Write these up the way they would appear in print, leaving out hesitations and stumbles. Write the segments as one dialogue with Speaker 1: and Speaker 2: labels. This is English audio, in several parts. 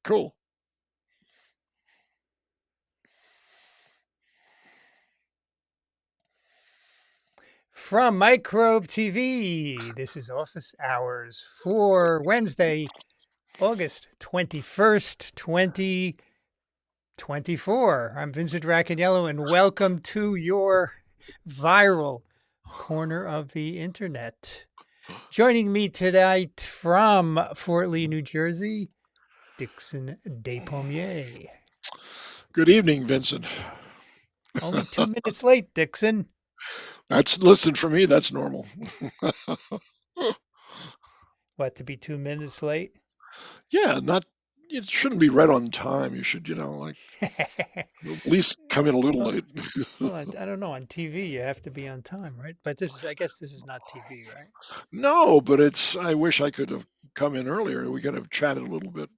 Speaker 1: Cool.
Speaker 2: From Microbe TV, this is Office Hours for Wednesday, August 21st, 2024. I'm Vincent Racaniello, and welcome to your viral corner of the internet. Joining me tonight from Fort Lee, New Jersey, Dickson Despommier.
Speaker 1: Good evening, Vincent.
Speaker 2: Only 2 minutes late, Dickson.
Speaker 1: Listen, for me, that's normal.
Speaker 2: What, to be 2 minutes late?
Speaker 1: Yeah, not, it shouldn't be right on time. You should, like, at least come in a little
Speaker 2: Well,
Speaker 1: late.
Speaker 2: Well, I don't know. On TV, you have to be on time, right? But I guess this is not TV, right?
Speaker 1: No, but I wish I could have come in earlier. We could have chatted a little bit.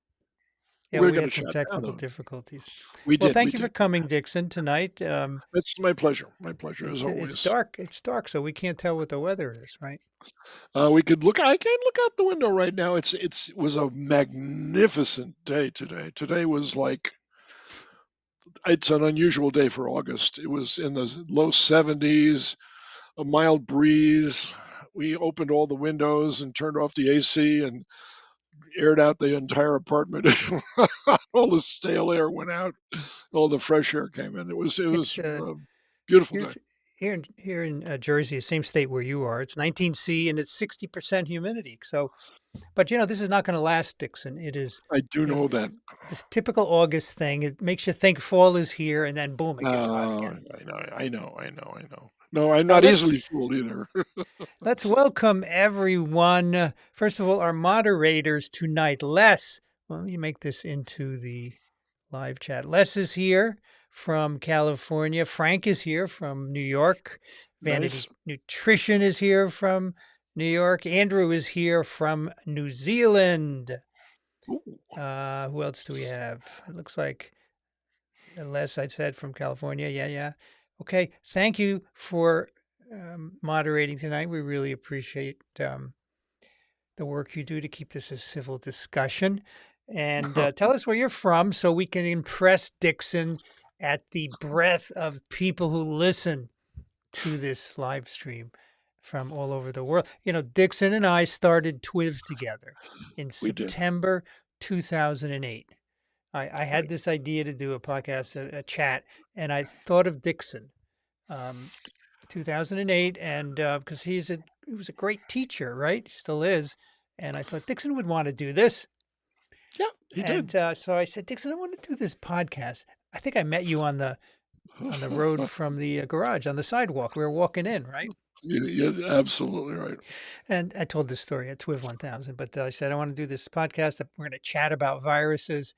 Speaker 2: Yeah,
Speaker 1: We're
Speaker 2: we
Speaker 1: going to
Speaker 2: had some
Speaker 1: chat now,
Speaker 2: technical
Speaker 1: though.
Speaker 2: difficulties.
Speaker 1: We
Speaker 2: Well,
Speaker 1: did,
Speaker 2: thank
Speaker 1: we
Speaker 2: you for
Speaker 1: did.
Speaker 2: coming, Dixon, tonight.
Speaker 1: It's my pleasure. My pleasure, as
Speaker 2: It's
Speaker 1: always.
Speaker 2: dark. It's dark, so we can't tell what the weather is, right?
Speaker 1: I can look out the window right now. It was a magnificent day today. Today was like, it's an unusual day for August. It was in the low 70s, a mild breeze. We opened all the windows and turned off the AC and aired out the entire apartment. All the stale air went out. All the fresh air came in. It
Speaker 2: It's
Speaker 1: was a beautiful
Speaker 2: here
Speaker 1: day.
Speaker 2: t- here in Jersey, the same state where you are. It's 19C and it's 60% humidity. So, but this is not going to last, Dixon. It is
Speaker 1: I do
Speaker 2: it,
Speaker 1: know that.
Speaker 2: this typical August thing. It makes you think fall is here, and then boom, it gets hot
Speaker 1: Uh,
Speaker 2: again.
Speaker 1: I know. No, I'm
Speaker 2: Uh,
Speaker 1: not easily
Speaker 2: let's
Speaker 1: fooled either.
Speaker 2: Let's welcome everyone. First of all, our moderators tonight. Well, let me make this into the live chat. Les is here from California. Frank is here from New York.
Speaker 1: Nice.
Speaker 2: Vanity Nutrition is here from New York. Andrew is here from New Zealand.
Speaker 1: Ooh,
Speaker 2: Who else do we have? It looks like Les, I said, from California. Yeah, yeah. Okay. Thank you for moderating tonight. We really appreciate the work you do to keep this a civil discussion. And tell us where you're from so we can impress Dickson at the breadth of people who listen to this live stream from all over the world. Dickson and I started TWIV together in
Speaker 1: we did.
Speaker 2: September 2008. I had
Speaker 1: Right.
Speaker 2: this idea to do a podcast, a chat, and I thought of Dickson, 2008, and because he was a great teacher, right? He still is, and I thought Dickson would want to do this,
Speaker 1: Yeah, he did.
Speaker 2: and so I said, Dickson, I want to do this podcast. I think I met you on the road from the garage on the sidewalk. We were walking in, right?
Speaker 1: You're absolutely right.
Speaker 2: And I told this story at TWIV 1000, but I said I want to do this podcast. We're going to chat about viruses.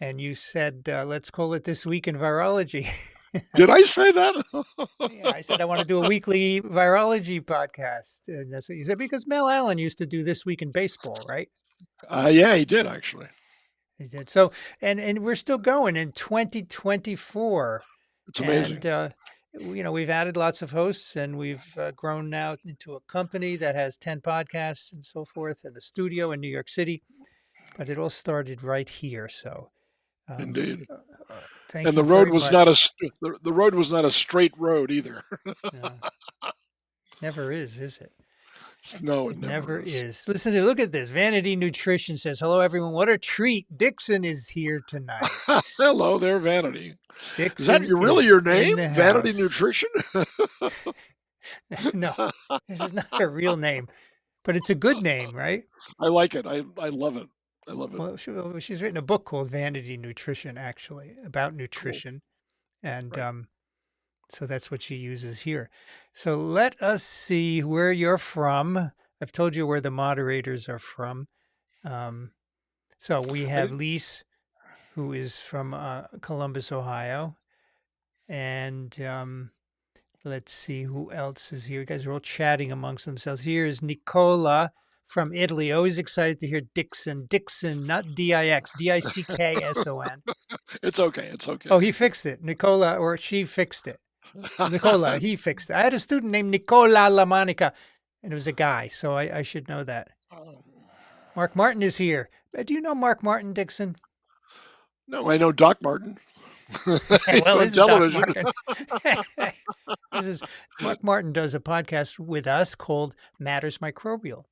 Speaker 2: And you said, let's call it This Week in Virology.
Speaker 1: Did I say that?
Speaker 2: Yeah, I said, I want to do a weekly virology podcast. And that's what you said, because Mel Allen used to do This Week in Baseball, right?
Speaker 1: Yeah, he did actually.
Speaker 2: He did. So, and we're still going in 2024.
Speaker 1: It's amazing.
Speaker 2: And, we've added lots of hosts and we've grown now into a company that has 10 podcasts and so forth and a studio in New York City. But it all started right here. So, um,
Speaker 1: Indeed.
Speaker 2: thank
Speaker 1: And
Speaker 2: you very much.
Speaker 1: the road was not a straight road either.
Speaker 2: Uh, Never is it?
Speaker 1: No, it
Speaker 2: It never
Speaker 1: never is.
Speaker 2: is. Look at this. Vanity Nutrition says, "Hello, everyone. What a treat! Dixon is here tonight.
Speaker 1: Hello there, Vanity. Is that
Speaker 2: Dixon
Speaker 1: really
Speaker 2: is
Speaker 1: your
Speaker 2: in
Speaker 1: name?
Speaker 2: the
Speaker 1: Vanity
Speaker 2: house."
Speaker 1: Nutrition?
Speaker 2: No, this is not her real name, but it's a good name, right?
Speaker 1: I like it. I love it. I love it.
Speaker 2: She's written a book called Vanity Nutrition, actually, about
Speaker 1: Cool.
Speaker 2: nutrition, and
Speaker 1: Right.
Speaker 2: so that's what she uses here. So let us see where you're from. I've told you where the moderators are from. Um, so we
Speaker 1: I
Speaker 2: have
Speaker 1: did,
Speaker 2: Lise, who is from Columbus, Ohio. And let's see who else is here. You guys are all chatting amongst themselves. Here is Nicola from Italy. Always excited to hear Dickson. Dickson, not D-I-X, Dickson.
Speaker 1: it's okay. It's okay.
Speaker 2: Oh, he fixed it. Nicola, or she fixed it. Nicola, he fixed it. I had a student named Nicola LaMonica, and it was a guy, so I should know that.
Speaker 1: Um,
Speaker 2: Mark Martin is here. Do you know Mark Martin, Dixon?
Speaker 1: No, I know Doc Martin. He's
Speaker 2: Well,
Speaker 1: on
Speaker 2: this is Doc
Speaker 1: television.
Speaker 2: Martin. This is Mark Martin does a podcast with us called Matters Microbial.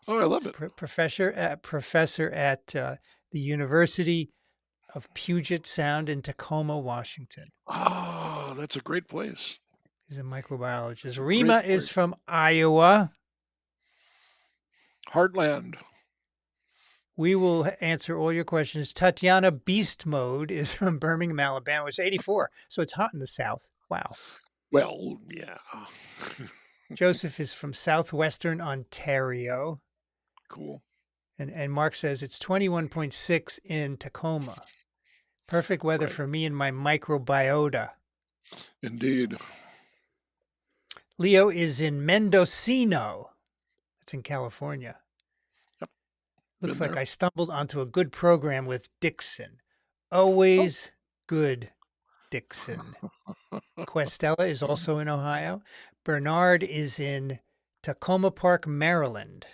Speaker 1: Oh, I love
Speaker 2: He's
Speaker 1: it.
Speaker 2: a professor at the University of Puget Sound in Tacoma, Washington.
Speaker 1: Oh, that's a great place.
Speaker 2: He's a microbiologist.
Speaker 1: It's a great
Speaker 2: Rima is
Speaker 1: place.
Speaker 2: from Iowa.
Speaker 1: Heartland.
Speaker 2: We will answer all your questions. Tatiana Beast Mode is from Birmingham, Alabama. It's 84, so it's hot in the South. Wow.
Speaker 1: Well, yeah.
Speaker 2: Joseph is from southwestern Ontario.
Speaker 1: Cool.
Speaker 2: And Mark says it's 21.6 in Tacoma. Perfect weather
Speaker 1: Right.
Speaker 2: for me and my microbiota.
Speaker 1: Indeed.
Speaker 2: Leo is in Mendocino. That's in California.
Speaker 1: Yep.
Speaker 2: Looks
Speaker 1: Been
Speaker 2: like
Speaker 1: there.
Speaker 2: I stumbled onto a good program with Dickson.
Speaker 1: Oh.
Speaker 2: Always good, Dickson. Questella is also in Ohio. Bernard is in Tacoma Park, Maryland.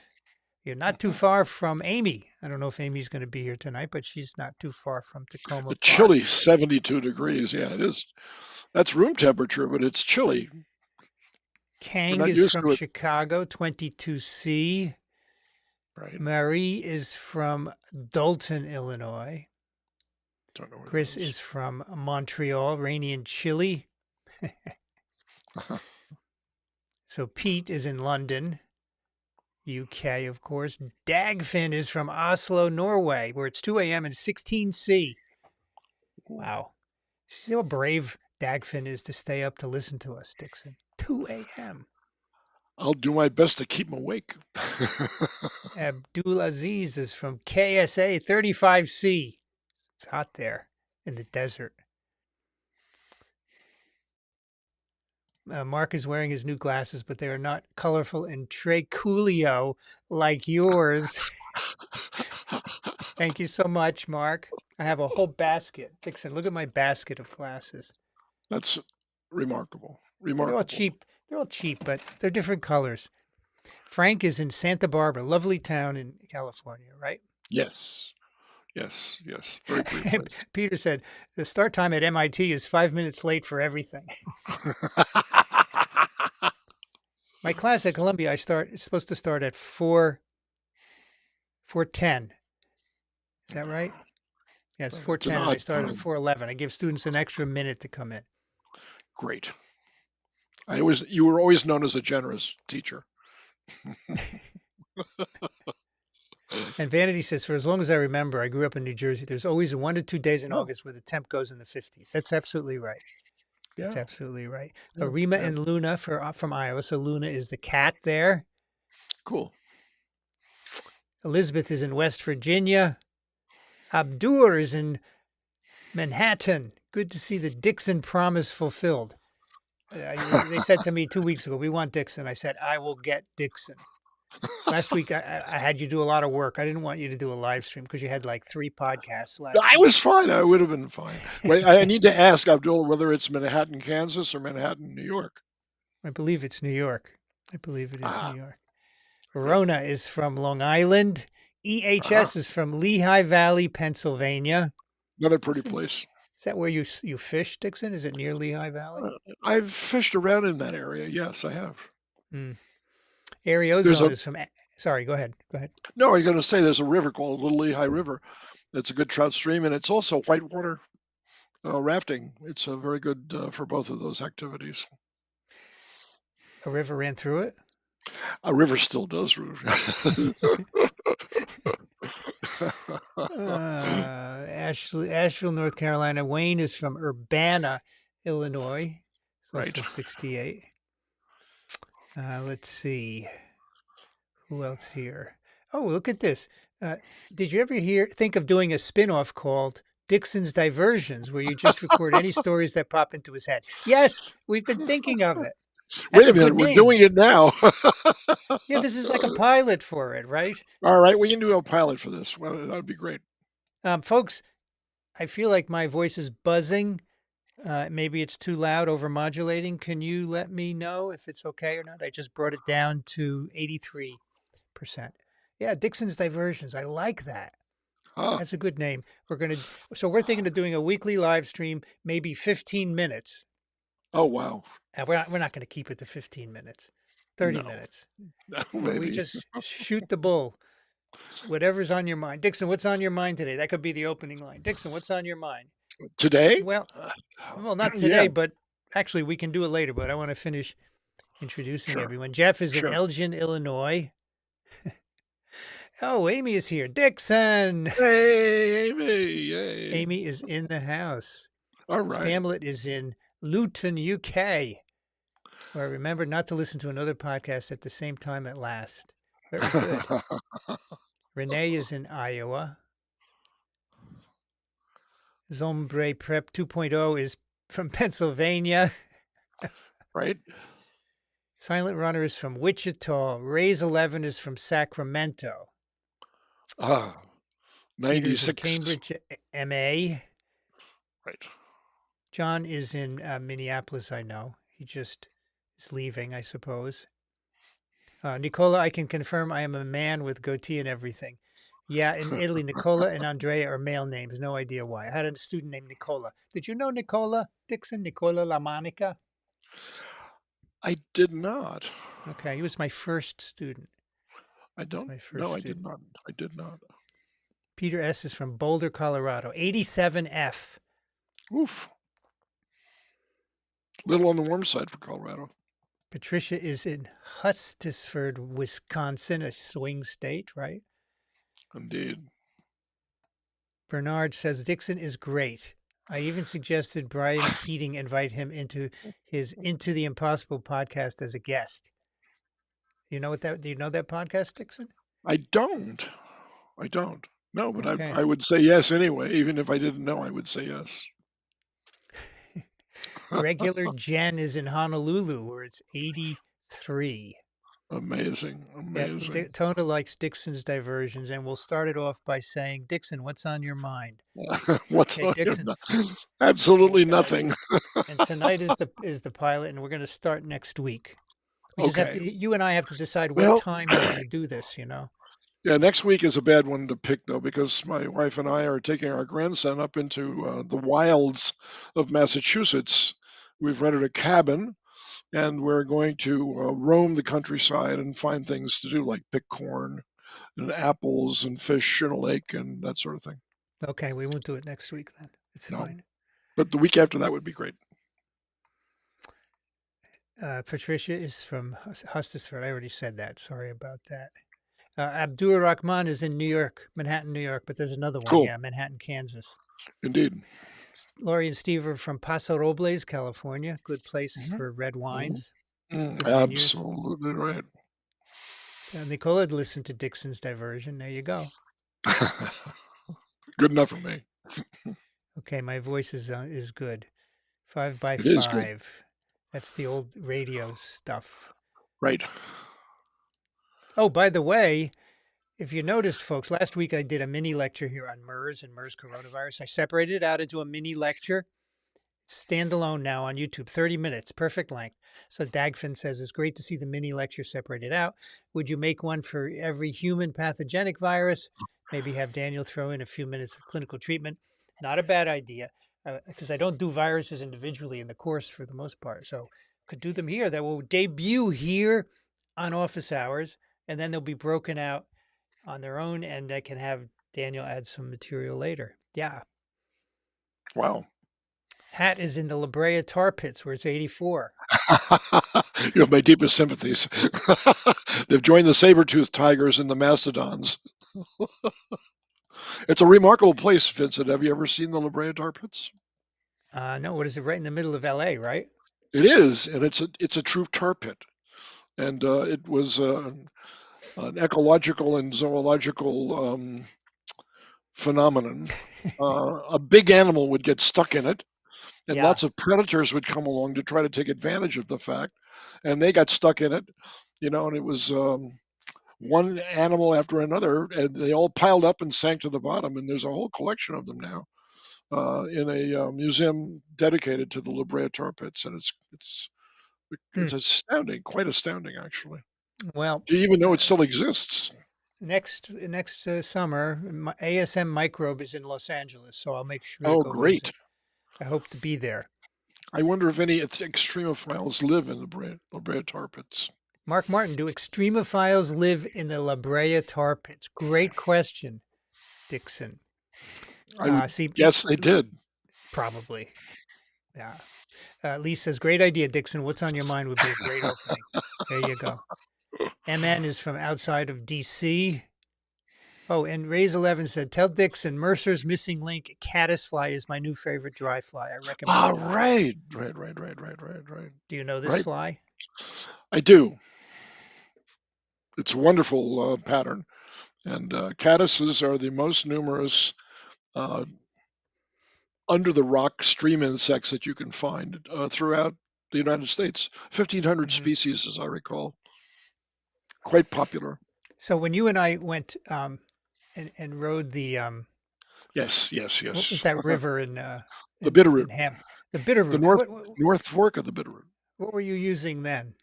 Speaker 2: You're not too far from Amy. I don't know if Amy's going to be here tonight, but she's not too far from Tacoma
Speaker 1: A
Speaker 2: Park.
Speaker 1: chilly 72 degrees. Yeah, it is. That's room temperature, but it's chilly. We're
Speaker 2: Kang
Speaker 1: not
Speaker 2: is
Speaker 1: used
Speaker 2: from
Speaker 1: to it.
Speaker 2: Chicago, 22C.
Speaker 1: Right.
Speaker 2: Marie is from Dalton, Illinois.
Speaker 1: Don't know where that
Speaker 2: Chris
Speaker 1: is.
Speaker 2: is from Montreal, rainy and chilly. So Pete is in London, UK, of course. Dagfinn is from Oslo, Norway, where it's 2 a.m. and 16C. Wow. See how brave Dagfinn is to stay up to listen to us, Dickson. 2 a.m.
Speaker 1: I'll do my best to keep him awake.
Speaker 2: Abdul Aziz is from KSA 35C. It's hot there in the desert. Mark is wearing his new glasses, but they are not colorful and traculio like yours. Thank you so much, Mark. I have a whole basket. Dixon, look at my basket of glasses.
Speaker 1: That's remarkable.
Speaker 2: Yeah, they're all
Speaker 1: Remarkable.
Speaker 2: cheap. They're all cheap, but they're different colors. Frank is in Santa Barbara, lovely town in California, right?
Speaker 1: Yes. Yes. Yes. Very pretty place.
Speaker 2: Peter said the start time at MIT is 5 minutes late for everything. My class at Columbia, it's supposed to start at 4:10. Is that right? Yes,
Speaker 1: It's an
Speaker 2: 4:10, and I
Speaker 1: odd
Speaker 2: start at
Speaker 1: time.
Speaker 2: 4:11. I give students an extra minute to come in.
Speaker 1: Great. You were always known as a generous teacher.
Speaker 2: And Vanity says, for as long as I remember, I grew up in New Jersey. There's always 1 to 2 days in
Speaker 1: Oh,
Speaker 2: August where the temp goes in the 50s. That's absolutely right. That's
Speaker 1: yeah.
Speaker 2: absolutely right.
Speaker 1: Yeah.
Speaker 2: Rima
Speaker 1: Yeah.
Speaker 2: and Luna from Iowa. So Luna is the cat there.
Speaker 1: Cool.
Speaker 2: Elizabeth is in West Virginia. Abdur is in Manhattan. Good to see the Dickson promise fulfilled. They said to me 2 weeks ago, we want Dickson. I said, I will get Dickson. Last week, I had you do a lot of work. I didn't want you to do a live stream because you had like 3 podcasts last
Speaker 1: I
Speaker 2: week.
Speaker 1: was fine. I would have been fine. Wait, I need to ask Abdul whether it's Manhattan, Kansas or Manhattan, New York.
Speaker 2: I believe it's New York. I believe it is New
Speaker 1: Ah,
Speaker 2: York.
Speaker 1: good.
Speaker 2: Verona is from Long Island.
Speaker 1: Uh-huh.
Speaker 2: EHS is from Lehigh Valley, Pennsylvania.
Speaker 1: Another pretty
Speaker 2: Isn't,
Speaker 1: place.
Speaker 2: is that where you fish, Dixon? Is it near Lehigh Valley?
Speaker 1: I've fished around in that area. Yes, I have.
Speaker 2: Mm.
Speaker 1: There's
Speaker 2: Ariozone
Speaker 1: a
Speaker 2: is from. Sorry, go ahead. Go ahead.
Speaker 1: no. I'm going to say there's a river called Little Lehigh River. It's a good trout stream, and it's also whitewater rafting. It's very good for both of those activities.
Speaker 2: A river ran through it.
Speaker 1: A river still does.
Speaker 2: Asheville, North Carolina. Wayne is from Urbana, Illinois. It's
Speaker 1: Right.
Speaker 2: also 68. Let's see. Who else here? Oh, look at this. Did you ever think of doing a spin-off called Dickson's Diversions, where you just record any stories that pop into his head? Yes, we've been thinking of it. That's
Speaker 1: Wait
Speaker 2: a
Speaker 1: a
Speaker 2: good
Speaker 1: minute, we're
Speaker 2: name.
Speaker 1: doing it now.
Speaker 2: Yeah, this is like a pilot for it, right?
Speaker 1: All right, we can do a pilot for this. Well, that would be great.
Speaker 2: Folks, I feel like my voice is buzzing. Maybe it's too loud, overmodulating. Can you let me know if it's okay or not? I just brought it down to 83%. Yeah, Dickson's Diversions. I like that.
Speaker 1: Ah,
Speaker 2: That's a good name. So we're thinking of doing a weekly live stream, maybe 15 minutes.
Speaker 1: oh, wow.
Speaker 2: And we're not going to keep it to 15 minutes, 30
Speaker 1: No,
Speaker 2: minutes,
Speaker 1: no,
Speaker 2: where we
Speaker 1: maybe.
Speaker 2: just shoot the bull. Whatever's on your mind. Dixon, what's on your mind today? That could be the opening line. Dixon, what's on your mind?
Speaker 1: Today?
Speaker 2: Well,
Speaker 1: Uh,
Speaker 2: well, not
Speaker 1: yeah,
Speaker 2: today, but actually we can do it later, but I want to finish introducing
Speaker 1: sure,
Speaker 2: everyone. Jeff is in
Speaker 1: sure.
Speaker 2: Elgin, Illinois. Oh, Amy is here. Dixon.
Speaker 1: Hey, Amy, yay.
Speaker 2: Amy is in the house.
Speaker 1: All right.
Speaker 2: Spamlet is in Luton, UK, where I remember not to listen to another podcast at the same time at last. Very good. Renee is in Iowa. Zombre Prep 2.0 is from Pennsylvania.
Speaker 1: Right?
Speaker 2: Silent Runner is from Wichita. Raise 11 is from Sacramento.
Speaker 1: Ah,
Speaker 2: Peter's in
Speaker 1: 96.
Speaker 2: Cambridge, MA.
Speaker 1: Right.
Speaker 2: John is in Minneapolis, I know. He just is leaving, I suppose. Nicola, I can confirm I am a man with goatee and everything. Yeah, in Italy, Nicola and Andrea are male names. No idea why. I had a student named Nicola. Did you know Nicola Dixon? Nicola LaMonica?
Speaker 1: I did not.
Speaker 2: Okay, he was my first student.
Speaker 1: I
Speaker 2: He's
Speaker 1: don't.
Speaker 2: my first
Speaker 1: No, I did
Speaker 2: student.
Speaker 1: not. I did not.
Speaker 2: Peter S. is from Boulder, Colorado. 87F.
Speaker 1: Oof. Little on the warm side for Colorado.
Speaker 2: Patricia is in Hustisford, Wisconsin, a swing state, right?
Speaker 1: Indeed.
Speaker 2: Bernard says Dixon is great. I even suggested Brian Keating invite him into his Into the Impossible podcast as a guest. Do you know that podcast, Dixon?
Speaker 1: I don't. I don't. No, but
Speaker 2: Okay.
Speaker 1: I would say yes anyway. Even if I didn't know, I would say yes.
Speaker 2: Regular Jen is in Honolulu, where it's 83.
Speaker 1: Amazing.
Speaker 2: Yeah,
Speaker 1: Amazing.
Speaker 2: Tona likes Dixon's diversions, and we'll start it off by saying, Dixon, what's on your mind?
Speaker 1: What's
Speaker 2: Okay,
Speaker 1: on your
Speaker 2: Dixon.
Speaker 1: Absolutely
Speaker 2: Okay.
Speaker 1: nothing.
Speaker 2: And tonight is the pilot, and we're going to start next week. We just have
Speaker 1: Okay.
Speaker 2: to, you and I have to decide what
Speaker 1: Well,
Speaker 2: time we're going to do this,
Speaker 1: yeah, next week is a bad one to pick though, because my wife and I are taking our grandson up into the wilds of Massachusetts. We've rented a cabin and we're going to roam the countryside and find things to do, like pick corn and apples and fish in a lake and that sort of thing.
Speaker 2: Okay, we won't do it next week then. It's
Speaker 1: No,
Speaker 2: fine.
Speaker 1: but the week after that would be great.
Speaker 2: Patricia is from Hustisford. I already said that. Sorry about that. Abdur Rahman is in New York, Manhattan, New York, but there's another one.
Speaker 1: Cool.
Speaker 2: Yeah, Manhattan, Kansas.
Speaker 1: Indeed.
Speaker 2: Laurie and Steve are from Paso Robles, California. Good place
Speaker 1: Mhm.
Speaker 2: for red
Speaker 1: Mhm.
Speaker 2: wines, good vineyards.
Speaker 1: Absolutely right.
Speaker 2: So Nicola had listened to Dixon's diversion. There you go.
Speaker 1: Good enough for me.
Speaker 2: Okay, my voice is good. 5 by
Speaker 1: It is good.
Speaker 2: 5. That's the old radio stuff.
Speaker 1: Right.
Speaker 2: Oh, by the way, if you noticed, folks, last week I did a mini lecture here on MERS and MERS coronavirus. I separated it out into a mini lecture. It's standalone now on YouTube, 30 minutes, perfect length. So Dagfin says it's great to see the mini lecture separated out. Would you make one for every human pathogenic virus? Maybe have Daniel throw in a few minutes of clinical treatment. Not a bad idea, because I don't do viruses individually in the course for the most part. So could do them here. That will debut here on office hours, and then they'll be broken out on their own, and I can have Daniel add some material later. Yeah.
Speaker 1: Wow.
Speaker 2: Hat is in the La Brea tar pits where it's 84.
Speaker 1: You have my deepest sympathies. They've joined the saber-toothed tigers and the mastodons. It's a remarkable place, Vincent. Have you ever seen the La Brea tar pits?
Speaker 2: No, what is it? Right in the middle of LA, right?
Speaker 1: It is, and it's a true tar pit. And it was an ecological and zoological phenomenon. A big animal would get stuck in it, and
Speaker 2: Yeah.
Speaker 1: lots of predators would come along to try to take advantage of the fact, and they got stuck in it, and it was one animal after another, and they all piled up and sank to the bottom. And there's a whole collection of them now in a museum dedicated to the La Brea tar pits, and
Speaker 2: Hmm.
Speaker 1: it's astounding, quite astounding, actually.
Speaker 2: Well,
Speaker 1: Do you even know
Speaker 2: uh,
Speaker 1: it still exists?
Speaker 2: next summer, ASM Microbe is in Los Angeles, so I'll make sure to
Speaker 1: Oh,
Speaker 2: go visit.
Speaker 1: great.
Speaker 2: I hope to be there.
Speaker 1: I wonder if any extremophiles live in La Brea tar pits.
Speaker 2: Mark Martin, do extremophiles live in the La Brea tar pits? Great question, Dickson.
Speaker 1: I would
Speaker 2: See,
Speaker 1: guess they did.
Speaker 2: probably. Yeah. Lee says, great idea, Dickson. What's on your mind would be a great opening. There you go. MN is from outside of DC. Oh, and Rays11 said, tell Dixon Mercer's missing link, caddisfly, is my new favorite dry fly. I recommend
Speaker 1: Ah,
Speaker 2: it highly.
Speaker 1: right.
Speaker 2: Do you know this
Speaker 1: Right.
Speaker 2: fly?
Speaker 1: I do. It's a wonderful pattern. And caddises are the most numerous uh, under the rock stream insects that you can find throughout the United States. 1,500
Speaker 2: Hmm.
Speaker 1: species, as I recall. Quite popular.
Speaker 2: So when you and I went and rode the what was
Speaker 1: Yes.
Speaker 2: that river
Speaker 1: The
Speaker 2: in
Speaker 1: Bitterroot,
Speaker 2: Ham, the Bitterroot?
Speaker 1: the North Fork of the Bitterroot.
Speaker 2: What were you using then?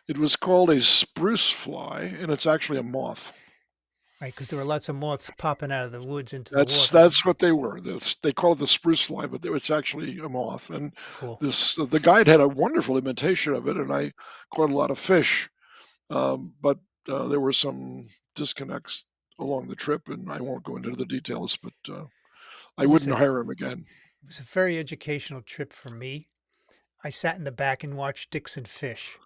Speaker 1: It was called a spruce fly, and it's actually a moth.
Speaker 2: Right, because there were lots of moths popping out of the woods into the
Speaker 1: That's
Speaker 2: water.
Speaker 1: that's what they were. They call it the spruce fly, but it's actually a moth. And
Speaker 2: Cool.
Speaker 1: this the guide had a wonderful imitation of it, and I caught a lot of fish. But there were some disconnects along the trip, and I won't go into the details. But I wouldn't
Speaker 2: It
Speaker 1: hire him again.
Speaker 2: was a very educational trip for me. I sat in the back and watched Dixon fish.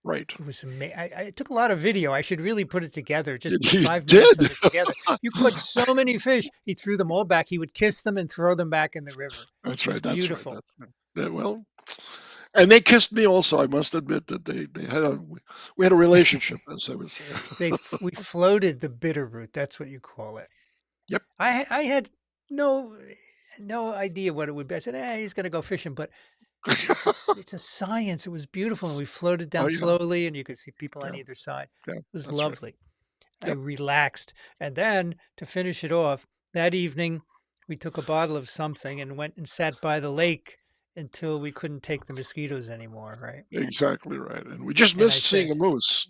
Speaker 1: Right?
Speaker 2: It was amazing. I took a lot of video. I should really put it together. Just put
Speaker 1: You
Speaker 2: 5 minutes of
Speaker 1: did.
Speaker 2: it together. You caught so many fish. He threw them all back. He would kiss them and throw them back in the river.
Speaker 1: That's
Speaker 2: It was
Speaker 1: right. That's right.
Speaker 2: beautiful.
Speaker 1: That's right. Yeah, well, and they kissed me also. I must admit that they had we had a relationship, as I would say.
Speaker 2: We floated the bitter root. That's what you call it.
Speaker 1: Yep.
Speaker 2: I had no no idea what it would be. I said, he's going to go fishing, but it's a science. It was beautiful, and we floated
Speaker 1: Oh
Speaker 2: down
Speaker 1: yeah.
Speaker 2: slowly, and you could see people on
Speaker 1: Yeah.
Speaker 2: either side.
Speaker 1: Yeah.
Speaker 2: It was
Speaker 1: That's right.
Speaker 2: lovely. I
Speaker 1: Yep.
Speaker 2: relaxed, and then to finish it off, that evening we took a bottle of something and went and sat by the lake until we couldn't take the mosquitoes anymore. Right?
Speaker 1: Exactly right. And we just
Speaker 2: And I
Speaker 1: missed seeing a
Speaker 2: said,
Speaker 1: moose.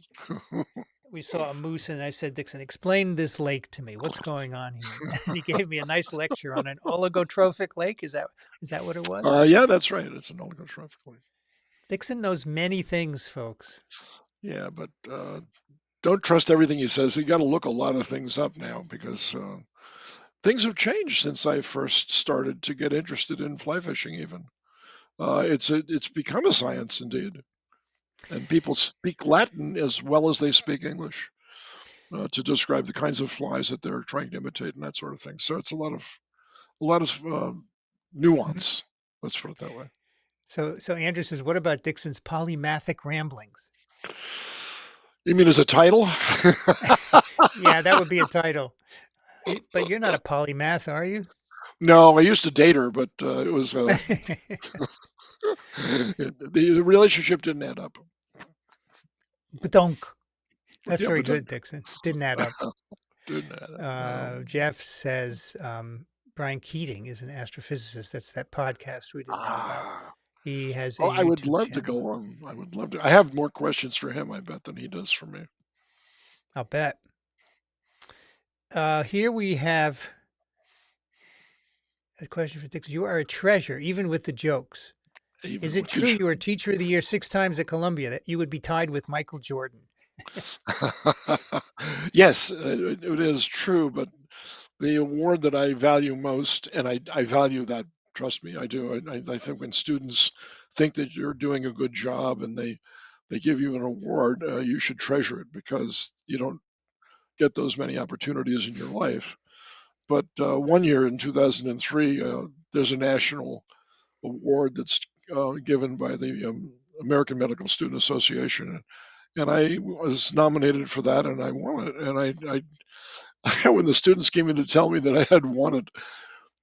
Speaker 2: we saw a moose, and I said, Dixon, explain this lake to me. What's going on here? And he gave me a nice lecture on an oligotrophic lake. Is that what it was?
Speaker 1: Yeah, that's right. It's an oligotrophic lake.
Speaker 2: Dixon knows many things, folks.
Speaker 1: Yeah, but don't trust everything he says. You got to look a lot of things up now because things have changed since I first started to get interested in fly fishing. Even it's become a science indeed, and people speak Latin as well as they speak English to describe the kinds of flies that they're trying to imitate and that sort of thing. So it's a lot of nuance. Let's put it that way.
Speaker 2: So Andrew says, what about Dixon's polymathic ramblings?
Speaker 1: You mean as a title?
Speaker 2: Yeah, that would be a title. But you're not a polymath, are you?
Speaker 1: No, I used to date her, but it was the relationship didn't add up.
Speaker 2: Badonk. That's
Speaker 1: Yeah,
Speaker 2: very
Speaker 1: but
Speaker 2: good, Dixon. Didn't add up.
Speaker 1: didn't add up. No.
Speaker 2: Jeff says Brian Keating is an astrophysicist. That's that podcast we didn't know about.
Speaker 1: Ah.
Speaker 2: He has a
Speaker 1: Well, I would
Speaker 2: YouTube
Speaker 1: love to
Speaker 2: channel.
Speaker 1: go on. I would love to. I have more questions for him, I bet, than he does for me.
Speaker 2: I'll bet. Here we have a question for Dixon. You are a treasure, even with the jokes. Is
Speaker 1: Even
Speaker 2: it
Speaker 1: with
Speaker 2: true
Speaker 1: the
Speaker 2: you were Teacher of the Year 6 times at Columbia, that you would be tied with Michael Jordan?
Speaker 1: yes, it is true, but the award that I value most, and I value that, trust me, I do. I think when students think that you're doing a good job and they give you an award, you should treasure it because you don't get those many opportunities in your life. But one year in 2003, there's a national award that's given by the American Medical Student Association, and I was nominated for that, and I won it. And when the students came in to tell me that I had won it,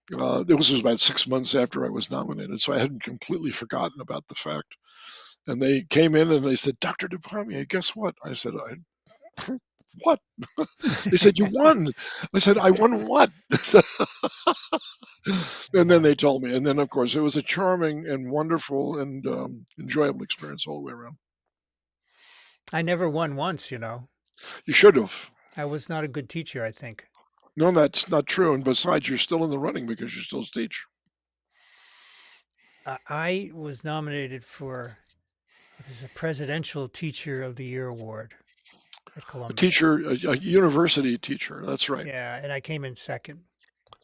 Speaker 1: this was about 6 months after I was nominated, so I hadn't completely forgotten about the fact. And they came in and they said, "Dr. Despommier, guess what?" I said, "What?" They said, "You won." I said, "I won what?" And then
Speaker 2: Wow.
Speaker 1: they told me, and then of course it was a charming and wonderful and enjoyable experience all the way around.
Speaker 2: I never won once.
Speaker 1: You should have.
Speaker 2: I was not a good teacher, I think.
Speaker 1: No, that's not true. And besides, you're still in the running because you still teach.
Speaker 2: I was nominated for there's a Presidential Teacher of the Year award at
Speaker 1: A
Speaker 2: Columbia.
Speaker 1: teacher, a university teacher. That's right.
Speaker 2: Yeah, and I came in second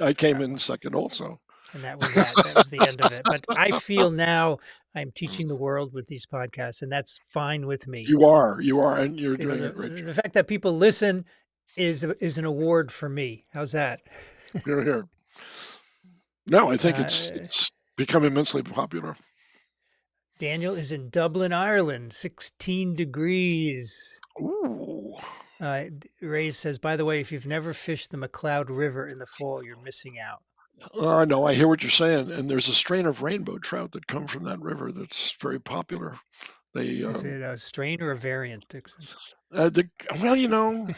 Speaker 1: I
Speaker 2: for
Speaker 1: came
Speaker 2: that
Speaker 1: in
Speaker 2: one.
Speaker 1: second also.
Speaker 2: And that was that. That was the end of it. But I feel now I'm teaching the world with these podcasts, and that's fine with me.
Speaker 1: You are, and you're
Speaker 2: You know,
Speaker 1: doing a great
Speaker 2: the
Speaker 1: job.
Speaker 2: fact that people listen is an award for me. How's that?
Speaker 1: You're here. No, I think
Speaker 2: uh,
Speaker 1: it's become immensely popular.
Speaker 2: Daniel is in Dublin, Ireland, 16 degrees.
Speaker 1: Ooh.
Speaker 2: Ray says, by the way, if you've never fished the McLeod River in the fall, you're missing out.
Speaker 1: No, I hear what you're saying, and there's a strain of rainbow trout that come from that river that's very popular. They,
Speaker 2: Is it a strain or a variant, Dixon?
Speaker 1: the, well,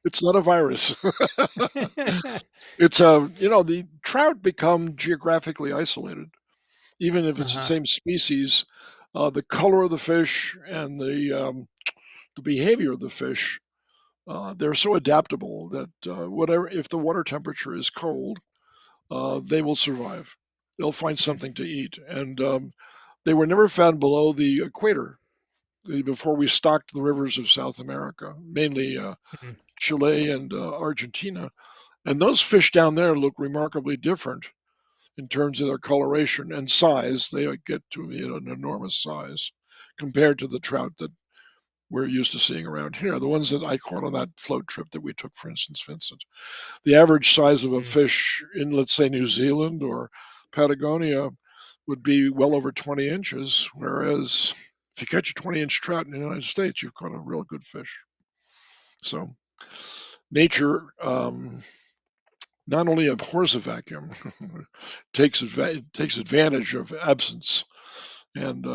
Speaker 1: it's not a virus. It's a, the trout become geographically isolated, even if it's the
Speaker 2: Uh-huh.
Speaker 1: same species. The color of the fish and the behavior of the fish, they're so adaptable that whatever, if the water temperature is cold, they will survive. They'll find
Speaker 2: Mm,
Speaker 1: something to eat, and they were never found below the equator before we stocked the rivers of South America, mainly
Speaker 2: mm,
Speaker 1: Chile and Argentina. And those fish down there look remarkably different in terms of their coloration and size. They get to be an enormous size compared to the trout that we're used to seeing around here. The ones that I caught on that float trip that we took, for instance, Vincent, the average size of a
Speaker 2: mm.
Speaker 1: fish in, let's say, New Zealand or Patagonia would be well over 20 inches, whereas if you catch a 20-inch trout in the United States, you've caught a real good fish. So nature not only abhors a vacuum, takes advantage of absence. And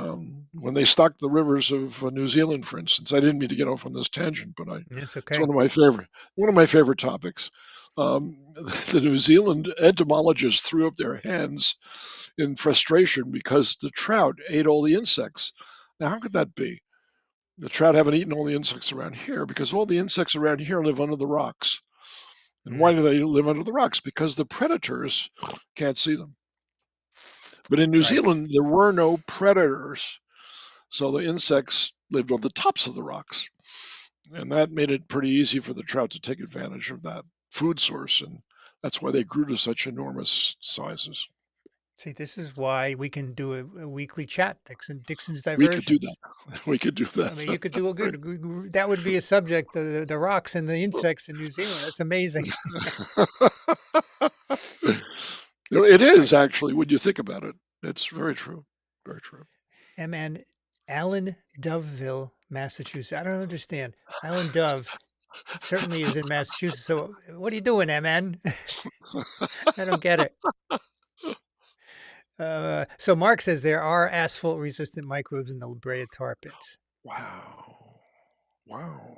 Speaker 1: when they stocked the rivers of New Zealand, for instance, I didn't mean to get off on this tangent, but
Speaker 2: It's
Speaker 1: it's
Speaker 2: okay.
Speaker 1: one of my favorite topics. The New Zealand entomologists threw up their hands in frustration because the trout ate all the insects. Now, how could that be? The trout haven't eaten all the insects around here because all the insects around here live under the rocks. And why
Speaker 2: Mm,
Speaker 1: do they live under the rocks? Because the predators can't see them. But in New
Speaker 2: right.
Speaker 1: Zealand, there were no predators. So the insects lived on the tops of the rocks. And that made it pretty easy for the trout to take advantage of that food source. And that's why they grew to such enormous sizes.
Speaker 2: See, this is why we can do a weekly chat, Dixon's
Speaker 1: We could do that.
Speaker 2: Diversions.
Speaker 1: We could do
Speaker 2: I mean,
Speaker 1: that.
Speaker 2: you could do a that would be a subject, the rocks and the insects in New Zealand. That's amazing.
Speaker 1: It
Speaker 2: All right.
Speaker 1: is actually, when you think about it. It's very true. Very true.
Speaker 2: MN Allen Doveville, Massachusetts. I don't understand. Alan Dove certainly is in Massachusetts. So what are you doing, MN? I don't get it. So Mark says there are asphalt resistant microbes in the La Brea tar pits.
Speaker 1: Wow. Wow.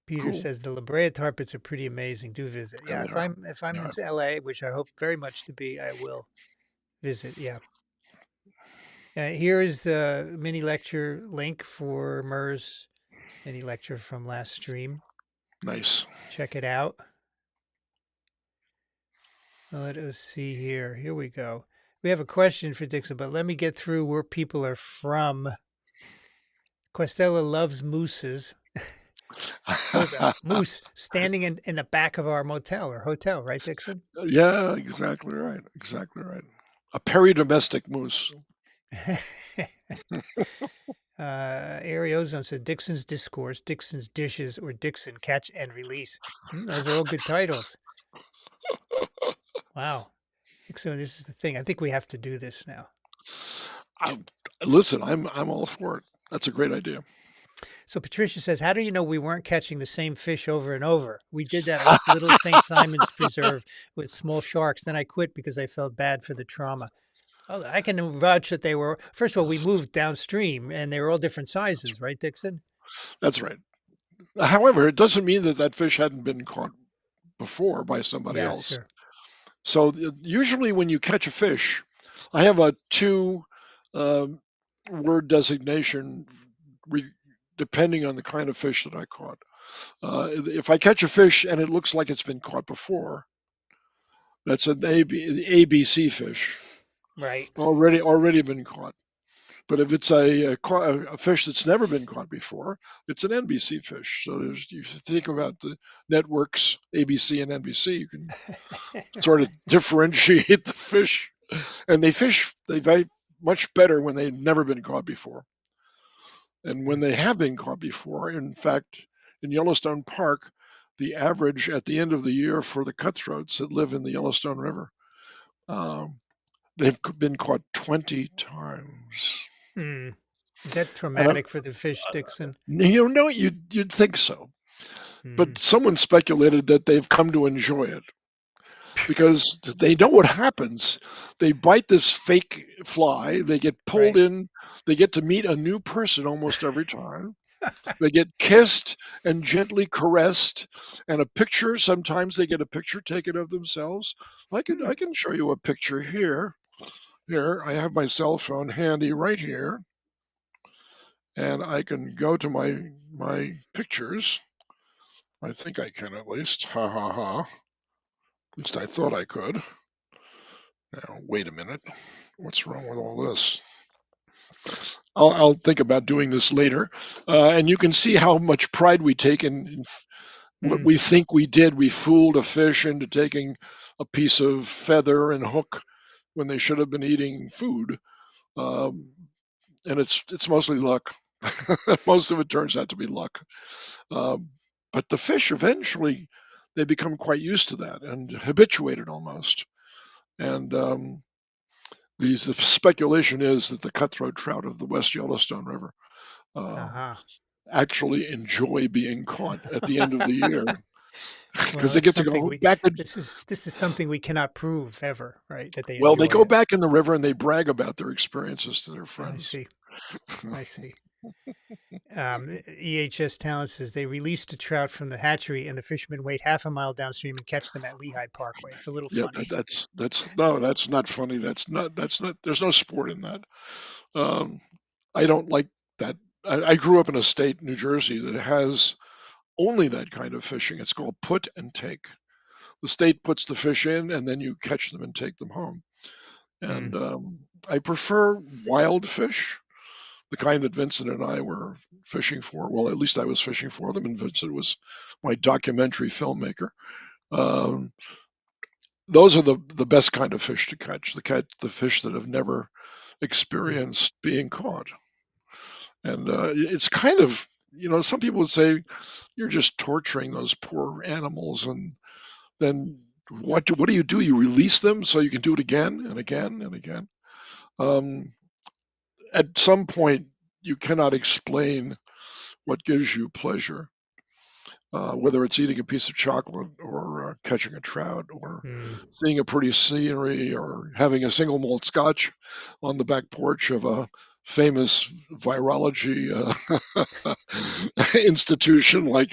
Speaker 2: Peter
Speaker 1: Cool.
Speaker 2: says the La Brea tar pits are pretty amazing. Do visit.
Speaker 1: Yeah,
Speaker 2: Yeah,
Speaker 1: they
Speaker 2: if
Speaker 1: are.
Speaker 2: I'm in
Speaker 1: Yeah.
Speaker 2: LA, which I hope very much to be, I will visit. Yeah. Here is the mini lecture link for MERS mini lecture from last stream.
Speaker 1: Nice.
Speaker 2: Check it out. Let us see here. Here we go. We have a question for Dixon, but let me get through where people are from. Questella loves mooses. That was a moose standing in the back of our motel or hotel, right, Dixon?
Speaker 1: Yeah, exactly right. Exactly right. A peri-domestic moose.
Speaker 2: Ariozone said Dixon's Discourse, Dixon's Dishes, or Dixon Catch and Release. Those are all good titles. Wow. So this is the thing. I think we have to do this now.
Speaker 1: I, listen, I'm all for it. That's a great idea.
Speaker 2: So Patricia says, "How do you know we weren't catching the same fish over and over? We did that off Little St. Simon's Preserve with small sharks. Then I quit because I felt bad for the trauma." Oh, I can vouch that they were. First of all, we moved downstream, and they were all different sizes, right, Dixon?
Speaker 1: That's right. However, it doesn't mean that that fish hadn't been caught before by somebody
Speaker 2: Yeah,
Speaker 1: else.
Speaker 2: sure.
Speaker 1: So usually when you catch a fish, I have a two um, word designation re- depending on the kind of fish that I caught. If I catch a fish and it looks like it's been caught before, that's an ABC fish,
Speaker 2: Right.
Speaker 1: already been caught. But if it's a fish that's never been caught before, it's an NBC fish. So you think about the networks ABC and NBC, you can sort of differentiate the fish, and they fight much better when they've never been caught before. And when
Speaker 2: Mm.
Speaker 1: they have been caught before, in fact, in Yellowstone Park, the average at the end of the year for the cutthroats that live in the Yellowstone River, um, they've been caught 20 times.
Speaker 2: Mm. Is that
Speaker 1: And
Speaker 2: traumatic for the fish, Dixon?
Speaker 1: you'd think so, but
Speaker 2: Mm.
Speaker 1: someone speculated that they've come to enjoy it because they know what happens. They bite this fake fly, they get pulled
Speaker 2: Right.
Speaker 1: in, they get to meet a new person almost every time. They get kissed and gently caressed, and a picture. Sometimes they get a picture taken of themselves.
Speaker 2: Hmm.
Speaker 1: I can show you a picture here. Here, I have my cell phone handy right here, and I can go to my pictures. I think I can at least. Ha ha ha. At least I thought I could. Now, wait a minute. What's wrong with all this? I'll think about doing this later. And you can see how much pride we take in what
Speaker 2: Mm.
Speaker 1: we think we did. We fooled a fish into taking a piece of feather and hook when they should have been eating food. Um, and it's mostly luck. Most of it turns out to be luck. Um, but the fish eventually they become quite used to that and habituated almost. And the speculation is that the cutthroat trout of the West Yellowstone River uh,
Speaker 2: Uh-huh.
Speaker 1: actually enjoy being caught at the end of the year because
Speaker 2: Well,
Speaker 1: they
Speaker 2: it's
Speaker 1: get to
Speaker 2: something
Speaker 1: go
Speaker 2: we
Speaker 1: back.
Speaker 2: this is something we cannot prove ever, right? That they
Speaker 1: Well, they
Speaker 2: enjoy
Speaker 1: go
Speaker 2: it.
Speaker 1: back in the river and they brag about their experiences to their
Speaker 2: I
Speaker 1: friends.
Speaker 2: see. I see. EHS Talent says they released a trout from the hatchery and the fishermen wait half a mile downstream and catch them at Lehigh Parkway. It's a little
Speaker 1: Yeah,
Speaker 2: funny.
Speaker 1: that's no, that's not funny. That's not. There's no sport in that. Um, I don't like that. I grew up in a state, New Jersey, that has only that kind of fishing. It's called put and take. The state puts the fish in, and then you catch them and take them home.
Speaker 2: Mm.
Speaker 1: And I prefer wild fish, the kind that Vincent and I were fishing for. Well, at least I was fishing for them, and Vincent was my documentary filmmaker. Um, those are the best kind of fish to catch. The fish that have never
Speaker 2: Mm.
Speaker 1: experienced being caught. And it's kind of, some people would say you're just torturing those poor animals, and then what do you do? You release them so you can do it again and again and again. Um, at some point, you cannot explain what gives you pleasure, whether it's eating a piece of chocolate or catching a trout or
Speaker 2: Mm.
Speaker 1: seeing a pretty scenery or having a single malt scotch on the back porch of a famous virology institution like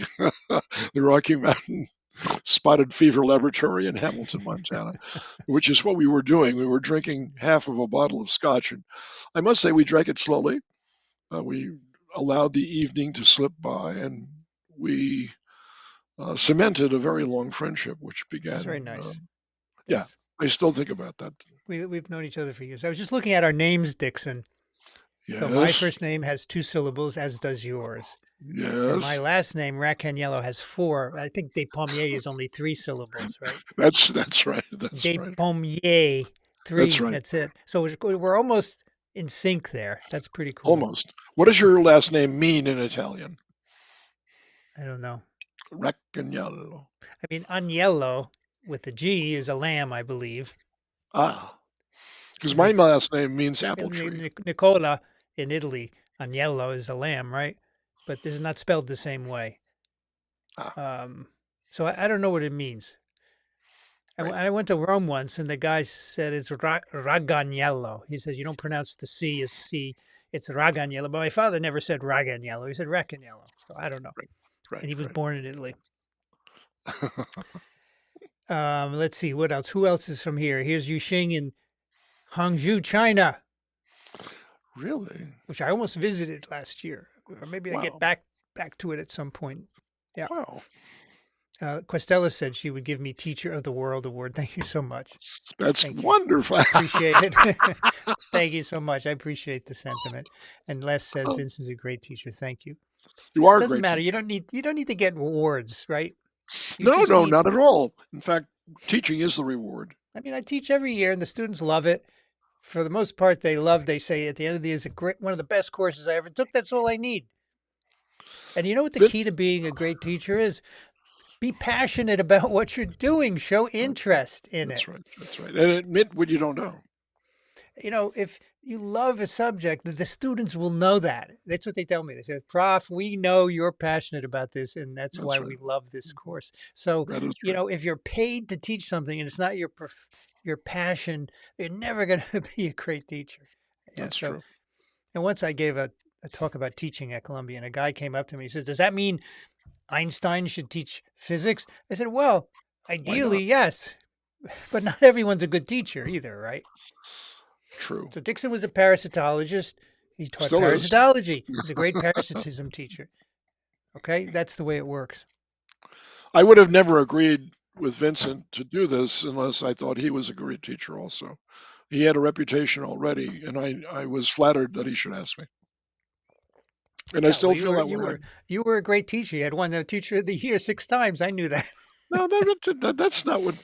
Speaker 1: the Rocky Mountain Spotted Fever Laboratory in Hamilton, Montana, which is what we were doing. We were drinking half of a bottle of scotch, and I must say we drank it slowly. We allowed the evening to slip by, and we cemented a very long friendship, which
Speaker 2: That's very
Speaker 1: began.
Speaker 2: nice.
Speaker 1: Yeah,
Speaker 2: That's
Speaker 1: I still think about that.
Speaker 2: we've known each other for years. I was just looking at our names, Dixon. So my
Speaker 1: Yes,
Speaker 2: first name has two syllables, as does yours. And my
Speaker 1: yes,
Speaker 2: last name, Racaniello, has four. I think Despommier is only three syllables, right?
Speaker 1: that's right. That's right.
Speaker 2: Despommier,
Speaker 1: That's
Speaker 2: three.
Speaker 1: right.
Speaker 2: That's it. So we're almost in sync there. That's pretty cool.
Speaker 1: Almost. What does your last name mean in Italian?
Speaker 2: I don't know.
Speaker 1: Raccagnolo.
Speaker 2: I mean, Agnello with the G is a lamb, I believe.
Speaker 1: Ah, because
Speaker 2: And
Speaker 1: my
Speaker 2: it's
Speaker 1: last name means apple
Speaker 2: and
Speaker 1: tree.
Speaker 2: Nicola in Italy. Agnello is a lamb, right? But this is not spelled the same way.
Speaker 1: Ah,
Speaker 2: Um, so I don't know what it means.
Speaker 1: right.
Speaker 2: I went to Rome once, and the guy said it's Ragagnello. He says you don't pronounce the C as C; it's Ragagnello. But my father never said Ragagnello; he said Racaniello. So I don't know.
Speaker 1: Right, right,
Speaker 2: And he was
Speaker 1: right.
Speaker 2: born in Italy. Let's see what else. Who else is from here? Here's Yuxing in Hangzhou, China,
Speaker 1: Really?
Speaker 2: which I almost visited last year. Or maybe I get
Speaker 1: Wow.
Speaker 2: back to it at some point Yeah.
Speaker 1: Wow,
Speaker 2: Questella said she would give me Teacher of the World award. Thank you so much.
Speaker 1: that's
Speaker 2: Thank you.
Speaker 1: wonderful.
Speaker 2: Appreciate it. Thank you so much. I appreciate the sentiment. And Les says
Speaker 1: Oh,
Speaker 2: Vincent's a great teacher. Thank you.
Speaker 1: you are a
Speaker 2: Doesn't
Speaker 1: great
Speaker 2: matter.
Speaker 1: teacher.
Speaker 2: You don't need to get awards, right? You
Speaker 1: No,
Speaker 2: just
Speaker 1: no,
Speaker 2: need
Speaker 1: not at all. In fact, teaching is the reward.
Speaker 2: I mean, I teach every year and the students love it. For the most part, they say at the end of the year, it's a great one of the best courses I ever took. That's all I need. And you know what the
Speaker 1: Vin-
Speaker 2: key to being a great teacher is? Be passionate about what you're doing. Show
Speaker 1: Right,
Speaker 2: interest in it.
Speaker 1: that's right. That's right. And admit what you don't know.
Speaker 2: You know, if you love a subject, the students will know that. That's what they tell me. They say, Prof, we know you're passionate about this, and that's why
Speaker 1: That's right.
Speaker 2: we love this course. So,
Speaker 1: That is
Speaker 2: you
Speaker 1: right.
Speaker 2: know, if you're paid to teach something and it's not your passion, you're never going to be a great teacher. Yeah.
Speaker 1: That's
Speaker 2: So,
Speaker 1: true.
Speaker 2: and once I gave a talk about teaching at Columbia, and a guy came up to me. He says, "Does that mean Einstein should teach physics?" I said, "Well,
Speaker 1: Why
Speaker 2: ideally,
Speaker 1: not?
Speaker 2: yes, but not everyone's a good teacher either, right?"
Speaker 1: True.
Speaker 2: So Dickson was a parasitologist. He taught
Speaker 1: Still is.
Speaker 2: parasitology. He's a great parasitism teacher. Okay, that's the way it works.
Speaker 1: I would have never agreed with Vincent to do this unless I thought he was a great teacher also. He had a reputation already, and I was flattered that he should ask me. And I
Speaker 2: Yeah, well,
Speaker 1: still feel that way.
Speaker 2: you were a great teacher. You had won the Teacher of the Year 6 times. I knew that.
Speaker 1: No, that's not what.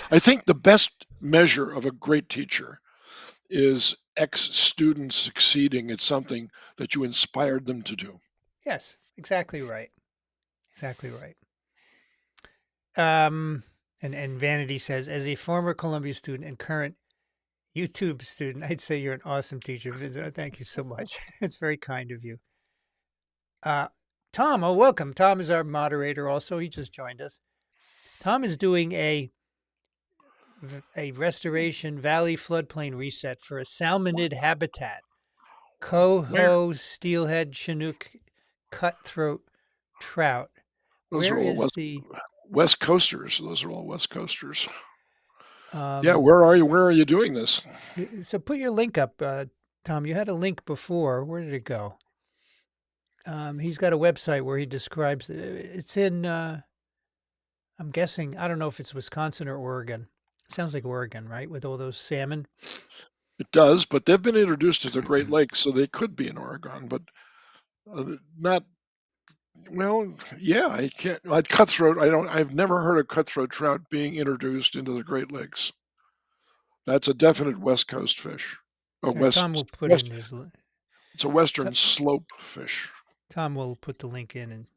Speaker 1: I think the best measure of a great teacher is X students succeeding at something that you inspired them to do.
Speaker 2: Yes, exactly right. Exactly right. Um, and Vanity says, as a former Columbia student and current YouTube student, I'd say you're an awesome teacher, Vincent. Thank you so much. It's very kind of you. Uh, Tom, oh, welcome. Tom is our moderator also. He just joined us. Tom is doing a restoration valley floodplain reset for a salmonid habitat.
Speaker 1: Where?
Speaker 2: Coho, steelhead, chinook, cutthroat trout.
Speaker 1: Those are
Speaker 2: Where
Speaker 1: all
Speaker 2: is the
Speaker 1: West Coasters. Those are all West Coasters. Yeah,
Speaker 2: um
Speaker 1: where are you? Where are you doing this?
Speaker 2: so put your link up, Tom. You had a link before. Where did it go? He's got a website where he describes it's in I'm guessing, I don't know if it's Wisconsin or Oregon. Sounds like Oregon, right? With all those salmon.
Speaker 1: It does, but they've been introduced to the Great Lakes, so they could be in Oregon, but not. Well, yeah, I can't. Like cutthroat, I don't. I've never heard of cutthroat trout being introduced into the Great Lakes. That's a definite West Coast fish. A
Speaker 2: Tom will put
Speaker 1: West.
Speaker 2: in his
Speaker 1: It's a Western
Speaker 2: T-
Speaker 1: slope fish.
Speaker 2: Tom will put the link in and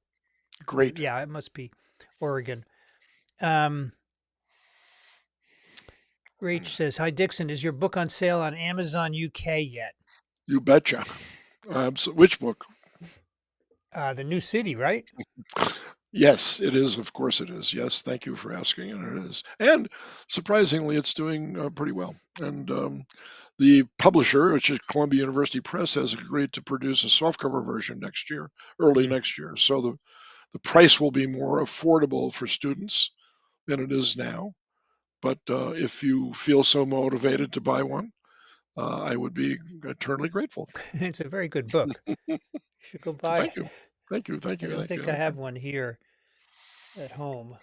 Speaker 1: Great.
Speaker 2: yeah, it must be Oregon. Um, Rach says, "Hi Dixon, is your book on sale on Amazon UK yet?"
Speaker 1: You betcha. Which book?
Speaker 2: The New City, right?
Speaker 1: Yes, it is. Of course, it is. Yes, thank you for asking, and it is. And surprisingly, it's doing pretty well. And the publisher, which is Columbia University Press, has agreed to produce a softcover version next year, early
Speaker 2: Mm.
Speaker 1: next year. So the price will be more affordable for students than it is now. But if you feel so motivated to buy one, I would be eternally grateful.
Speaker 2: It's a very good book. You should go
Speaker 1: So
Speaker 2: buy
Speaker 1: thank
Speaker 2: it.
Speaker 1: you. Thank you. Thank
Speaker 2: I
Speaker 1: you.
Speaker 2: don't
Speaker 1: Thank you.
Speaker 2: think I
Speaker 1: Thank
Speaker 2: have
Speaker 1: you.
Speaker 2: one here at home.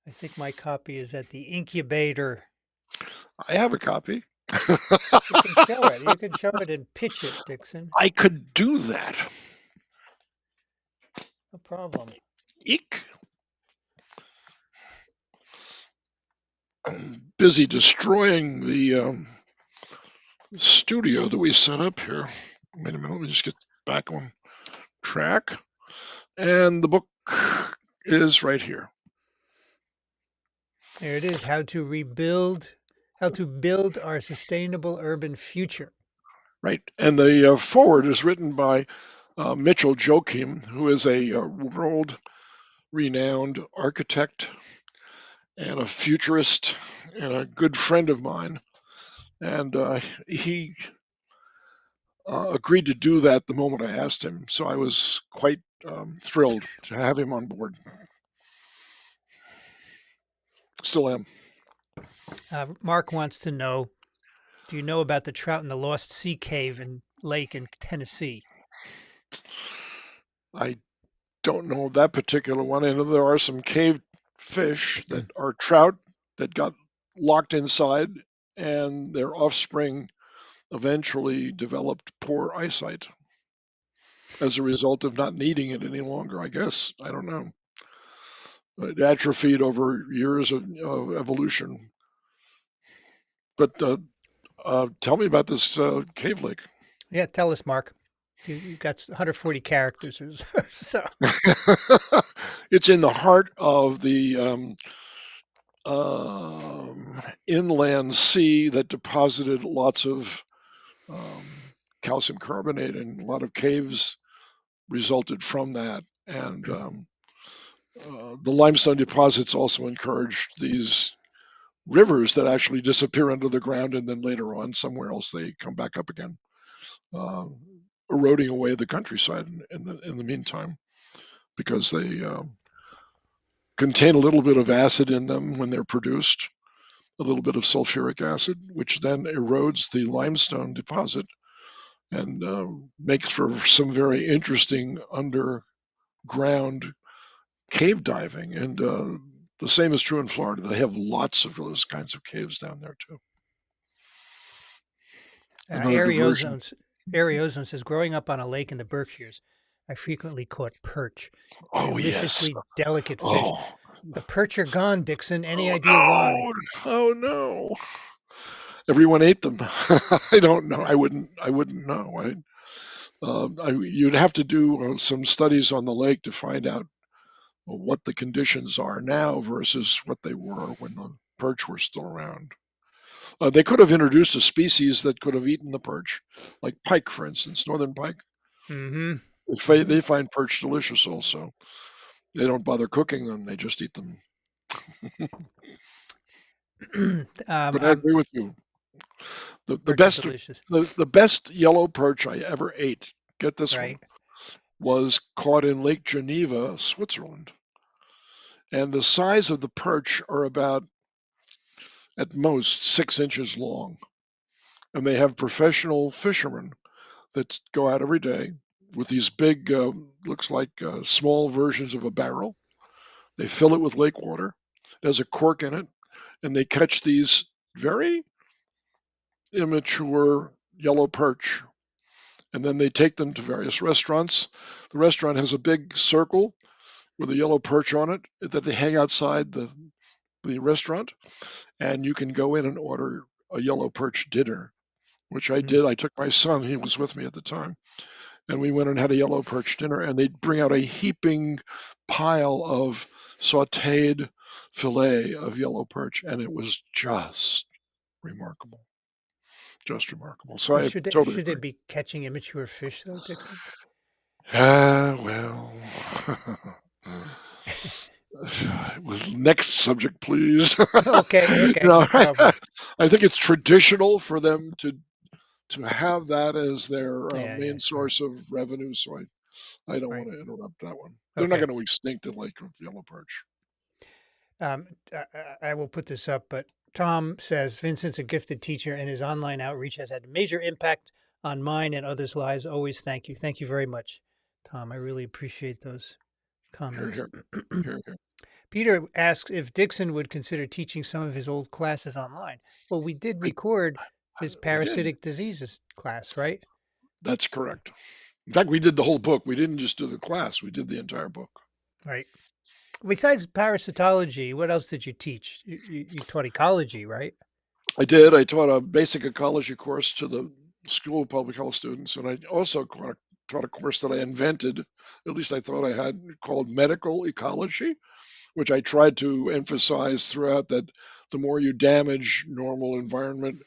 Speaker 2: I think my copy is at the incubator.
Speaker 1: I have a copy.
Speaker 2: You can show it. You can show it and pitch it, Dixon.
Speaker 1: I could do that.
Speaker 2: No problem.
Speaker 1: Eek. I'm busy destroying the studio that we set up here. Wait a minute, let me just get back on track. And the book is right here.
Speaker 2: There it is. How to build our sustainable urban future.
Speaker 1: Right. And the forward is written by Mitchell Joachim, who is a world renowned architect and a futurist and a good friend of mine. And he agreed to do that the moment I asked him. So I was quite thrilled to have him on board. Still am.
Speaker 2: Mark wants to know, do you know about the trout in the Lost Sea Cave and Lake in Tennessee?
Speaker 1: I don't know that particular one. I know there are some cave fish that are trout that got locked inside, and their offspring eventually developed poor eyesight as a result of not needing it any longer, I guess. I don't know. It atrophied over years of evolution. But tell me about this cave lake.
Speaker 2: Yeah, tell us, Mark. You've got 140 characters or so.
Speaker 1: It's in the heart of the um, inland sea that deposited lots of calcium carbonate, and a lot of caves resulted from that. And the limestone deposits also encouraged these rivers that actually disappear under the ground, and then later on, somewhere else, they come back up again, uh, eroding away the countryside in the meantime, because they contain a little bit of acid in them when they're produced, a little bit of sulfuric acid, which then erodes the limestone deposit and makes for some very interesting underground cave diving. And the same is true in Florida. They have lots of those kinds of caves down there too. Another diversion.
Speaker 2: Ariozone says, growing up on a lake in the Berkshires, I frequently caught perch,
Speaker 1: Oh yes.
Speaker 2: deliciously delicate fish.
Speaker 1: Oh.
Speaker 2: The perch are gone, Dickson. Any
Speaker 1: Oh
Speaker 2: idea why?
Speaker 1: no. Oh no. Everyone ate them. I don't know. I wouldn't know. You'd have to do some studies on the lake to find out what the conditions are now versus what they were when the perch were still around. They could have introduced a species that could have eaten the perch, like pike, for instance, northern pike.
Speaker 2: Mm-hmm.
Speaker 1: They find perch delicious also. They don't bother cooking them, they just eat them.
Speaker 2: Mm-hmm.
Speaker 1: But I agree with you. The
Speaker 2: Perch is
Speaker 1: best
Speaker 2: delicious,
Speaker 1: the best yellow perch I ever ate, get this one,
Speaker 2: right?
Speaker 1: was caught in Lake Geneva, Switzerland. And the size of the perch are about at most 6 inches long. And they have professional fishermen that go out every day with these big, looks like small versions of a barrel. They fill it with lake water. It has a cork in it, and they catch these very immature yellow perch. And then they take them to various restaurants. The restaurant has a big circle with a yellow perch on it that they hang outside the restaurant, and you can go in and order a yellow perch dinner, which I
Speaker 2: Mm.
Speaker 1: did. I took my son, he was with me at the time, and we went and had a yellow perch dinner, and they'd bring out a heaping pile of sauteed fillet of yellow perch, and it was remarkable, just remarkable. So I totally
Speaker 2: Should they
Speaker 1: agree.
Speaker 2: be catching immature fish though, Dixon?
Speaker 1: Well, next subject, please.
Speaker 2: Okay, okay,
Speaker 1: No,
Speaker 2: no problem.
Speaker 1: I think it's traditional for them to have that as their
Speaker 2: Yeah, yeah,
Speaker 1: main
Speaker 2: sure.
Speaker 1: source of revenue. So I don't
Speaker 2: Right.
Speaker 1: want to interrupt that one. They're not
Speaker 2: Okay.
Speaker 1: going to extinct the lake of yellow perch.
Speaker 2: I will put this up, but Tom says Vincent's a gifted teacher and his online outreach has had a major impact on mine and others' lives. Always thank you. Thank you very much, Tom. I really appreciate those
Speaker 1: Here,
Speaker 2: comments.
Speaker 1: here, here, here.
Speaker 2: Peter asks if Dixon would consider teaching some of his old classes online. Well, we did
Speaker 1: I,
Speaker 2: record his
Speaker 1: we did.
Speaker 2: parasitic diseases class, right?
Speaker 1: That's correct. In fact, we did the whole book. We didn't just do the class. We did the entire book.
Speaker 2: Right. Besides parasitology, what else did you teach? You taught ecology, right?
Speaker 1: I did. I taught a basic ecology course to the School of Public Health students, and I also taught a course that I invented, at least I thought I had, called medical ecology, which I tried to emphasize throughout that the more you damage normal environment,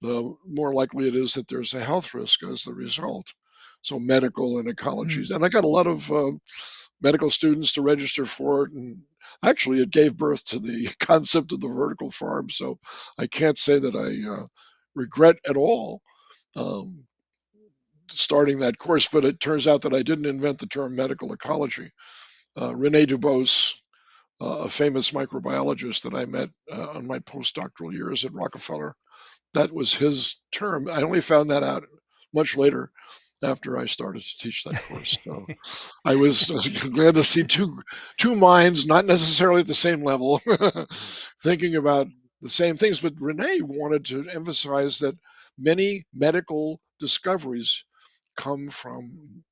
Speaker 1: the more likely it is that there's a health risk as the result. So medical and ecology, and I got a lot of medical students to register for it, and actually it gave birth to the concept of the vertical farm. So I can't say that I regret at all um, starting that course, but it turns out that I didn't invent the term medical ecology. Rene Dubos, a famous microbiologist that I met on my postdoctoral years at Rockefeller, that was his term. I only found that out much later. after I started to teach that course. So I was glad to see two minds, not necessarily at the same level, thinking about the same things. But Renee wanted to emphasize that many medical discoveries come from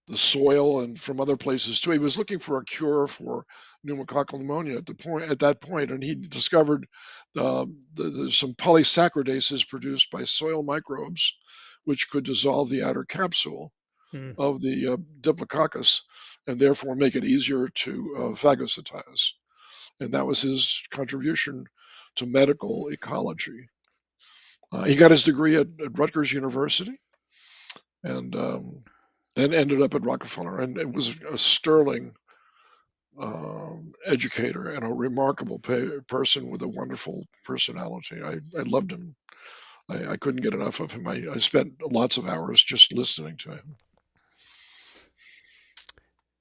Speaker 1: the soil and from other places too. He was looking for a cure for pneumococcal pneumonia at that point, and he discovered there's some polysaccharidases produced by soil microbes, which could dissolve the outer capsule
Speaker 2: Hmm.
Speaker 1: of the Diplococcus, and therefore make it easier to phagocytize. And that was his contribution to medical ecology. He got his degree at Rutgers University, and then ended up at Rockefeller, and it was a sterling educator and a remarkable person with a wonderful personality. I loved him. I couldn't get enough of him. I spent lots of hours just listening to him.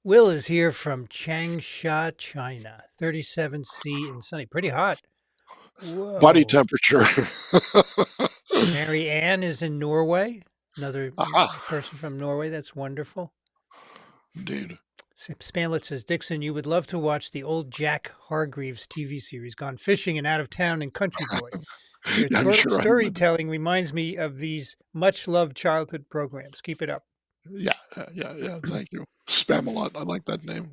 Speaker 2: Will is here from Changsha, China. 37°C and sunny. Pretty hot.
Speaker 1: Body
Speaker 2: Whoa.
Speaker 1: temperature.
Speaker 2: Mary Ann is in Norway. Another
Speaker 1: Aha,
Speaker 2: person from Norway. That's wonderful.
Speaker 1: indeed.
Speaker 2: Spanlet says, Dixon, you would love to watch the old Jack Hargreaves TV series, Gone Fishing and Out of Town and Country Boy. Your
Speaker 1: Yeah, I'm sure I would.
Speaker 2: storytelling reminds me of these much loved childhood programs. Keep it up.
Speaker 1: Yeah, yeah. Thank you. Spam a lot. I like that name.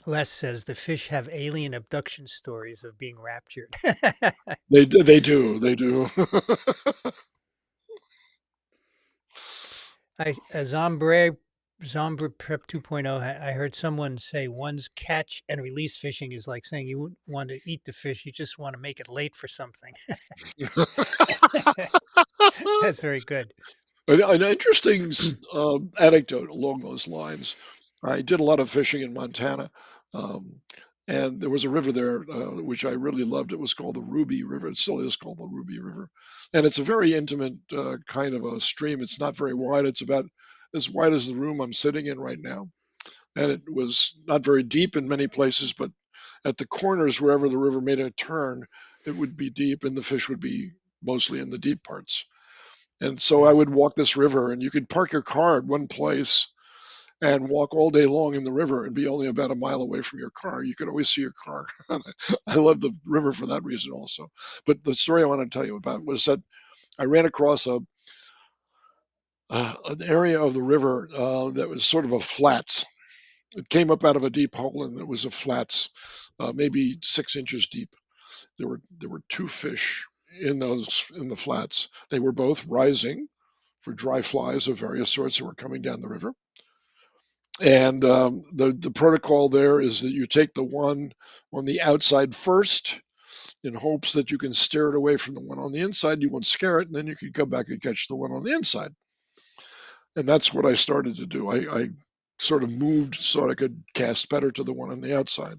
Speaker 2: Les says the fish have alien abduction stories of being raptured.
Speaker 1: They do. They do.
Speaker 2: Zombra Prep 2.0, I heard someone say one's catch and release fishing is like saying you wouldn't want to eat the fish, you just want to make it late for something. That's very good.
Speaker 1: An interesting anecdote along those lines. I did a lot of fishing in Montana, um, and there was a river there which I really loved. It was called the Ruby River. It still is called the Ruby River, and it's a very intimate kind of a stream. It's not very wide. It's about as wide as the room I'm sitting in right now, and it was not very deep in many places, but at the corners wherever the river made a turn, it would be deep, and the fish would be mostly in the deep parts. And so I
Speaker 2: Mm,
Speaker 1: would walk this river, and you could park your car at one place and walk all day long in the river and be only about a mile away from your car. You could always see your car. I love the river for that reason also. But the story I want to tell you about was that I ran across an area of the river that was sort of a flats. It came up out of a deep hole, and it was a flats, maybe 6 inches deep. There were two fish in the flats. They were both rising for dry flies of various sorts that were coming down the river. And the protocol there is that you take the one on the outside first in hopes that you can steer it away from the one on the inside. You won't scare it, and then you can come back and catch the one on the inside. And that's what I started to do. I sort of moved so I could cast better to the one on the outside.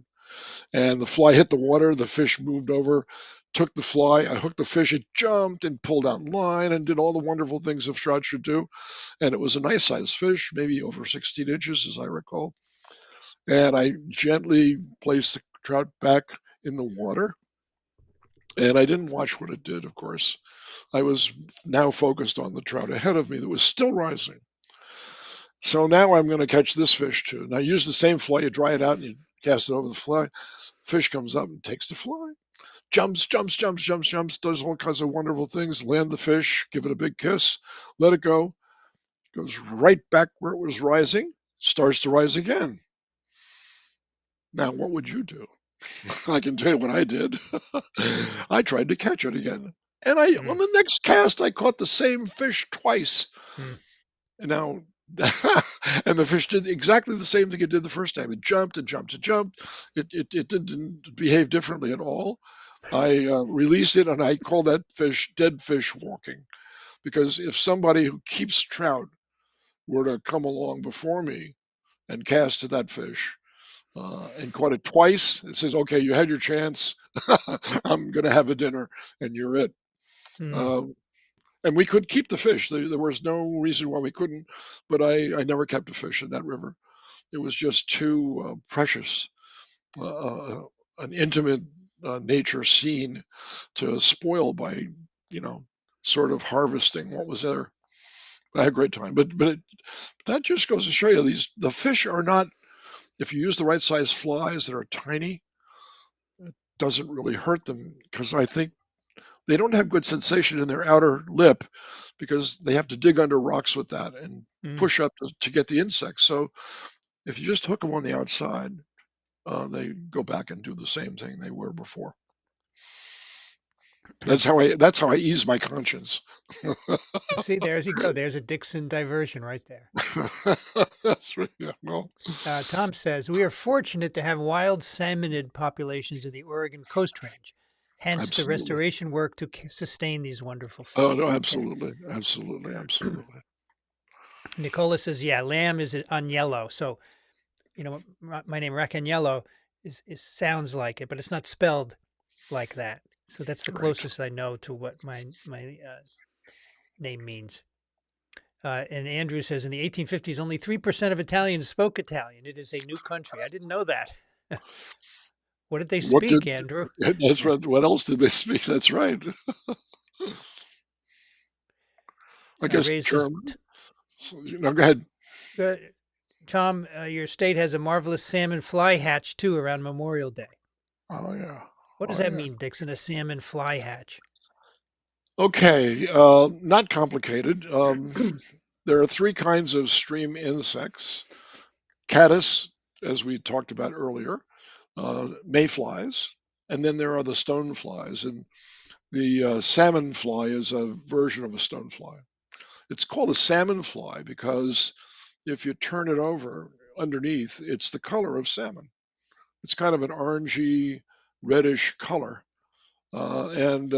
Speaker 1: And the fly hit the water. The fish moved over, took the fly. I hooked the fish. It jumped and pulled out line and did all the wonderful things a trout should do. And it was a nice sized fish, maybe over 16 inches, as I recall. And I gently placed the trout back in the water. And I didn't watch what it did, of course. I was now focused on the trout ahead of me that was still rising. So now I'm going to catch this fish too. Now use the same fly, you dry it out and you cast it over the fly. Fish comes up and takes the fly, jumps, does all kinds of wonderful things, land the fish, give it a big kiss, let it go, goes right back where it was rising, starts to rise again. Now, what would you do? I can tell you what I did. I tried to catch it again. And on
Speaker 2: mm,
Speaker 1: the next cast, I caught the same fish twice.
Speaker 2: mm,
Speaker 1: And now, and the fish did exactly the same thing it did the first time. It jumped and jumped and jumped. It didn't behave differently at all. I released it, and I call that fish dead fish walking. Because if somebody who keeps trout were to come along before me and cast to that fish and caught it twice, it says, okay, you had your chance. I'm going to have a dinner, and you're it.
Speaker 2: mm.
Speaker 1: Um, and we could keep the fish. There was no reason why we couldn't, but I never kept a fish in that river. It was just too precious, an intimate nature scene to spoil by, you know, sort of harvesting what was there. I had a great time. But that just goes to show you the fish are not, if you use the right size flies that are tiny, it doesn't really hurt them, because I think they don't have good sensation in their outer lip, because they have to dig under rocks with that and
Speaker 2: Mm.
Speaker 1: push up to get the insects. So if you just hook them on the outside, they go back and do the same thing they were before.
Speaker 2: Now,
Speaker 1: That's how I ease my conscience.
Speaker 2: see, there's you go. There's a Dickson diversion right there.
Speaker 1: That's right. Yeah, well,
Speaker 2: Tom says, we are fortunate to have wild salmonid populations in the Oregon Coast Range, hence the
Speaker 1: absolutely.
Speaker 2: restoration work to sustain these wonderful
Speaker 1: Oh
Speaker 2: fish.
Speaker 1: no,
Speaker 2: Okay.
Speaker 1: absolutely, absolutely, absolutely.
Speaker 2: Nicola says, yeah, lamb is on yellow. So, my name Racaniello is sounds like it, but it's not spelled like that. So that's the
Speaker 1: Right.
Speaker 2: closest I know to what my name means. And Andrew says, in the 1850s, only 3% of Italians spoke Italian. It is a new country. I didn't know that. What did they
Speaker 1: What did
Speaker 2: speak, Andrew?
Speaker 1: that's what else did they speak? That's right. I guess
Speaker 2: Ray says,
Speaker 1: German. So, go ahead.
Speaker 2: uh, Tom, your state has a marvelous salmon fly hatch too around Memorial Day.
Speaker 1: Oh yeah.
Speaker 2: What does
Speaker 1: Oh
Speaker 2: that
Speaker 1: yeah.
Speaker 2: mean, Dixon? A salmon fly hatch?
Speaker 1: Okay. Not complicated. There are three kinds of stream insects: caddis, as we talked about earlier, mayflies, and then there are the stoneflies. And the salmon fly is a version of a stonefly. It's called a salmon fly because if you turn it over underneath, it's the color of salmon. It's kind of an orangey, reddish color. And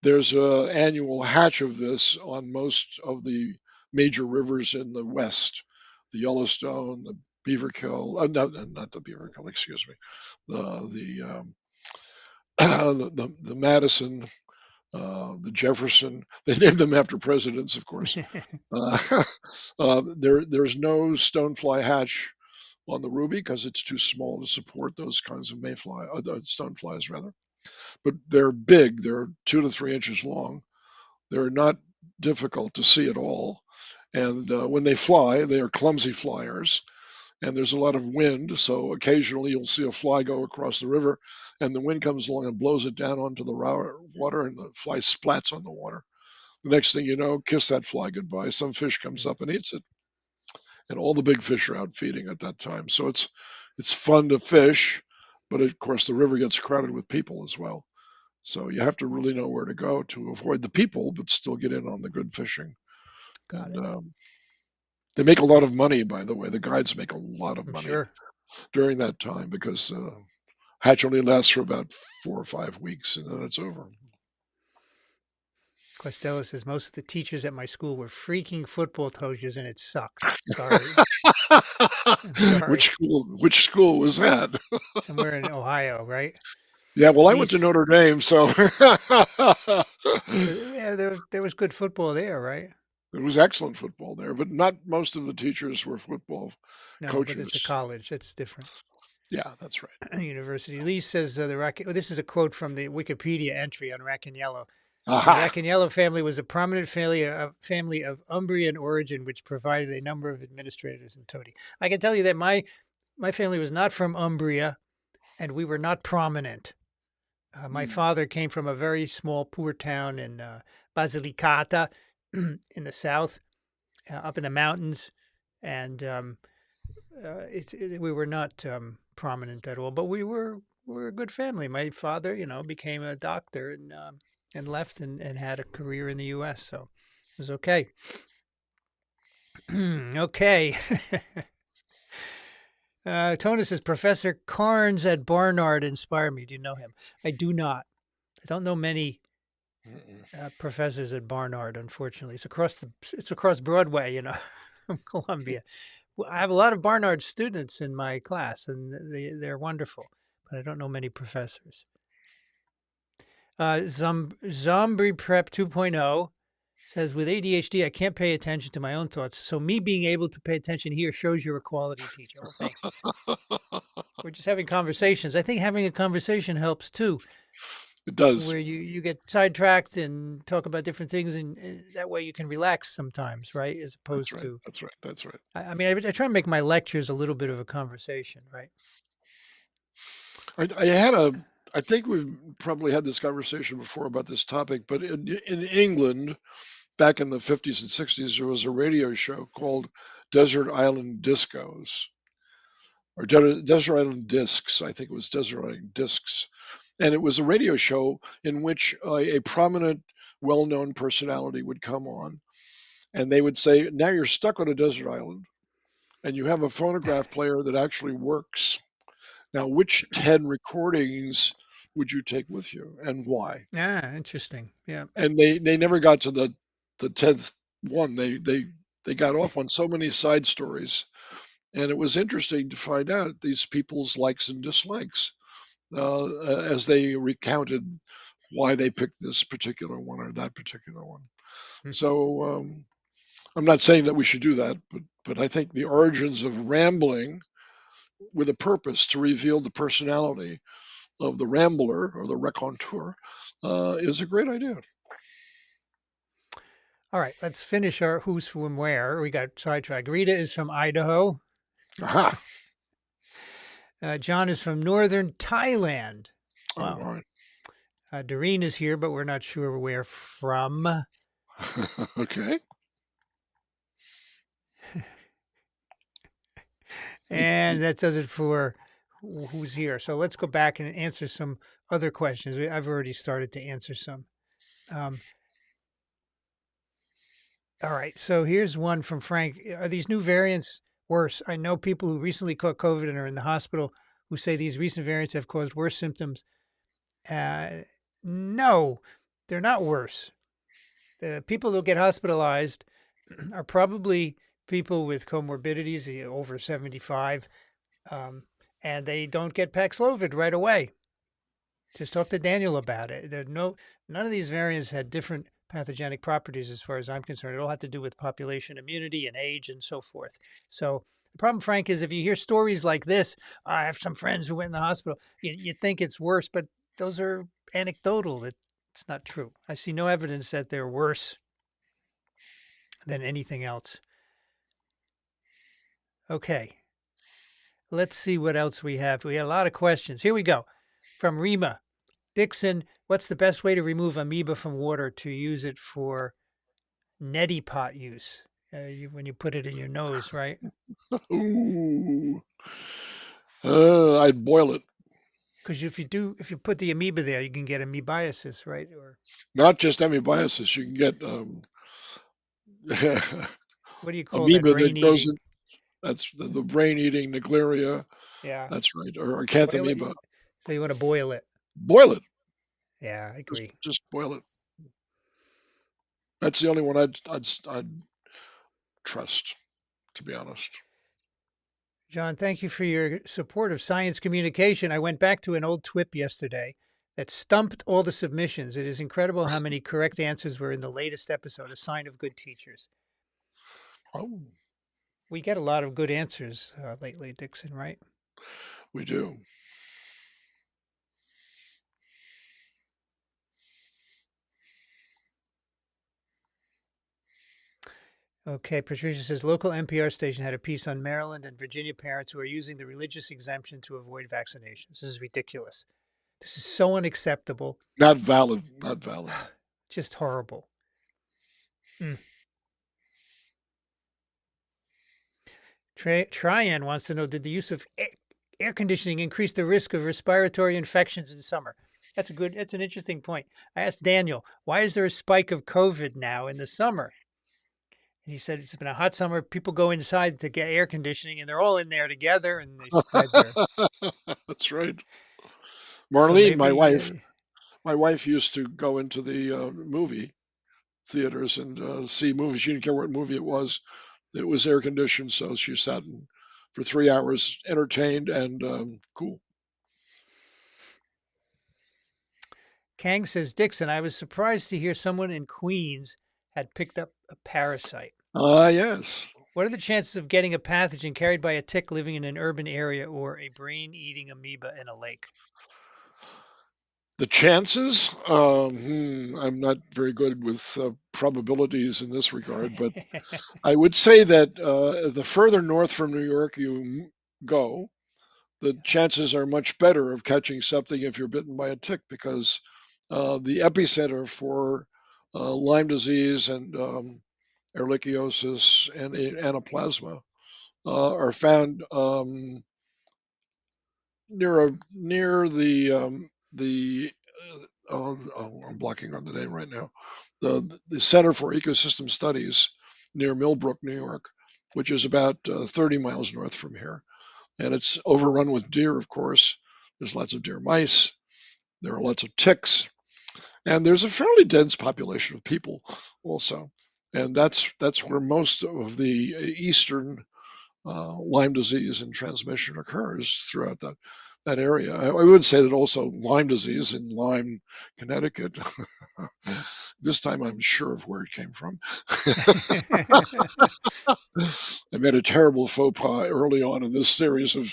Speaker 1: There's an annual hatch of this on most of the major rivers in the West: the Yellowstone, the Beaverkill, not the Beaverkill, excuse me, the Madison, the Jefferson. They named them after presidents, of course. Uh, there's no stonefly hatch on the ruby because it's too small to support those kinds of stoneflies rather. But they're big. They're 2 to 3 inches long. They're not difficult to see at all. And when they fly, they are clumsy flyers. And there's a lot of wind, so occasionally you'll see a fly go across the river, and the wind comes along and blows it down onto the water, and the fly splats on the water. The next thing you know, kiss that fly goodbye. Some fish comes
Speaker 2: Mm,
Speaker 1: up and eats it, and all the big fish are out feeding at that time. So it's fun to fish, but of course the river gets crowded with people as well. So you have to really know where to go to avoid the people, but still get in on the good fishing.
Speaker 2: got
Speaker 1: And
Speaker 2: it.
Speaker 1: they make a lot of money, by the way. The guides make a lot of
Speaker 2: I'm
Speaker 1: money
Speaker 2: sure.
Speaker 1: during that time because hatch only lasts for about 4 or 5 weeks, and then it's over.
Speaker 2: Costello says most of the teachers at my school were freaking football coaches, and it sucked. Sorry. I'm
Speaker 1: which
Speaker 2: sorry.
Speaker 1: school? Which school was that?
Speaker 2: Somewhere in Ohio, right?
Speaker 1: Yeah, well, I went to
Speaker 2: Elise,
Speaker 1: Notre Dame, so
Speaker 2: yeah, there was good football there, right?
Speaker 1: it was excellent football there. But not most of the teachers were football
Speaker 2: No, but it's a
Speaker 1: coaches.
Speaker 2: college. That's different.
Speaker 1: Yeah, that's right.
Speaker 2: University. Lee says this is a quote from the Wikipedia entry on Racaniello. The
Speaker 1: Aha.
Speaker 2: Racaniello family was a prominent family of Umbrian origin, which provided a number of administrators in Todi. I can tell you that my family was not from Umbria, and we were not prominent. My
Speaker 1: Hmm.
Speaker 2: father came from a very small, poor town in Basilicata, in the south, up in the mountains, and we were not prominent at all, but we were a good family. My father, became a doctor and left and had a career in the U.S. So it was okay. Okay. Tony says Professor Carnes at Barnard inspired me. Do you know him? I do not. I don't know many
Speaker 1: Mm-mm.
Speaker 2: professors at Barnard. Unfortunately, it's across Broadway. From Columbia. Well, I have a lot of Barnard students in my class, and they're wonderful, but I don't know many professors. Zombie Prep 2.0 says, with ADHD, I can't pay attention to my own thoughts. So me being able to pay attention here shows you're a quality teacher. Well, thank you. We're just having conversations. I think having a conversation helps too.
Speaker 1: It does.
Speaker 2: where you get sidetracked and talk about different things, and that way you can relax sometimes, right? As
Speaker 1: That's
Speaker 2: opposed
Speaker 1: right.
Speaker 2: to,
Speaker 1: That's right. That's right.
Speaker 2: I mean, I try to make my lectures a little bit of a conversation, right?
Speaker 1: I had a. I think we've probably had this conversation before about this topic, but in England, back in the 50s and 60s, there was a radio show called Desert Island Discos, or Desert Island Discs. I think it was Desert Island Discs. And it was a radio show in which a prominent, well known personality would come on and they would say, now you're stuck on a desert island and you have a phonograph player that actually works. Now, which 10 recordings would you take with you and why?
Speaker 2: Ah, interesting. Yeah.
Speaker 1: And they never got to the 10th one. They got off on so many side stories. And it was interesting to find out these people's likes and dislikes as they recounted why they picked this particular one or that particular one.
Speaker 2: Hmm.
Speaker 1: So I'm not saying that we should do that, but I think the origins of rambling with a purpose to reveal the personality of the rambler or the raconteur is a great idea.
Speaker 2: All right, let's finish our who's from where. We got sidetracked. Rita is from Idaho.
Speaker 1: Aha!
Speaker 2: John is from northern Thailand.
Speaker 1: Oh
Speaker 2: Wow.
Speaker 1: my.
Speaker 2: Doreen is here, but we're not sure where from.
Speaker 1: Okay.
Speaker 2: And that does it for who's here. So let's go back and answer some other questions. I've already started to answer some. Um, all right. So here's one from Frank. Are these new variants worse? I know people who recently caught COVID and are in the hospital who say these recent variants have caused worse symptoms. No, they're not worse. The people who get hospitalized are probably people with comorbidities over 75, um, and they don't get Paxlovid right away. Just talk to Daniel about it. None of these variants had different pathogenic properties as far as I'm concerned. It all had to do with population immunity and age and so forth. So the problem, Frank, is if you hear stories like this, I have some friends who went in the hospital, you think it's worse, but those are anecdotal. It's not true. I see no evidence that they're worse than anything else. Okay, let's see what else we have. We had a lot of questions. Here we go. From Rima. Dickson, what's the best way to remove amoeba from water to use it for neti pot use? When you put it in your nose, right?
Speaker 1: Ooh. I'd boil it.
Speaker 2: Because if you put the amoeba there, you can get amoebiasis, right? Or
Speaker 1: Not just amoebiasis. You can get
Speaker 2: what do you call that?
Speaker 1: amoeba
Speaker 2: Brain
Speaker 1: that grows
Speaker 2: eating.
Speaker 1: in. That's the brain-eating Naegleria.
Speaker 2: Yeah.
Speaker 1: That's right, or
Speaker 2: Boil it.
Speaker 1: acanthamoeba.
Speaker 2: So you want to boil it.
Speaker 1: Boil it.
Speaker 2: Yeah, I
Speaker 1: Just
Speaker 2: agree.
Speaker 1: just boil it. That's the only one I'd trust, to be honest.
Speaker 2: John, thank you for your support of science communication. I went back to an old TWIP yesterday that stumped all the submissions. It is incredible how many correct answers were in the latest episode, a sign of good teachers.
Speaker 1: Oh,
Speaker 2: We get a lot of good answers lately, Dickson, right?
Speaker 1: we do.
Speaker 2: Okay, Patricia says local NPR station had a piece on Maryland and Virginia parents who are using the religious exemption to avoid vaccinations. This is ridiculous. This is so unacceptable.
Speaker 1: Not valid. Not valid.
Speaker 2: Just horrible. Mm. Tryan wants to know, did the use of air conditioning increase the risk of respiratory infections in summer? That's an interesting point. I asked Daniel, why is there a spike of COVID now in the summer? And he said it's been a hot summer. People go inside to get air conditioning and they're all in there together and they spread their.
Speaker 1: That's right.
Speaker 2: So
Speaker 1: Marlene,
Speaker 2: maybe,
Speaker 1: my wife used to go into the movie theaters and see movies. She didn't care what movie it was. It was air conditioned, so she sat for 3 hours, entertained and cool.
Speaker 2: Kang says, Dixon, I was surprised to hear someone in Queens had picked up a parasite.
Speaker 1: Ah, yes.
Speaker 2: What are the chances of getting a pathogen carried by a tick living in an urban area or a brain eating amoeba in a lake?
Speaker 1: The chances, I'm not very good with probabilities in this regard, but I would say that the further north from New York you go, the chances are much better of catching something if you're bitten by a tick, because the epicenter for Lyme disease and ehrlichiosis and anaplasma are found near the I'm blocking on the name right now. The Center for Ecosystem Studies near Millbrook, New York, which is about 30 miles north from here, and it's overrun with deer. Of course, there's lots of deer mice. There are lots of ticks, and there's a fairly dense population of people also, and that's where most of the eastern Lyme disease and transmission occurs throughout that area. I would say that also Lyme disease in Lyme, Connecticut. This time I'm sure of where it came from. I made a terrible faux pas early on in this series of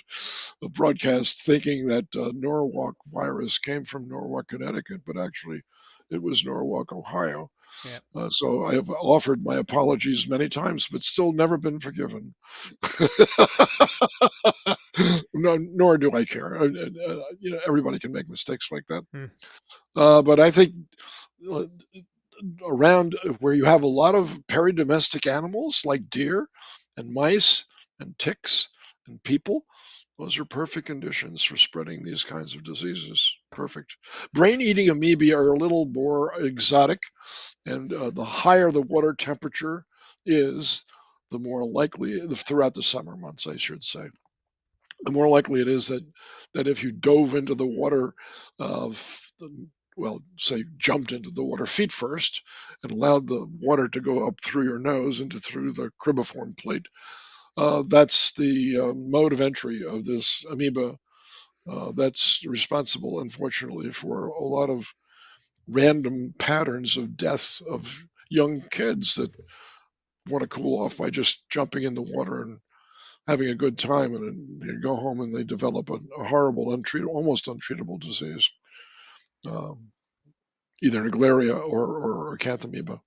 Speaker 1: broadcasts, thinking that Norwalk virus came from Norwalk, Connecticut, but actually it was Norwalk, Ohio.
Speaker 2: Yeah.
Speaker 1: So I have offered my apologies many times, but still never been forgiven. No, nor do I care. Everybody can make mistakes like that.
Speaker 2: Hmm.
Speaker 1: But I think uh, around where you have a lot of peri-domestic animals like deer and mice and ticks and people, those are perfect conditions for spreading these kinds of diseases. Perfect. Brain-eating amoeba are a little more exotic, and the higher the water temperature is, the more likely throughout the summer months, I should say, the more likely it is that if you dove into the water, uh, well, say jumped into the water feet first and allowed the water to go up through your nose into through the cribiform plate, that's the mode of entry of this amoeba. That's responsible, unfortunately, for a lot of random patterns of death of young kids that want to cool off by just jumping in the water and having a good time, and then they go home and they develop a horrible, almost untreatable disease, um, either Naegleria or acanthamoeba.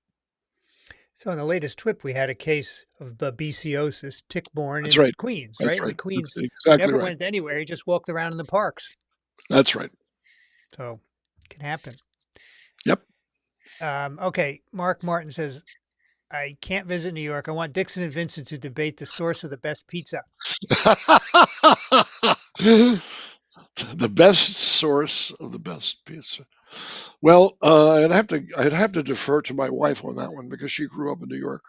Speaker 2: So in the latest TWIP, we had a case of babesiosis, tick-borne
Speaker 1: That's
Speaker 2: in
Speaker 1: right.
Speaker 2: Queens,
Speaker 1: That's
Speaker 2: right? And
Speaker 1: right.
Speaker 2: the
Speaker 1: That's
Speaker 2: Queens
Speaker 1: exactly
Speaker 2: never
Speaker 1: right.
Speaker 2: went anywhere. He just walked around in the parks.
Speaker 1: That's right.
Speaker 2: So it can happen.
Speaker 1: Yep.
Speaker 2: Okay, Mark Martin says, I can't visit New York. I want Dickson and Vincent to debate the source of the best pizza.
Speaker 1: The best source of the best pizza. Well, I'd have to defer to my wife on that one because she grew up in New York.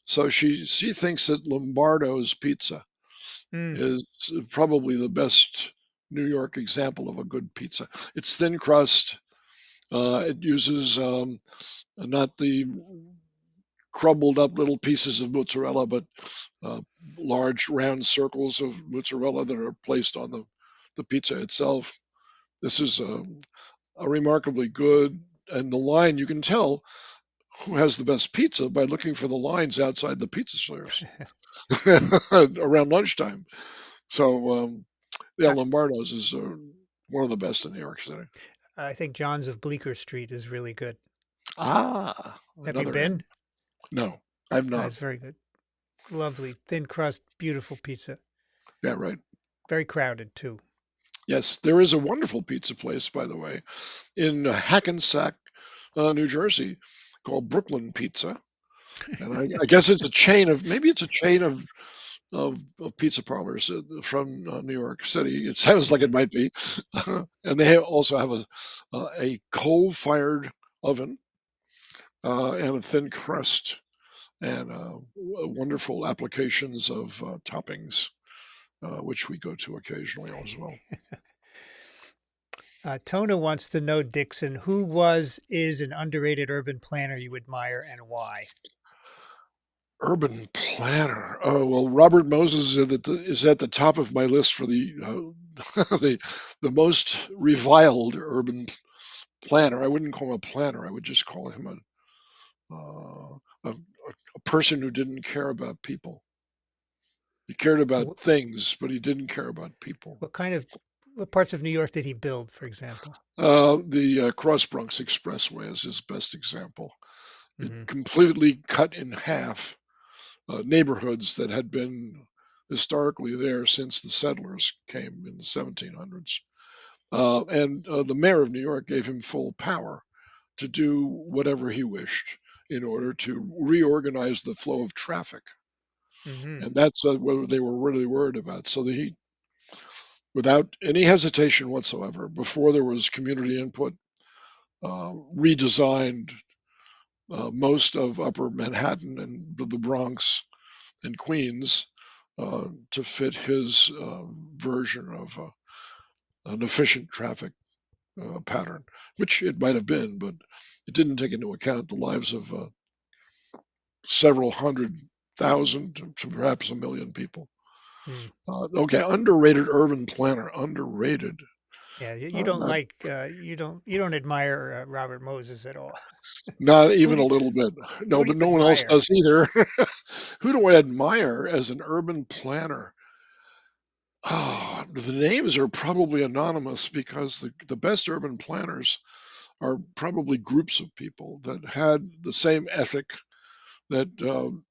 Speaker 1: So she thinks that Lombardo's pizza
Speaker 2: Mm.
Speaker 1: is probably the best New York example of a good pizza. It's thin crust. It uses not the crumbled up little pieces of mozzarella, but uh, large round circles of mozzarella that are placed on the pizza itself. This is a remarkably good, and the line, you can tell who has the best pizza by looking for the lines outside the pizza stores around lunchtime. So yeah,
Speaker 2: I,
Speaker 1: Lombardo's is one of the best in New York City.
Speaker 2: I think John's of Bleecker Street is really good.
Speaker 1: Ah,
Speaker 2: Have you
Speaker 1: another name.
Speaker 2: been?
Speaker 1: No, I've not.
Speaker 2: It's very good. Lovely, thin crust, beautiful pizza.
Speaker 1: Yeah, right.
Speaker 2: Very crowded too.
Speaker 1: Yes, there is a wonderful pizza place, by the way, in Hackensack, New Jersey, called Brooklyn Pizza, and I guess it's a chain of maybe it's a chain of pizza parlors from New York City. It sounds like it
Speaker 2: Hmm.
Speaker 1: might be, and they also have a coal-fired oven and a thin crust and wonderful applications of toppings, which we go to occasionally as well.
Speaker 2: Tona wants to know, Dixon, who is an underrated urban planner you admire and why?
Speaker 1: Urban planner. Oh well, Robert Moses is at the top of my list for the the most reviled urban planner. I wouldn't call him a planner. I would just call him a person who didn't care about people. He cared
Speaker 2: So,
Speaker 1: about things, but he didn't care about people.
Speaker 2: what kind of? What parts of New York did he build, for example?
Speaker 1: The Cross Bronx Expressway is his best example. It
Speaker 2: Hmm.
Speaker 1: completely cut in half neighborhoods that had been historically there since the settlers came in the 1700s. And the mayor of New York gave him full power to do whatever he wished in order to reorganize the flow of traffic.
Speaker 2: Hmm.
Speaker 1: And that's what they were really worried about. So he, without any hesitation whatsoever, before there was community input, redesigned most of Upper Manhattan and the Bronx and Queens to fit his version of an efficient traffic pattern, which it might have been, but it didn't take into account the lives of several hundred thousand to perhaps a million people.
Speaker 2: Mm.
Speaker 1: Okay, underrated urban planner, underrated.
Speaker 2: Yeah, you don't
Speaker 1: Not
Speaker 2: like you don't admire Robert Moses at all.
Speaker 1: not
Speaker 2: Who
Speaker 1: even
Speaker 2: do
Speaker 1: a little bit.
Speaker 2: who
Speaker 1: No,
Speaker 2: do
Speaker 1: but
Speaker 2: you
Speaker 1: no one else
Speaker 2: admire?
Speaker 1: does either. Who do I admire as an urban planner? Oh, the names are probably anonymous because the best urban planners are probably groups of people that had the same ethic, that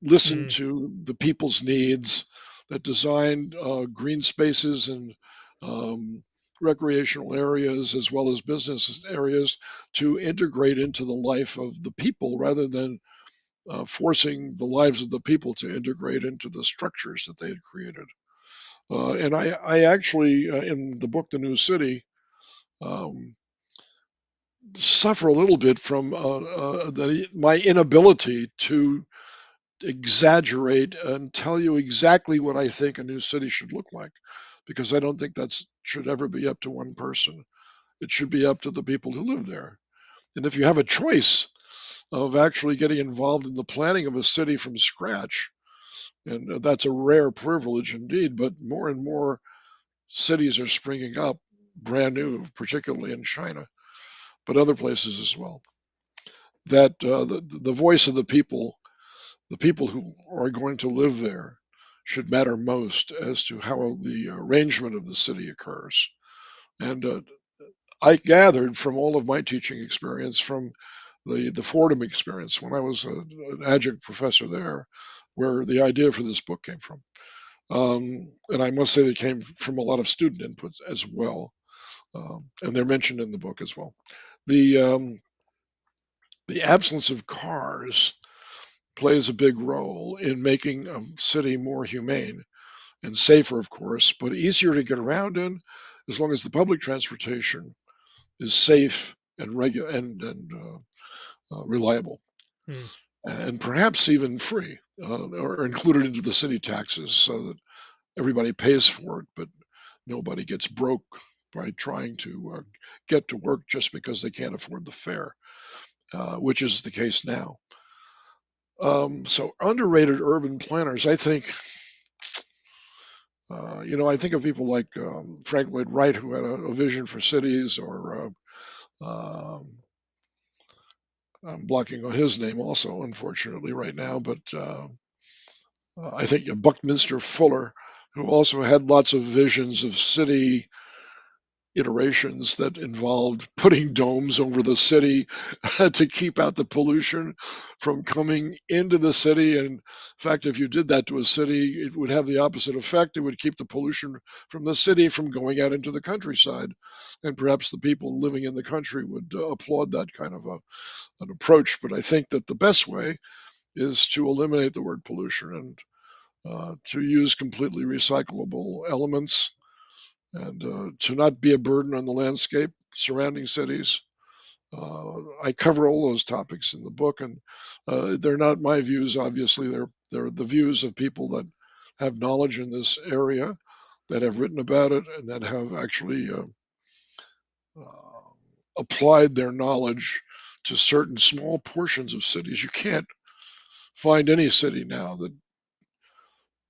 Speaker 1: listened
Speaker 2: Mm.
Speaker 1: to the people's needs, that designed green spaces and um, recreational areas as well as business areas to integrate into the life of the people rather than forcing the lives of the people to integrate into the structures that they had created. And I actually, in the book, The New City, um, suffer a little bit from my inability to exaggerate and tell you exactly what I think a new city should look like, because I don't think that should ever be up to one person. It should be up to the people who live there. And if you have a choice of actually getting involved in the planning of a city from scratch, and that's a rare privilege indeed, but more and more cities are springing up brand new, particularly in China, but other places as well. That the voice of the people who are going to live there, should matter most as to how the arrangement of the city occurs. And I gathered from all of my teaching experience, from the Fordham experience when I was an adjunct professor there, where the idea for this book came from. And I must say they came from a lot of student input as well, and they're mentioned in the book as well. The the absence of cars plays a big role in making a city more humane and safer, of course, but easier to get around in, as long as the public transportation is safe and regular and reliable,
Speaker 2: Mm.
Speaker 1: and perhaps even free, or included into the city taxes so that everybody pays for it, but nobody gets broke by trying to get to work just because they can't afford the fare, which is the case now. So underrated urban planners, I think. I think of people like Frank Lloyd Wright, who had a vision for cities, or I'm blocking on his name also, unfortunately, right now. But I think Buckminster Fuller, who also had lots of visions of city iterations that involved putting domes over the city to keep out the pollution from coming into the city. And in fact, if you did that to a city, it would have the opposite effect. It would keep the pollution from the city from going out into the countryside. And perhaps the people living in the country would applaud that kind of an approach. But I think that the best way is to eliminate the word pollution and to use completely recyclable elements, and to not be a burden on the landscape surrounding cities. I cover all those topics in the book, and they're not my views. Obviously, they're the views of people that have knowledge in this area, that have written about it, and that have actually uh, applied their knowledge to certain small portions of cities. You can't find any city now that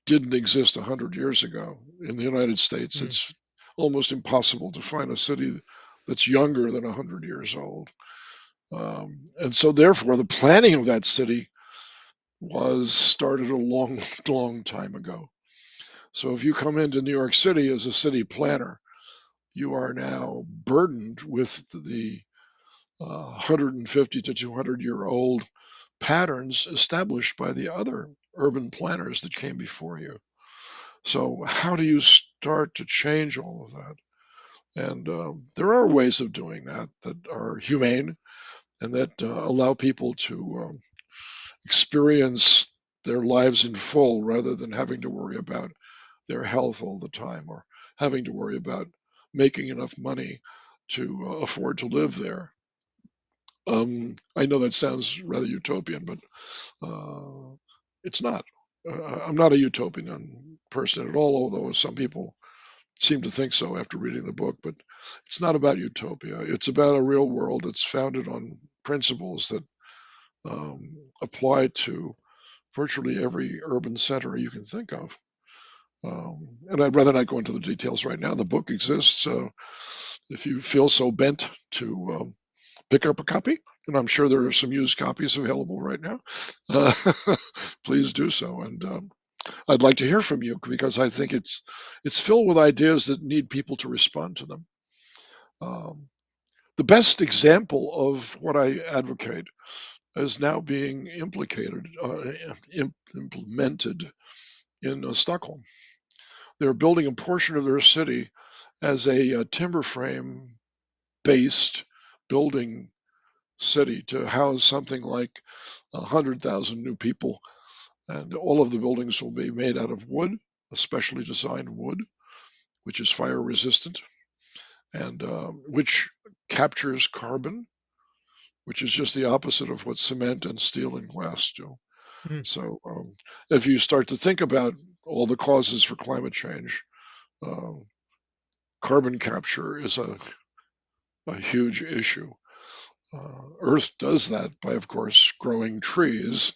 Speaker 1: didn't exist 100 years ago in the United States.
Speaker 2: Mm.
Speaker 1: It's almost impossible to find a city that's younger than 100 years old. And so, therefore, the planning of that city was started a long, long time ago. So, if you come into New York City as a city planner, you are now burdened with the 150 to 200-year-old patterns established by the other urban planners that came before you. So, how do you start to change all of that? And there are ways of doing that that are humane and that allow people to experience their lives in full rather than having to worry about their health all the time or having to worry about making enough money to afford to live there. I know that sounds rather utopian, but uh, it's not. I'm not a utopian person at all, although some people seem to think so after reading the book. But it's not about utopia. It's about a real world that's founded on principles that apply to virtually every urban center you can think of. And I'd rather not go into the details right now. The book exists. If you feel so bent to pick up a copy, and I'm sure there are some used copies available right now, uh, please do so. And I'd like to hear from you because I think it's filled with ideas that need people to respond to them. Um, the best example of what I advocate is now being implemented in Stockholm. They're building a portion of their city as a timber frame based building city to house something like 100,000 new people. And all of the buildings will be made out of wood, a specially designed wood, which is fire resistant and which captures carbon, which is just the opposite of what cement and steel and glass do.
Speaker 2: Mm.
Speaker 1: So if you start to think about all the causes for climate change, uh, carbon capture is a huge issue. Earth does that by, of course, growing trees,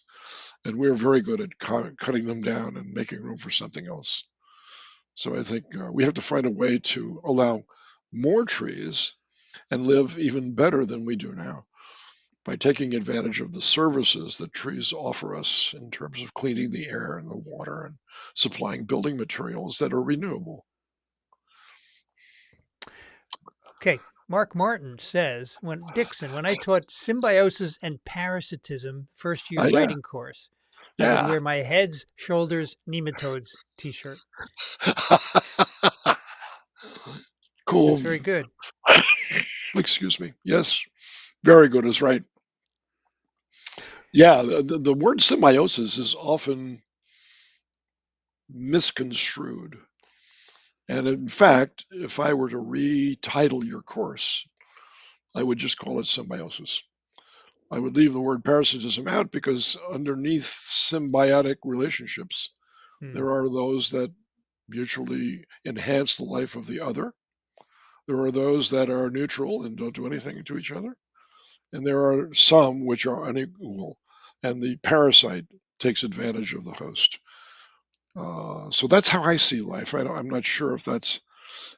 Speaker 1: and we're very good at cutting them down and making room for something else. So I think we have to find a way to allow more trees and live even better than we do now by taking advantage of the services that trees offer us in terms of cleaning the air and the water and supplying building materials that are renewable.
Speaker 2: Okay. Mark Martin says, when Dickson, when I taught symbiosis and parasitism first year
Speaker 1: Yeah,
Speaker 2: writing course, I would
Speaker 1: yeah,
Speaker 2: wear my heads, shoulders, nematodes t-shirt. That's
Speaker 1: cool.
Speaker 2: very good.
Speaker 1: Excuse me. Yes, very good is right. Yeah, the word symbiosis is often misconstrued. And in fact, if I were to retitle your course, I would just call it symbiosis. I would leave the word parasitism out because underneath symbiotic relationships,
Speaker 2: Hmm.
Speaker 1: there are those that mutually enhance the life of the other. There are those that are neutral and don't do anything to each other. And there are some which are unequal. And the parasite takes advantage of the host. So that's how I see life. I'm not sure if that's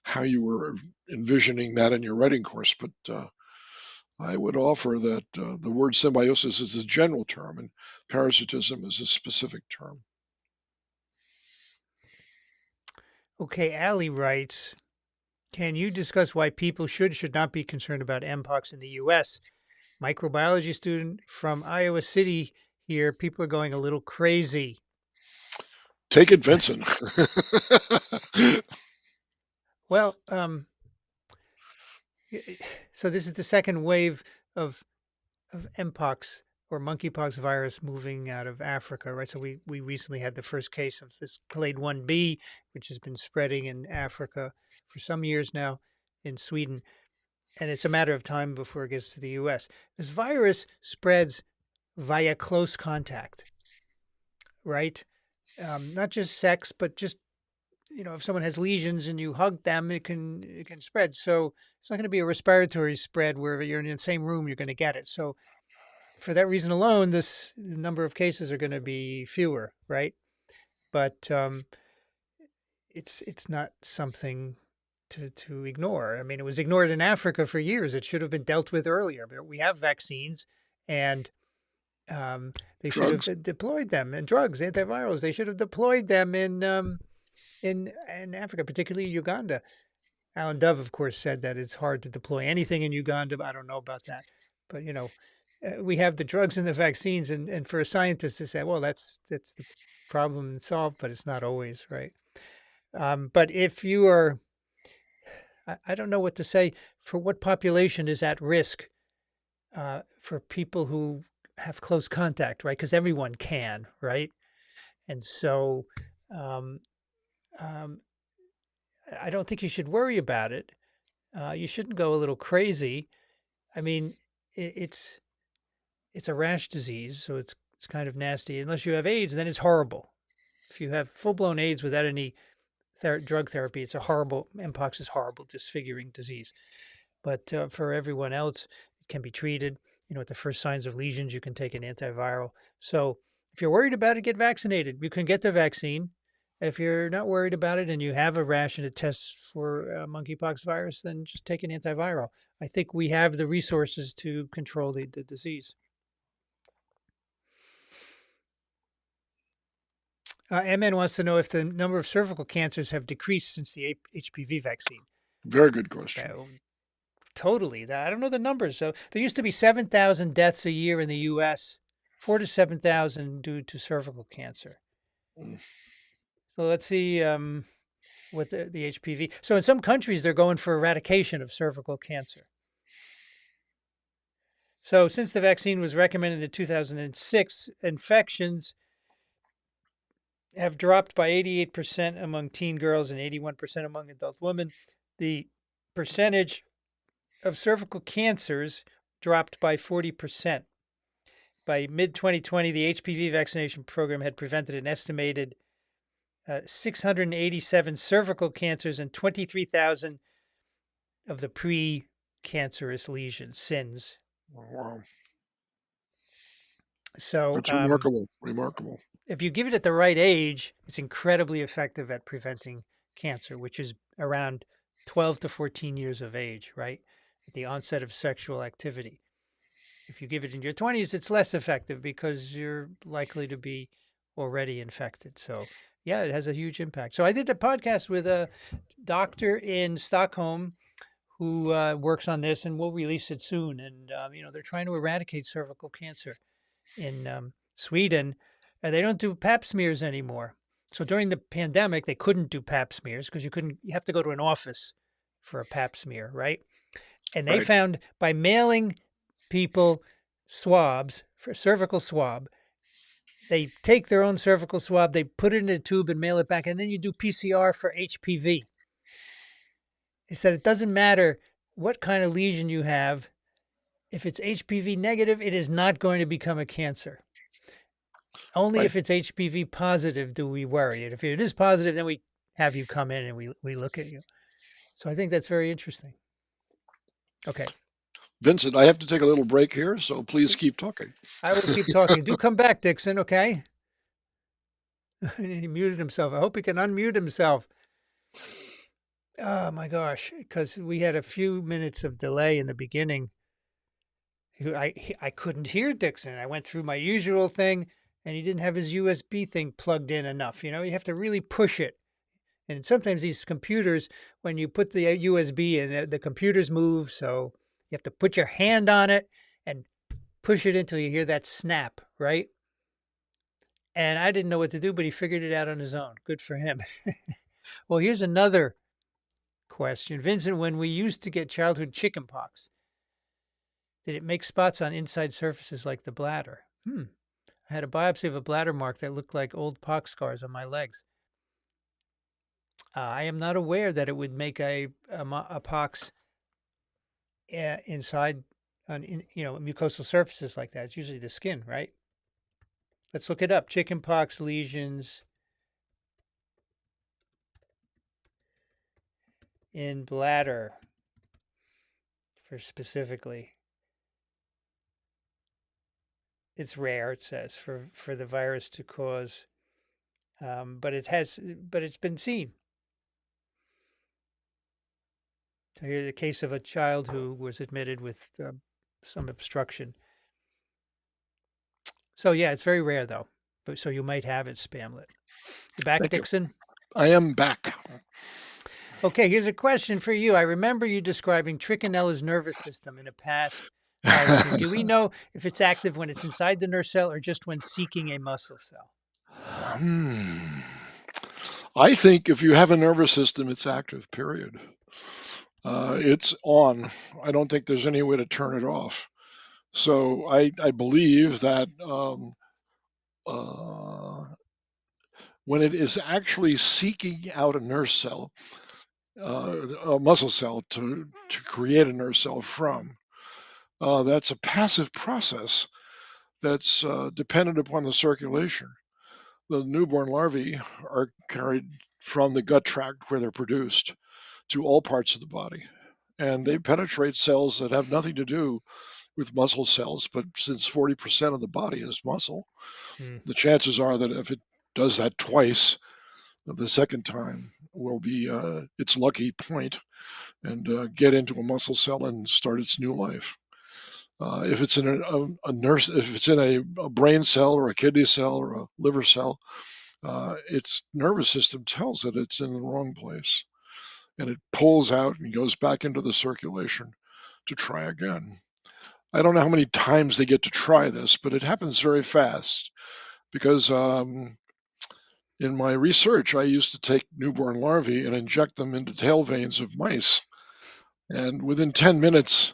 Speaker 1: how you were envisioning that in your writing course, but I would offer that the word symbiosis is a general term and parasitism is a specific term.
Speaker 2: Okay, Allie writes, can you discuss why people should not be concerned about Mpox in the US? Microbiology student from Iowa City here. People are going a little crazy.
Speaker 1: Take it, Vincent.
Speaker 2: Well, so this is the second wave of Mpox or monkeypox virus moving out of Africa, right? So we recently had the first case of this clade 1b, which has been spreading in Africa for some years now in Sweden, and it's a matter of time before it gets to the US. This virus spreads via close contact, right? Not just sex, but just if someone has lesions and you hug them, it can spread. So it's not going to be a respiratory spread where you're in the same room, you're going to get it. So for that reason alone, this the number of cases are going to be fewer, right? But it's not something to ignore. I mean, it was ignored in Africa for years. It should have been dealt with earlier. But we have vaccines, and they should have
Speaker 1: Drugs.
Speaker 2: deployed them, and drugs, antivirals. They should have deployed them in Africa, particularly Uganda. Alan Dove, of course, said that it's hard to deploy anything in Uganda. I don't know about that, but we have the drugs and the vaccines, and for a scientist to say, well, that's the problem solved, but it's not always right. But if you are, I don't know what to say for what population is at risk for people who have close contact, right? Because everyone can, right? And so um, um, I don't think you should worry about it. You shouldn't go a little crazy. I mean, it's a rash disease, so it's kind of nasty. Unless you have AIDS, then it's horrible. If you have full blown AIDS without any drug therapy, it's a horrible. Mpox is horrible, disfiguring disease. But for everyone else, it can be treated. At the first signs of lesions, you can take an antiviral. So if you're worried about it, get vaccinated. You can get the vaccine. If you're not worried about it and you have a rash and it tests for monkeypox virus, then just take an antiviral. I think we have the resources to control the disease. MN wants to know if the number of cervical cancers have decreased since the HPV vaccine.
Speaker 1: Very good question.
Speaker 2: Totally. I don't know the numbers. So there used to be 7,000 deaths a year in the U.S., 4 to 7,000 due to cervical cancer.
Speaker 1: Mm.
Speaker 2: So let's see what the HPV. So in some countries, they're going for eradication of cervical cancer. So since the vaccine was recommended in 2006, infections have dropped by 88% among teen girls and 81% among adult women. The percentage of cervical cancers dropped by 40%. By mid 2020, the HPV vaccination program had prevented an estimated 687 cervical cancers and 23,000 of the pre-cancerous lesions, SINs.
Speaker 1: Wow.
Speaker 2: So,
Speaker 1: That's remarkable. Remarkable.
Speaker 2: if you give it at the right age, it's incredibly effective at preventing cancer, which is around 12 to 14 years of age, right? At the onset of sexual activity. If you give it in your 20s, it's less effective because you're likely to be already infected. So, yeah, it has a huge impact. So, I did a podcast with a doctor in Stockholm who works on this, and we'll release it soon. And, they're trying to eradicate cervical cancer in Sweden, and they don't do pap smears anymore. So, during the pandemic, they couldn't do pap smears because you have to go to an office for a pap smear, right? And they
Speaker 1: Right.
Speaker 2: found by mailing people swabs for cervical swab, they take their own cervical swab, they put it in a tube and mail it back, and then you do PCR for HPV. They said it doesn't matter what kind of lesion you have. If it's HPV negative, it is not going to become a cancer. Only
Speaker 1: Right.
Speaker 2: if it's HPV positive do we worry. And if it is positive, then we have you come in and we look at you. So I think that's very interesting. Okay.
Speaker 1: Vincent, I have to take a little break here, so please keep talking.
Speaker 2: I will keep talking. Do come back, Dickson, okay? He muted himself. I hope he can unmute himself. Oh my gosh, because we had a few minutes of delay in the beginning. I couldn't hear Dickson. I went through my usual thing, and he didn't have his USB thing plugged in enough. You have to really push it. And sometimes these computers, when you put the USB in, the computers move. So you have to put your hand on it and push it until you hear that snap, right? And I didn't know what to do, but he figured it out on his own. Good for him. Well, here's another question. Vincent, when we used to get childhood chickenpox, did it make spots on inside surfaces like the bladder? I had a biopsy of a bladder mark that looked like old pox scars on my legs. I am not aware that it would make a pox inside on mucosal surfaces like that. It's usually the skin, right? Let's look it up. Chickenpox lesions in bladder for specifically. It's rare, it says, for the virus to cause, but it's been seen. So here's the case of a child who was admitted with some obstruction. So yeah, it's very rare though. But so you might have it, Spamlet. You back,
Speaker 1: Thank you.
Speaker 2: Dickson?
Speaker 1: I am back.
Speaker 2: Okay, here's a question for you. I remember you describing trichonella's nervous system in a past live stream. Do we know if it's active when it's inside the nerve cell or just when seeking a muscle cell?
Speaker 1: Hmm. I think if you have a nervous system, it's active, period. It's on. I don't think there's any way to turn it off. So I believe that uh, when it is actually seeking out a nerve cell, a muscle cell to create a nerve cell from, that's a passive process that's dependent upon the circulation. The newborn larvae are carried from the gut tract where they're produced to all parts of the body. And they penetrate cells that have nothing to do with muscle cells. But since 40% of the body is muscle,
Speaker 2: Mm,
Speaker 1: the chances are that if it does that twice, the second time will be its lucky point and get into a muscle cell and start its new life. If it's in a nurse, if it's in a brain cell or a kidney cell or a liver cell, its nervous system tells it it's in the wrong place, and it pulls out and goes back into the circulation to try again. I don't know how many times they get to try this, but it happens very fast because in my research, I used to take newborn larvae and inject them into tail veins of mice. And within 10 minutes,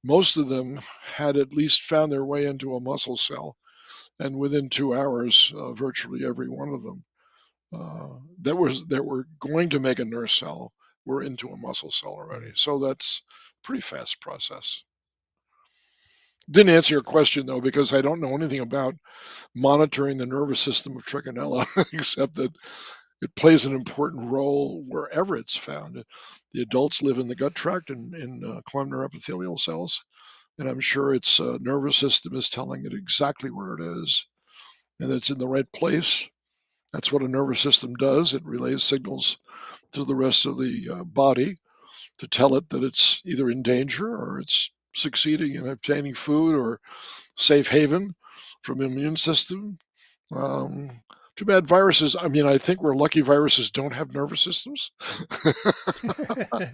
Speaker 1: most of them had at least found their way into a muscle cell. And within 2 hours, virtually every one of them that were going to make a nerve cell were into a muscle cell already.
Speaker 2: mm.
Speaker 1: So that's a pretty fast process. Didn't answer your question though, because I don't know anything about monitoring the nervous system of trichinella, except that it plays an important role wherever it's found. The adults live in the gut tract and in columnar epithelial cells, and I'm sure its nervous system is telling it exactly where it is, and it's in the right place. That's what a nervous system does. It relays signals to the rest of the body to tell it that it's either in danger or it's succeeding in obtaining food or safe haven from the immune system. Um, Too bad viruses. I mean, I think we're lucky viruses don't have nervous systems.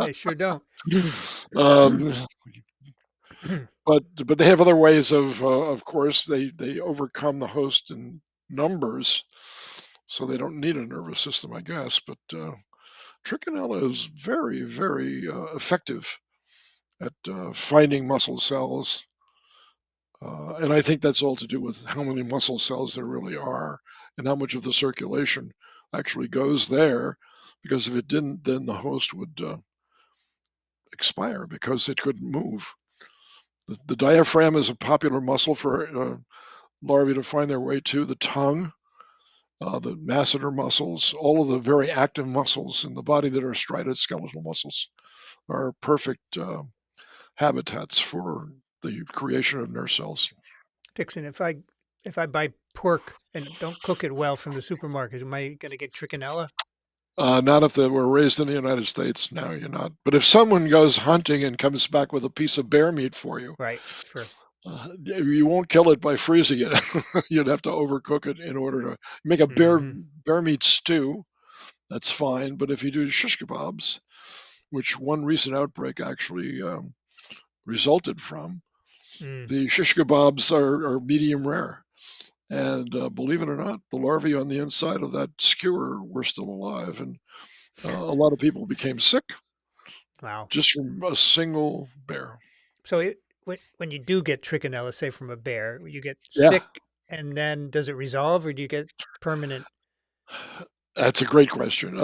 Speaker 2: They sure don't.
Speaker 1: um, but they have other ways of course, they overcome the host in numbers, so they don't need a nervous system, I guess. But trichinella is very effective at finding muscle cells. And I think that's all to do with how many muscle cells there really are and how much of the circulation actually goes there. Because if it didn't, then the host would expire because it couldn't move. The diaphragm is a popular muscle for larvae to find their way to. The tongue, the masseter muscles, all of the very active muscles in the body that are striated skeletal muscles are perfect habitats for the creation of nerve cells.
Speaker 2: Dixon, if I buy pork and don't cook it well from the supermarket, am I going to get trichinella?
Speaker 1: Not if they were raised in the United States. No, you're not. But if someone goes hunting and comes back with a piece of bear meat for you,
Speaker 2: Right, sure.
Speaker 1: you won't kill it by freezing it. You'd have to overcook it in order to make a
Speaker 2: Hmm.
Speaker 1: bear meat stew. That's fine. But if you do shish kebabs, which one recent outbreak actually resulted from,
Speaker 2: Mm.
Speaker 1: the shish kebabs are medium rare. And believe it or not, the larvae on the inside of that skewer were still alive, and a lot of people became sick
Speaker 2: Wow.
Speaker 1: just from a single bear.
Speaker 2: So when you do get trichinella, say from a bear, you get
Speaker 1: Yeah,
Speaker 2: sick, and then does it resolve, or do you get permanent?
Speaker 1: that's a great question.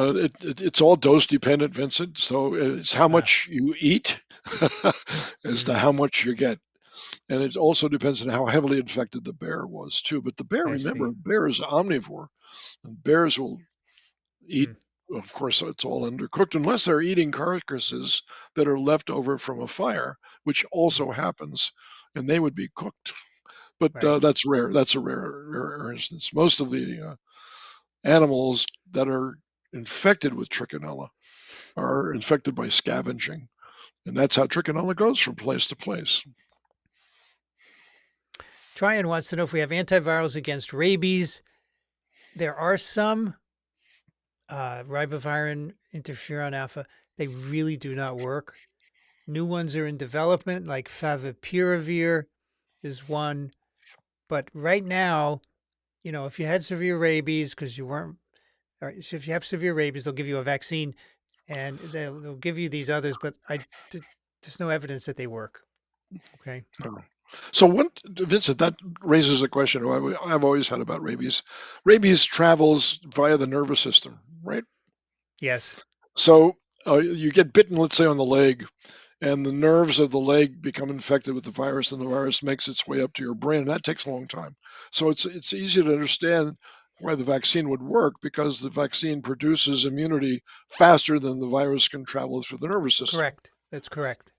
Speaker 1: It's all dose dependent, Vincent. So it's how
Speaker 2: Uh,
Speaker 1: much you eat as to
Speaker 2: mm,
Speaker 1: how much you get. And it also depends on how heavily infected the bear was, too. But the bear,
Speaker 2: I
Speaker 1: remember,
Speaker 2: see.
Speaker 1: bear is omnivore, and bears will eat.
Speaker 2: Mm,
Speaker 1: Of course, it's all undercooked unless they're eating carcasses that are left over from a fire, which
Speaker 2: mm,
Speaker 1: also happens, and they would be cooked. But
Speaker 2: right.
Speaker 1: that's rare. That's a rare instance. Most of the animals that are infected with trichinella are infected by scavenging, and that's how trichinella goes from place to place.
Speaker 2: Tryon wants to know if we have antivirals against rabies. There are some ribavirin, interferon alpha. They really do not work. New ones are in development, like favipiravir is one. But right now, if you had severe rabies because you weren't, or if you have severe rabies, they'll give you a vaccine and they'll give you these others, but there's no evidence that they work. Okay.
Speaker 1: No. So what, Vincent, that raises a question I've always had about rabies. Rabies travels via the nervous system, right?
Speaker 2: Yes.
Speaker 1: So you get bitten, let's say, on the leg, and the nerves of the leg become infected with the virus, and the virus makes its way up to your brain, and that takes a long time. So it's easy to understand why the vaccine would work because the vaccine produces immunity faster than the virus can travel through the nervous system.
Speaker 2: Correct. That's correct.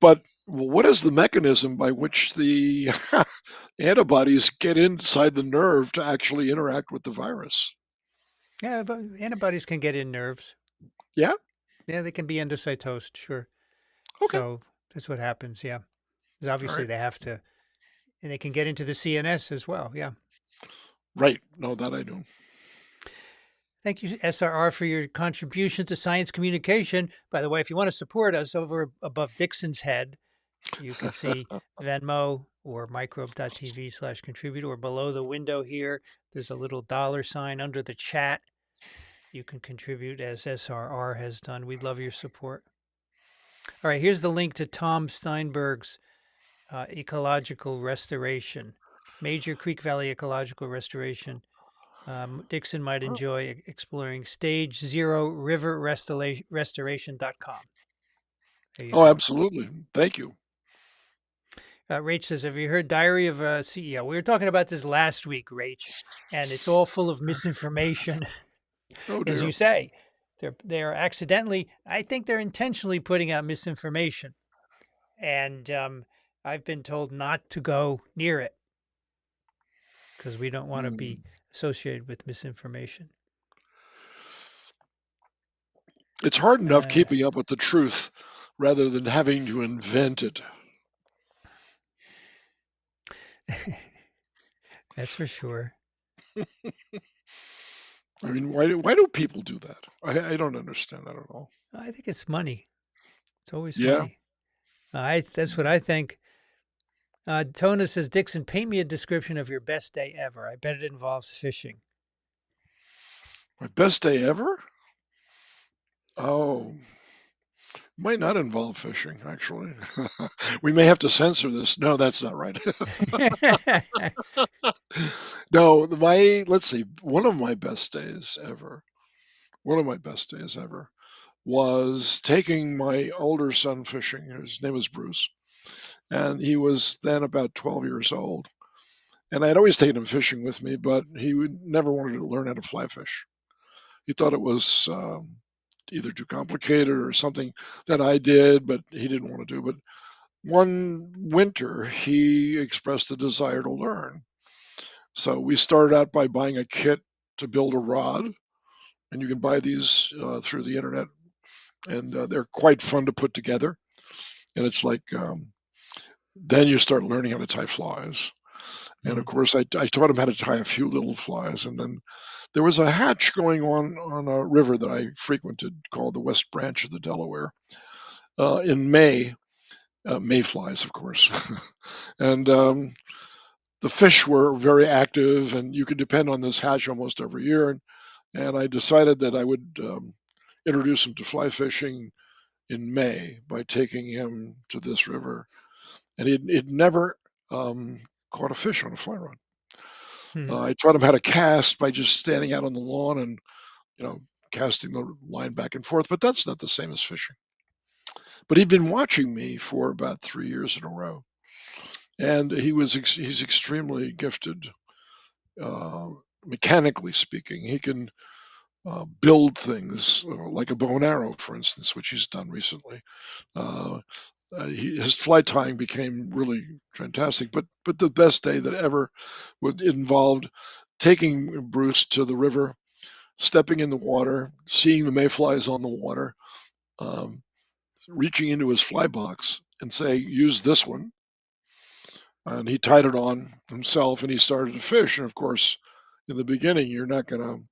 Speaker 1: But what is the mechanism by which the antibodies get inside the nerve to actually interact with the virus?
Speaker 2: Yeah, but antibodies can get in nerves.
Speaker 1: Yeah.
Speaker 2: Yeah, they can be endocytosed, sure.
Speaker 1: Okay.
Speaker 2: So that's what happens. Yeah. Because
Speaker 1: All
Speaker 2: obviously
Speaker 1: right.
Speaker 2: they have to, and they can get into the CNS as well. Yeah.
Speaker 1: Right. No, that I do.
Speaker 2: Thank you, SRR, for your contribution to science communication. By the way, if you want to support us over above Dixon's head, you can see Venmo or microbe.tv/contribute, or below the window here, there's a little $sign under the chat. You can contribute as SRR has done. We'd love your support. All right, here's the link to Tom Steinberg's ecological restoration, Major Creek Valley ecological restoration. Dickson might enjoy exploring stage zero river restoration.com. There you
Speaker 1: Oh,
Speaker 2: go.
Speaker 1: absolutely. Thank you.
Speaker 2: Rach says, have you heard Diary of a CEO? We were talking about this last week, Rach, and it's all full of misinformation,
Speaker 1: Oh
Speaker 2: as
Speaker 1: dear.
Speaker 2: you say. They are accidentally, I think they're intentionally putting out misinformation. And I've been told not to go near it because we don't want to
Speaker 1: Hmm.
Speaker 2: be associated with misinformation.
Speaker 1: It's hard enough
Speaker 2: Uh,
Speaker 1: keeping up with the truth rather than having to invent it.
Speaker 2: that's for sure.
Speaker 1: I mean, why do people do that? I don't understand that at all.
Speaker 2: I think it's money. It's always
Speaker 1: Yeah.
Speaker 2: money. That's what I think. Tona says, Dixon, paint me a description of your best day ever. I bet it involves fishing.
Speaker 1: My best day ever? Oh, might not involve fishing, actually. We may have to censor this. No, that's not right. No, let's see, one of my best days ever was taking my older son fishing. His name was Bruce, and he was then about 12 years old. And I'd always taken him fishing with me, but he would never wanted to learn how to fly fish. He thought it was either too complicated or something that I did, but he didn't want to do. But one winter, he expressed a desire to learn. So we started out by buying a kit to build a rod, and you can buy these through the internet, and they're quite fun to put together. And it's like then you start learning how to tie flies. And of
Speaker 2: Hmm.
Speaker 1: course, I taught him how to tie a few little flies, and then there was a hatch going on a river that I frequented called the West Branch of the Delaware in May, mayflies, of course. And the fish were very active, and you could depend on this hatch almost every year. And I decided that I would introduce him to fly fishing in May by taking him to this river. And he'd never um, caught a fish on a fly rod.
Speaker 2: Hmm.
Speaker 1: I taught him how to cast by just standing out on the lawn and you know casting the line back and forth, but that's not the same as fishing. But he'd been watching me for about 3 years in a row, and he's extremely gifted, uh, mechanically speaking. He can build things like a bow and arrow, for instance, which he's done recently. Uh, his fly tying became really fantastic. But the best day that ever would involved taking Bruce to the river, stepping in the water, seeing the mayflies on the water, um, reaching into his fly box and say, "Use this one." And he tied it on himself, and he started to fish. And of course, in the beginning, you're not going to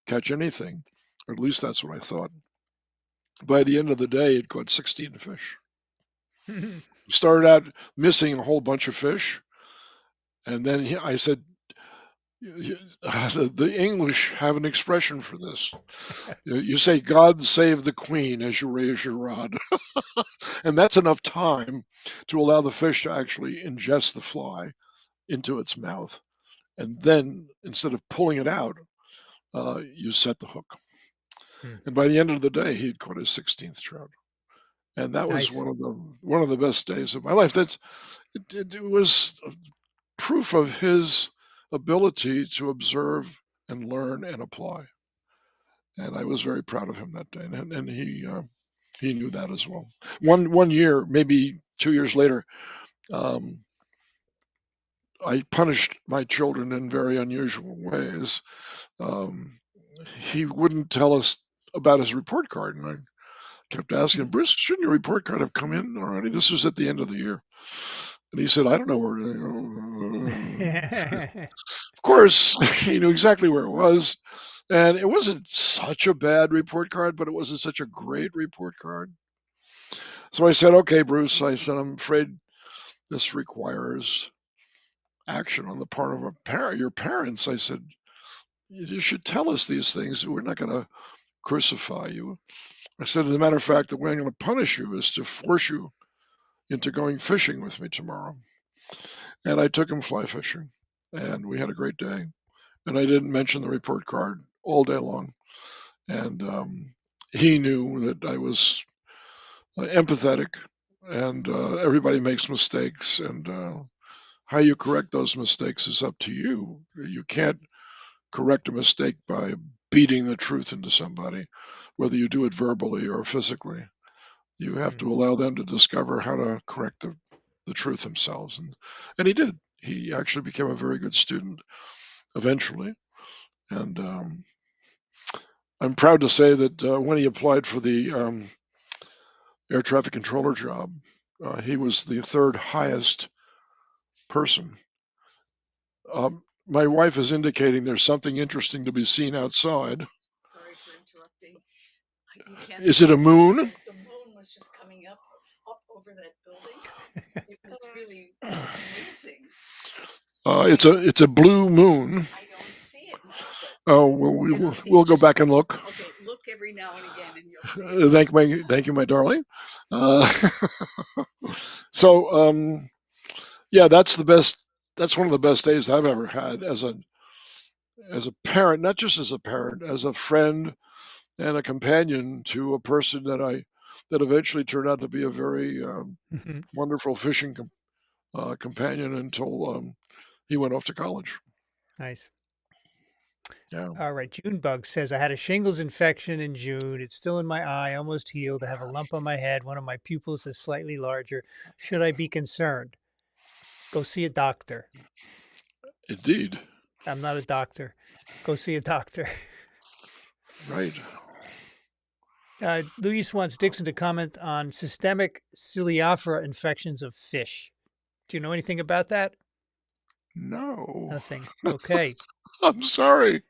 Speaker 1: catch anything, or at least that's what I thought. By the end of the day, it caught 16 fish. He started out missing a whole bunch of fish, and then I said, the English have an expression for this. You say, God save the queen as you raise your rod. And that's enough time to allow the fish to actually ingest the fly into its mouth. And then instead of pulling it out, you set the hook. And by the end of the day, he had caught his 16th trout. And that was
Speaker 2: Nice.
Speaker 1: one of the best days of my life. It was proof of his ability to observe and learn and apply. And I was very proud of him that day, and he knew that as well. One year, maybe 2 years later, um, I punished my children in very unusual ways. Um, he wouldn't tell us about his report card, and I kept asking him, Bruce, shouldn't your report card have come in already? This was at the end of the year. And he said, I don't know where. Of course, he knew exactly where it was. And it wasn't such a bad report card, but it wasn't such a great report card. So I said, okay, Bruce, I said, I'm afraid this requires action on the part of your parents. I said, you should tell us these things. We're not going to crucify you. I said, as a matter of fact, the way I'm going to punish you is to force you into going fishing with me tomorrow. And I took him fly fishing, and we had a great day. And I didn't mention the report card all day long. And he knew that I was empathetic, and everybody makes mistakes, and how you correct those mistakes is up to you. You can't correct a mistake by beating the truth into somebody, whether you do it verbally or physically. You have to allow them to discover how to correct the truth themselves. And he did. He actually became a very good student eventually. And I'm proud to say that when he applied for the air traffic controller job, he was the third highest person. My wife is indicating there's something interesting to be seen outside.
Speaker 3: Sorry for interrupting. You can't
Speaker 1: Is
Speaker 3: see
Speaker 1: it a
Speaker 3: it, but
Speaker 1: moon?
Speaker 3: the moon was just coming up over that building. It was really amazing.
Speaker 1: It's a blue moon.
Speaker 3: I don't see it now, but
Speaker 1: Oh, well, we'll go back and look.
Speaker 3: okay, look every now and again, and you'll see it.
Speaker 1: Thank you, my darling. Uh, so, yeah, that's the best. That's one of the best days I've ever had as a parent, not just as a parent, as a friend and a companion to a person that eventually turned out to be a very wonderful fishing companion until he went off to college.
Speaker 2: Nice.
Speaker 1: Yeah.
Speaker 2: All right. Junebug says, I had a shingles infection in June. It's still in my eye, almost healed. I have a lump on my head. One of my pupils is slightly larger. Should I be concerned? Go see a doctor.
Speaker 1: Indeed.
Speaker 2: I'm not a doctor. Go see a doctor.
Speaker 1: Right.
Speaker 2: Luis wants Dickson to comment on systemic ciliaphora infections of fish. Do you know anything about that?
Speaker 1: No.
Speaker 2: Nothing. Okay.
Speaker 1: I'm sorry.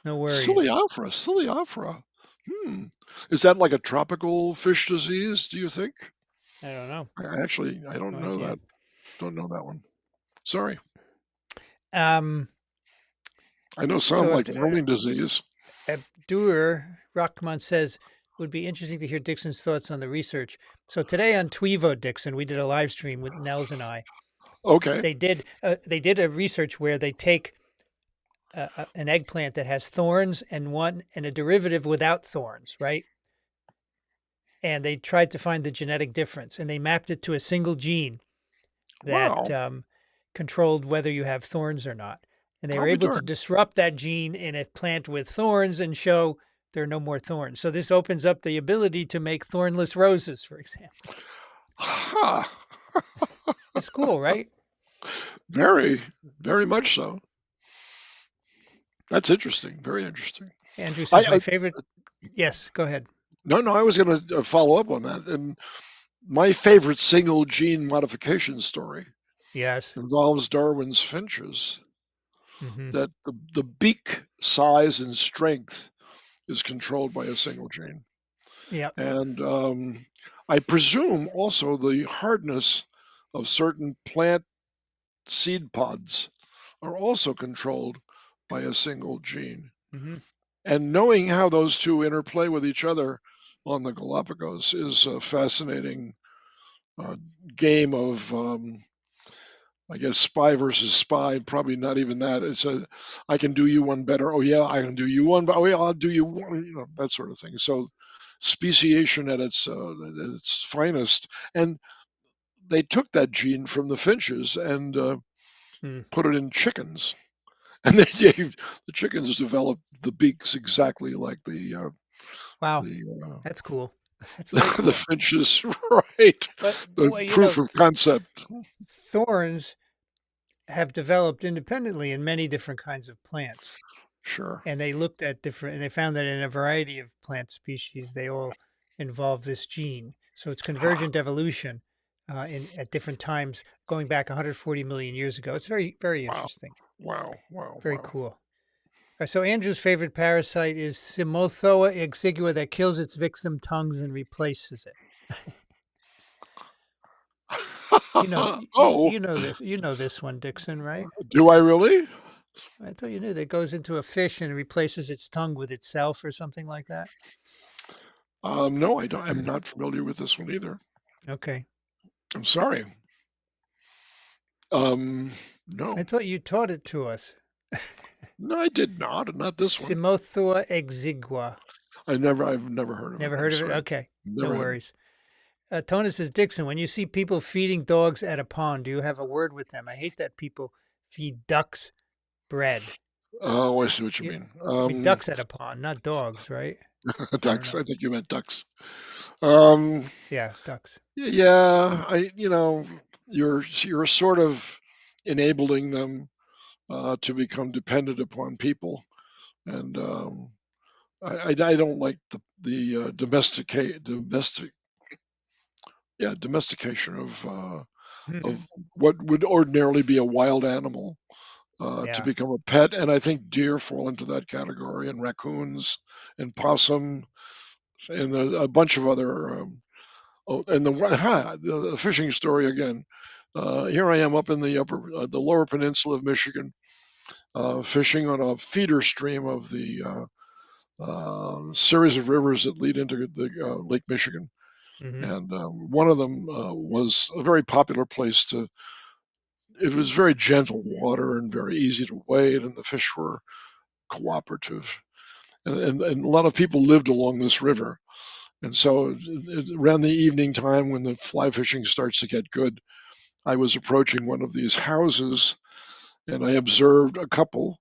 Speaker 2: No worries.
Speaker 1: Ciliaphora. Hmm. Is that like a tropical fish disease, do you think?
Speaker 2: I don't know.
Speaker 1: I don't
Speaker 2: No
Speaker 1: know
Speaker 2: idea.
Speaker 1: that. Don't know that one. Sorry.
Speaker 2: Um,
Speaker 1: I know some
Speaker 2: so
Speaker 1: like whirling disease.
Speaker 2: Abdur Rahman says, would be interesting to hear Dixon's thoughts on the research. So today on Tweevo, Dixon, we did a live stream with Nels and I.
Speaker 1: Okay.
Speaker 2: They did a research where they take an eggplant that has thorns and a derivative without thorns, right? And they tried to find the genetic difference, and they mapped it to a single gene that
Speaker 1: Wow.
Speaker 2: controlled whether you have thorns or not. And they
Speaker 1: I'll
Speaker 2: were
Speaker 1: be
Speaker 2: able to
Speaker 1: darned.
Speaker 2: disrupt that gene in a plant with thorns and show there are no more thorns. So this opens up the ability to make thornless roses, for example.
Speaker 1: Ha.
Speaker 2: It's cool, right?
Speaker 1: Very, very much so. That's interesting. Very interesting.
Speaker 2: Andrew says, my
Speaker 1: I
Speaker 2: favorite. Yes, go ahead.
Speaker 1: no, I was going to follow up on that. And my favorite single gene modification story
Speaker 2: Yes.
Speaker 1: involves Darwin's finches.
Speaker 2: Hmm.
Speaker 1: That the beak size and strength is controlled by a single gene.
Speaker 2: Yep.
Speaker 1: And I presume also the hardness of certain plant seed pods are also controlled by a single gene.
Speaker 2: Hmm.
Speaker 1: And knowing how those two interplay with each other on the Galapagos is a fascinating uh, game of, I guess, spy versus spy. Probably not even that. It's a, I can do you one better. Oh yeah, I can do you one. But oh yeah, I'll do you one. That sort of thing. So speciation at its finest. And they took that gene from the finches and
Speaker 2: Mm.
Speaker 1: put it in chickens. And they gave the chickens developed the beaks exactly like
Speaker 2: Wow.
Speaker 1: the
Speaker 2: That's cool. That's very
Speaker 1: the
Speaker 2: cool.
Speaker 1: finches, right?
Speaker 2: But
Speaker 1: The
Speaker 2: boy,
Speaker 1: proof of concept.
Speaker 2: thorns have developed independently in many different kinds of plants.
Speaker 1: Sure.
Speaker 2: And they looked at different, and they found that in a variety of plant species, they all involve this gene. So it's
Speaker 1: Ah,
Speaker 2: convergent evolution in at different times, going back 140 million years ago. It's very, very
Speaker 1: wow,
Speaker 2: interesting.
Speaker 1: wow, wow,
Speaker 2: Very
Speaker 1: wow.
Speaker 2: cool. So Andrew's favorite parasite is Simothoa exigua that kills its victim tongues and replaces it.
Speaker 1: Oh,
Speaker 2: You know this. You know this one, Dickson, right?
Speaker 1: do I really?
Speaker 2: I thought you knew that goes into a fish and replaces its tongue with itself or something like that.
Speaker 1: No, I don't. I'm not familiar with this one either.
Speaker 2: Okay.
Speaker 1: I'm sorry. Um,
Speaker 2: I
Speaker 1: no,
Speaker 2: thought you taught it to us.
Speaker 1: no, I did not. Not this one.
Speaker 2: Simothoa exigua.
Speaker 1: I've never heard of it.
Speaker 2: Never
Speaker 1: I'm
Speaker 2: heard of it?
Speaker 1: sorry.
Speaker 2: Okay. No
Speaker 1: Never had.
Speaker 2: worries. Tony says, Dixon, when you see people feeding dogs at a pond, do you have a word with them? I hate that people feed ducks bread.
Speaker 1: Oh, I see what you
Speaker 2: You,
Speaker 1: mean.
Speaker 2: I mean, ducks at a pond, not dogs, right? I don't
Speaker 1: Ducks.
Speaker 2: know.
Speaker 1: I think you meant ducks. Um,
Speaker 2: Yeah, ducks.
Speaker 1: yeah, you're sort of enabling them to become dependent upon people, and I don't like the domestication
Speaker 2: Mhm.
Speaker 1: of what would ordinarily be a wild animal to
Speaker 2: Yeah.
Speaker 1: become a pet, and I think deer fall into that category, and raccoons, and possum, and a bunch of other. Oh, and the fishing story again. Here I am up in the lower peninsula of Michigan, fishing on a feeder stream of the series of rivers that lead into the Lake Michigan,
Speaker 2: Hmm.
Speaker 1: and one of them was a very popular place to. It was very gentle water and very easy to wade, and the fish were cooperative, and a lot of people lived along this river. And so around the evening time when the fly fishing starts to get good, I was approaching one of these houses and I observed a couple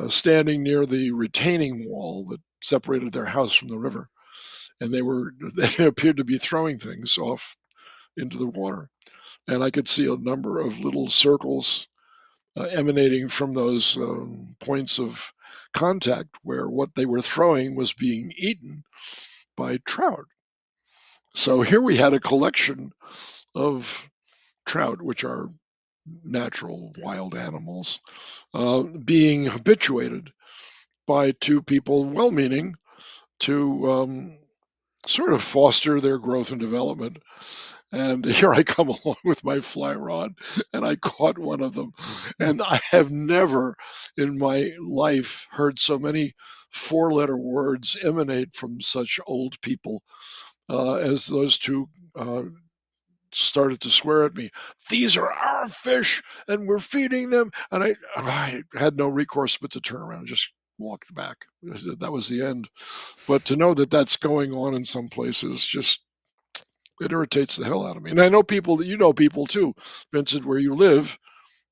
Speaker 1: standing near the retaining wall that separated their house from the river. And they appeared to be throwing things off into the water. And I could see a number of little circles emanating from those points of contact where what they were throwing was being eaten by trout. So here we had a collection of trout, which are natural wild animals, being habituated by two people, well meaning, to sort of foster their growth and development. And here I come along with my fly rod, and I caught one of them. And I have never in my life heard so many four-letter words emanate from such old people as those two started to swear at me. These are our fish, and we're feeding them. And I had no recourse but to turn around and just walk back. That was the end. But to know that that's going on in some places just it irritates the hell out of me. And I know people that you know people too, Vincent, where you live,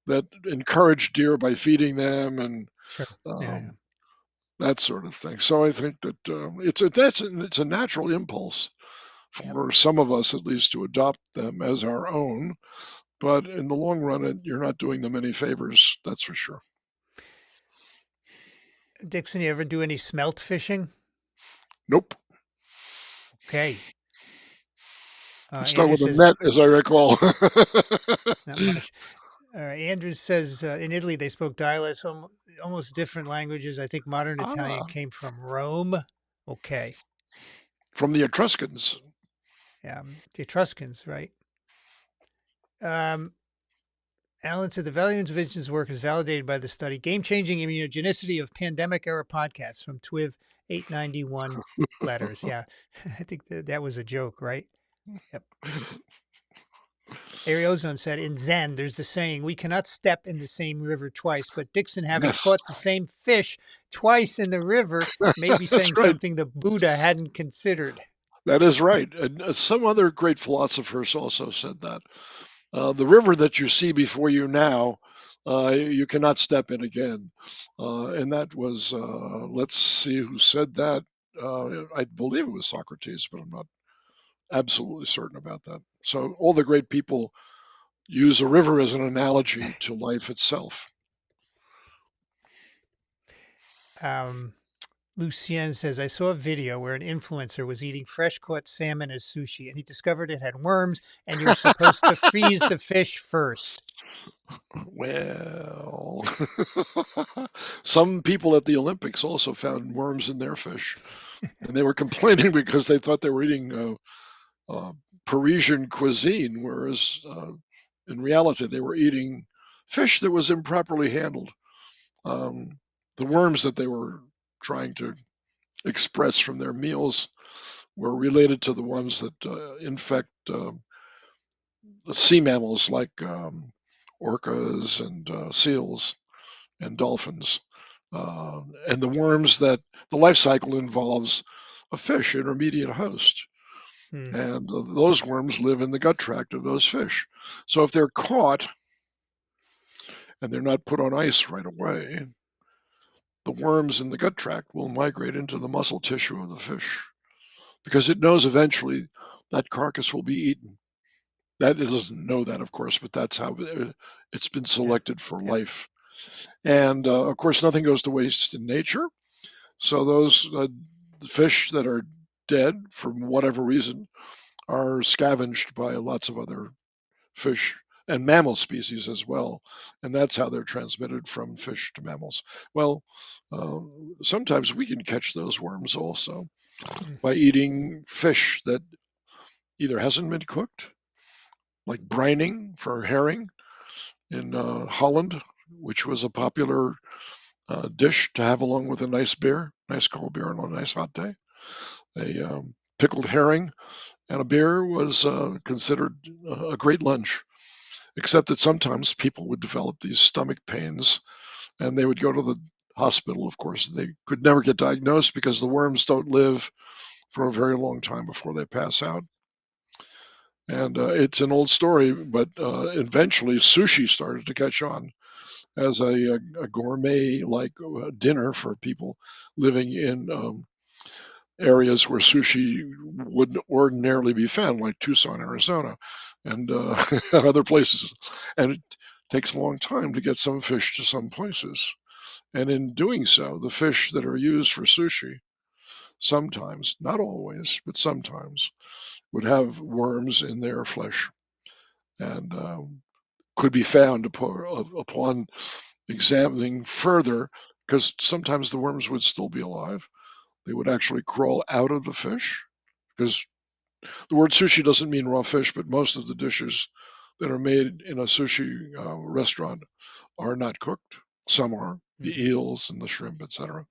Speaker 1: that encourage deer by feeding them and
Speaker 2: Sure. Yeah. Yeah.
Speaker 1: um, that sort of thing. So I think that it's a natural impulse
Speaker 2: Yep.
Speaker 1: for some of us, at least, to adopt them as our own. But in the long run, you're not doing them any favors. That's for sure.
Speaker 2: Dixon, you ever do any smelt fishing?
Speaker 1: Nope.
Speaker 2: Okay.
Speaker 1: It's done
Speaker 2: Andrew
Speaker 1: with a
Speaker 2: says,
Speaker 1: net, as I recall.
Speaker 2: not much. Andrew says in Italy they spoke dialects, almost different languages. I think modern Italian
Speaker 1: Ah,
Speaker 2: came from Rome. Okay.
Speaker 1: from the Etruscans.
Speaker 2: The Etruscans, right? Alan said the Valiant Vincent's work is validated by the study Game-Changing Immunogenicity of Pandemic-Era Podcasts from TWIV 891 letters. Yeah, I think that was a joke, right? Yep. Ariozone said, in Zen, there's the saying, we cannot step in the same river twice, but Dickson, having
Speaker 1: Yes,
Speaker 2: caught the same fish twice in the river, may be
Speaker 1: that's
Speaker 2: saying
Speaker 1: right.
Speaker 2: something the Buddha hadn't considered.
Speaker 1: That is right. And some other great philosophers also said that. The river that you see before you now, you cannot step in again. And that was, let's see who said that. I believe it was Socrates, but I'm not absolutely certain about that. So all the great people use a river as an analogy to life itself.
Speaker 2: Lucien says, I saw a video where an influencer was eating fresh caught salmon as sushi and he discovered it had worms and you're supposed to freeze the fish first.
Speaker 1: Well, some people at the Olympics also found worms in their fish, and they were complaining because they thought they were eating Parisian cuisine, whereas in reality they were eating fish that was improperly handled. Um, the worms that they were trying to express from their meals were related to the ones that infect sea mammals like orcas and seals and dolphins. And the worms that the life cycle involves a fish intermediate host. And those worms live in the gut tract of those fish. So if they're caught and they're not put on ice right away, the worms in the gut tract will migrate into the muscle tissue of the fish because it knows eventually that carcass will be eaten. That it doesn't know that, of course, but that's how it's been selected for life. And of course, nothing goes to waste in nature. So those fish that are dead for whatever reason are scavenged by lots of other fish and mammal species as well. And that's how they're transmitted from fish to mammals. Well, sometimes we can catch those worms also by eating fish that either hasn't been cooked, like brining for herring in Holland, which was a popular dish to have along with a nice beer, nice cold beer on a nice hot day. A pickled herring and a beer was considered a great lunch, except that sometimes people would develop these stomach pains and they would go to the hospital, of course. They could never get diagnosed because the worms don't live for a very long time before they pass out. And it's an old story, but eventually sushi started to catch on as a gourmet like dinner for people living in areas where sushi wouldn't ordinarily be found, like Tucson, Arizona, and other places. And it takes a long time to get some fish to some places. And in doing so, the fish that are used for sushi sometimes, not always, but sometimes, would have worms in their flesh and could be found upon examining further, because sometimes the worms would still be alive. They would actually crawl out of the fish, because the word sushi doesn't mean raw fish, but most of the dishes that are made in a sushi restaurant are not cooked. Some are, the eels and the shrimp, etc.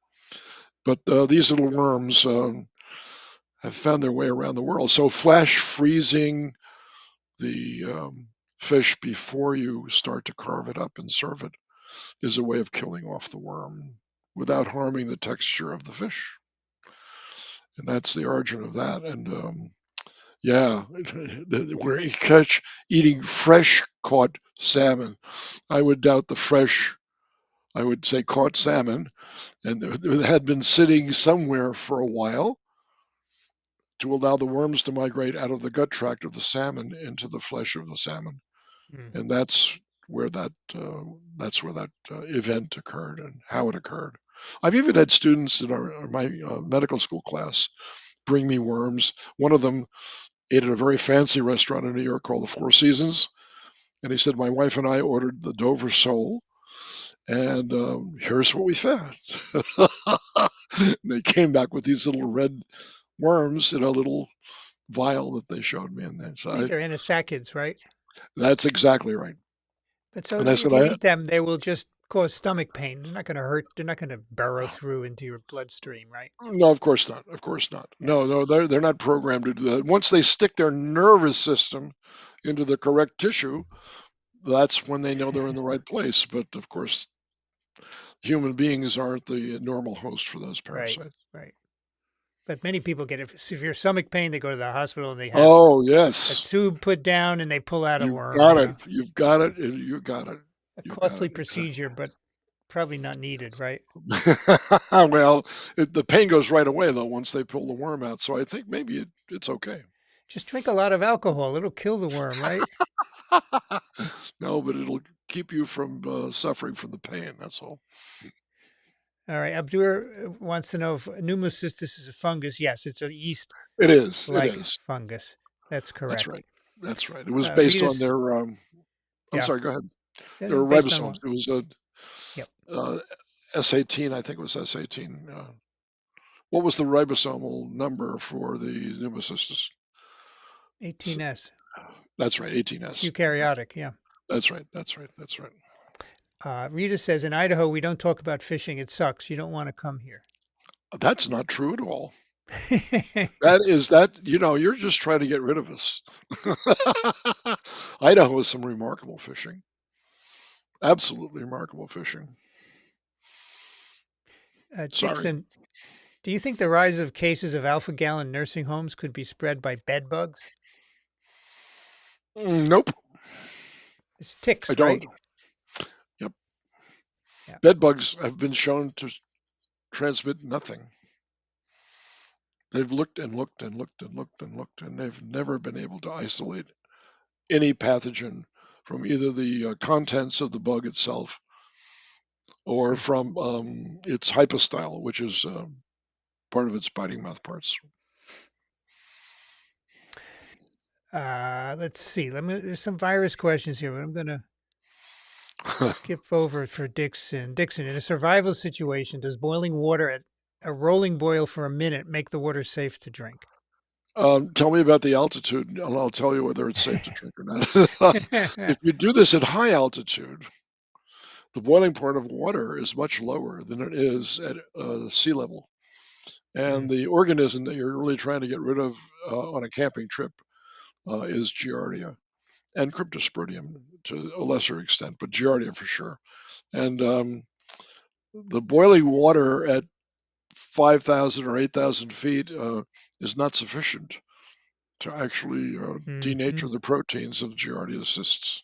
Speaker 1: But these little worms have found their way around the world. So flash freezing the fish before you start to carve it up and serve it is a way of killing off the worm without harming the texture of the fish. And that's the origin of that. And yeah, where you catch eating fresh caught salmon, I would doubt the fresh, I would say caught salmon, and it had been sitting somewhere for a while to allow the worms to migrate out of the gut tract of the salmon into the flesh of the salmon. And that's where that event occurred and how it occurred. I've even had students in my medical school class bring me worms. One of them ate at a very fancy restaurant in New York called the Four Seasons, and he said my wife and I ordered the Dover sole, and here's what we found. They came back with these little red worms in a little vial that they showed me, and
Speaker 2: These are anisacchids, right?
Speaker 1: that's exactly right.
Speaker 2: But so
Speaker 1: And I said,
Speaker 2: if you eat them, they will just cause stomach pain. They're not going to hurt. They're not going to burrow through into your bloodstream, right?
Speaker 1: no, of course not. Of course not.
Speaker 2: Yeah.
Speaker 1: No, they're not programmed to do that. Once they stick their nervous system into the correct tissue, that's when they know they're in the right place. But of course, human beings aren't the normal host for those
Speaker 2: Right.
Speaker 1: parasites.
Speaker 2: Right. But many people get severe stomach pain. They go to the hospital and they have
Speaker 1: Oh,
Speaker 2: a
Speaker 1: yes.
Speaker 2: tube put down and they pull out a
Speaker 1: You've
Speaker 2: worm.
Speaker 1: got
Speaker 2: You
Speaker 1: it.
Speaker 2: know,
Speaker 1: You've got it. You got it.
Speaker 2: a
Speaker 1: You got
Speaker 2: costly
Speaker 1: it. Exactly.
Speaker 2: procedure, but probably not needed, right?
Speaker 1: Well, the pain goes right away though once they pull the worm out. So I think maybe it's okay.
Speaker 2: Just drink a lot of alcohol. It'll kill the worm, right?
Speaker 1: No, but it'll keep you from suffering from the pain. That's all.
Speaker 2: All right. Abdur wants to know if pneumocystis is a fungus. Yes, it's a yeast
Speaker 1: It is. It
Speaker 2: like
Speaker 1: is.
Speaker 2: fungus. That's
Speaker 1: That's
Speaker 2: correct.
Speaker 1: right. That's right. It was based on
Speaker 2: Rita's,
Speaker 1: their. I'm
Speaker 2: yeah,
Speaker 1: sorry. Go ahead. Their
Speaker 2: based on
Speaker 1: ribosomes.
Speaker 2: what?
Speaker 1: It was
Speaker 2: Yep,
Speaker 1: S18. I think it was S18. What was the ribosomal number for the pneumocystis?
Speaker 2: 18S.
Speaker 1: That's right.
Speaker 2: It's
Speaker 1: 18S.
Speaker 2: eukaryotic, yeah.
Speaker 1: That's right. That's right. That's right.
Speaker 2: Rita says, in Idaho, we don't talk about fishing. It sucks. You don't want to come here.
Speaker 1: That's not true at all. That you're just trying to get rid of us. Idaho has some remarkable fishing. Absolutely remarkable fishing. Sorry.
Speaker 2: Dickson, do you think the rise of cases of alpha-gal in nursing homes could be spread by bed bugs?
Speaker 1: Nope.
Speaker 2: It's
Speaker 1: I
Speaker 2: ticks,
Speaker 1: don't.
Speaker 2: right?
Speaker 1: Yep.
Speaker 2: Yeah.
Speaker 1: Bed bugs have been shown to transmit nothing. They've looked and looked and looked and looked and looked, and they've never been able to isolate any pathogen from either the contents of the bug itself or
Speaker 2: Hmm.
Speaker 1: from its hypostyle, which is part of its biting mouth parts.
Speaker 2: Let's see. There's some virus questions here, but I'm going to skip over for Dickson. Dickson, in a survival situation, does boiling water at a rolling boil for a minute make the water safe to drink?
Speaker 1: Tell me about the altitude, and I'll tell you whether it's safe to drink or not. If you do this at high altitude, the boiling point of water is much lower than it is at sea level. And
Speaker 2: Mm,
Speaker 1: the organism that you're really trying to get rid of on a camping trip is Giardia and Cryptosporidium to a lesser extent, but Giardia for sure. And the boiling water at 5,000 or 8,000 feet is not sufficient to actually
Speaker 2: mhm.
Speaker 1: denature the proteins of Giardia cysts.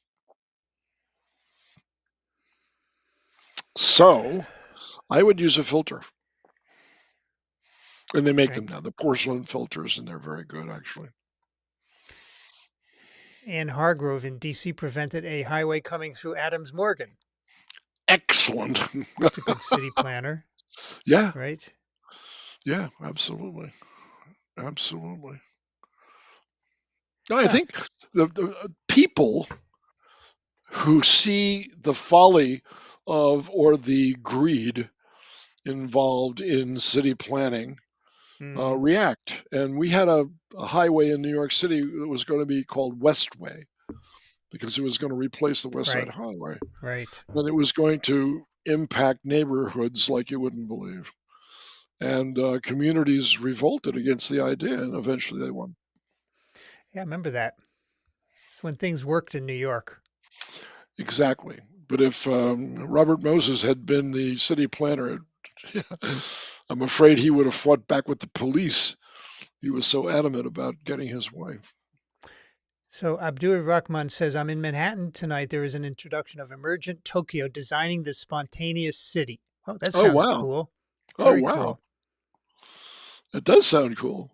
Speaker 1: So I would use a filter. And they make
Speaker 2: Okay.
Speaker 1: them now, the porcelain filters, and they're very good actually.
Speaker 2: Ann Hargrove in DC prevented a highway coming through Adams Morgan.
Speaker 1: Excellent.
Speaker 2: That's a good city planner,
Speaker 1: Yeah,
Speaker 2: right?
Speaker 1: yeah, absolutely. Absolutely. No, I
Speaker 2: Huh.
Speaker 1: think the people who see the folly of or the greed involved in city planning
Speaker 2: Hmm.
Speaker 1: react. And we had a highway in New York City that was going to be called Westway because it was going to replace the West Side
Speaker 2: Right.
Speaker 1: Highway.
Speaker 2: Right.
Speaker 1: And it was going to impact neighborhoods like you wouldn't believe. And communities revolted against the idea, and eventually they won.
Speaker 2: Yeah, I remember that. It's when things worked in New York.
Speaker 1: Exactly. But if Robert Moses had been the city planner, I'm afraid he would have fought back with the police. He was so adamant about getting his way.
Speaker 2: So Abdur Rahman says, I'm in Manhattan tonight. There is an introduction of Emergent Tokyo designing the spontaneous city. Oh, that
Speaker 1: Oh,
Speaker 2: sounds
Speaker 1: wow.
Speaker 2: cool.
Speaker 1: Oh,
Speaker 2: Very
Speaker 1: wow.
Speaker 2: cool.
Speaker 1: It does sound cool.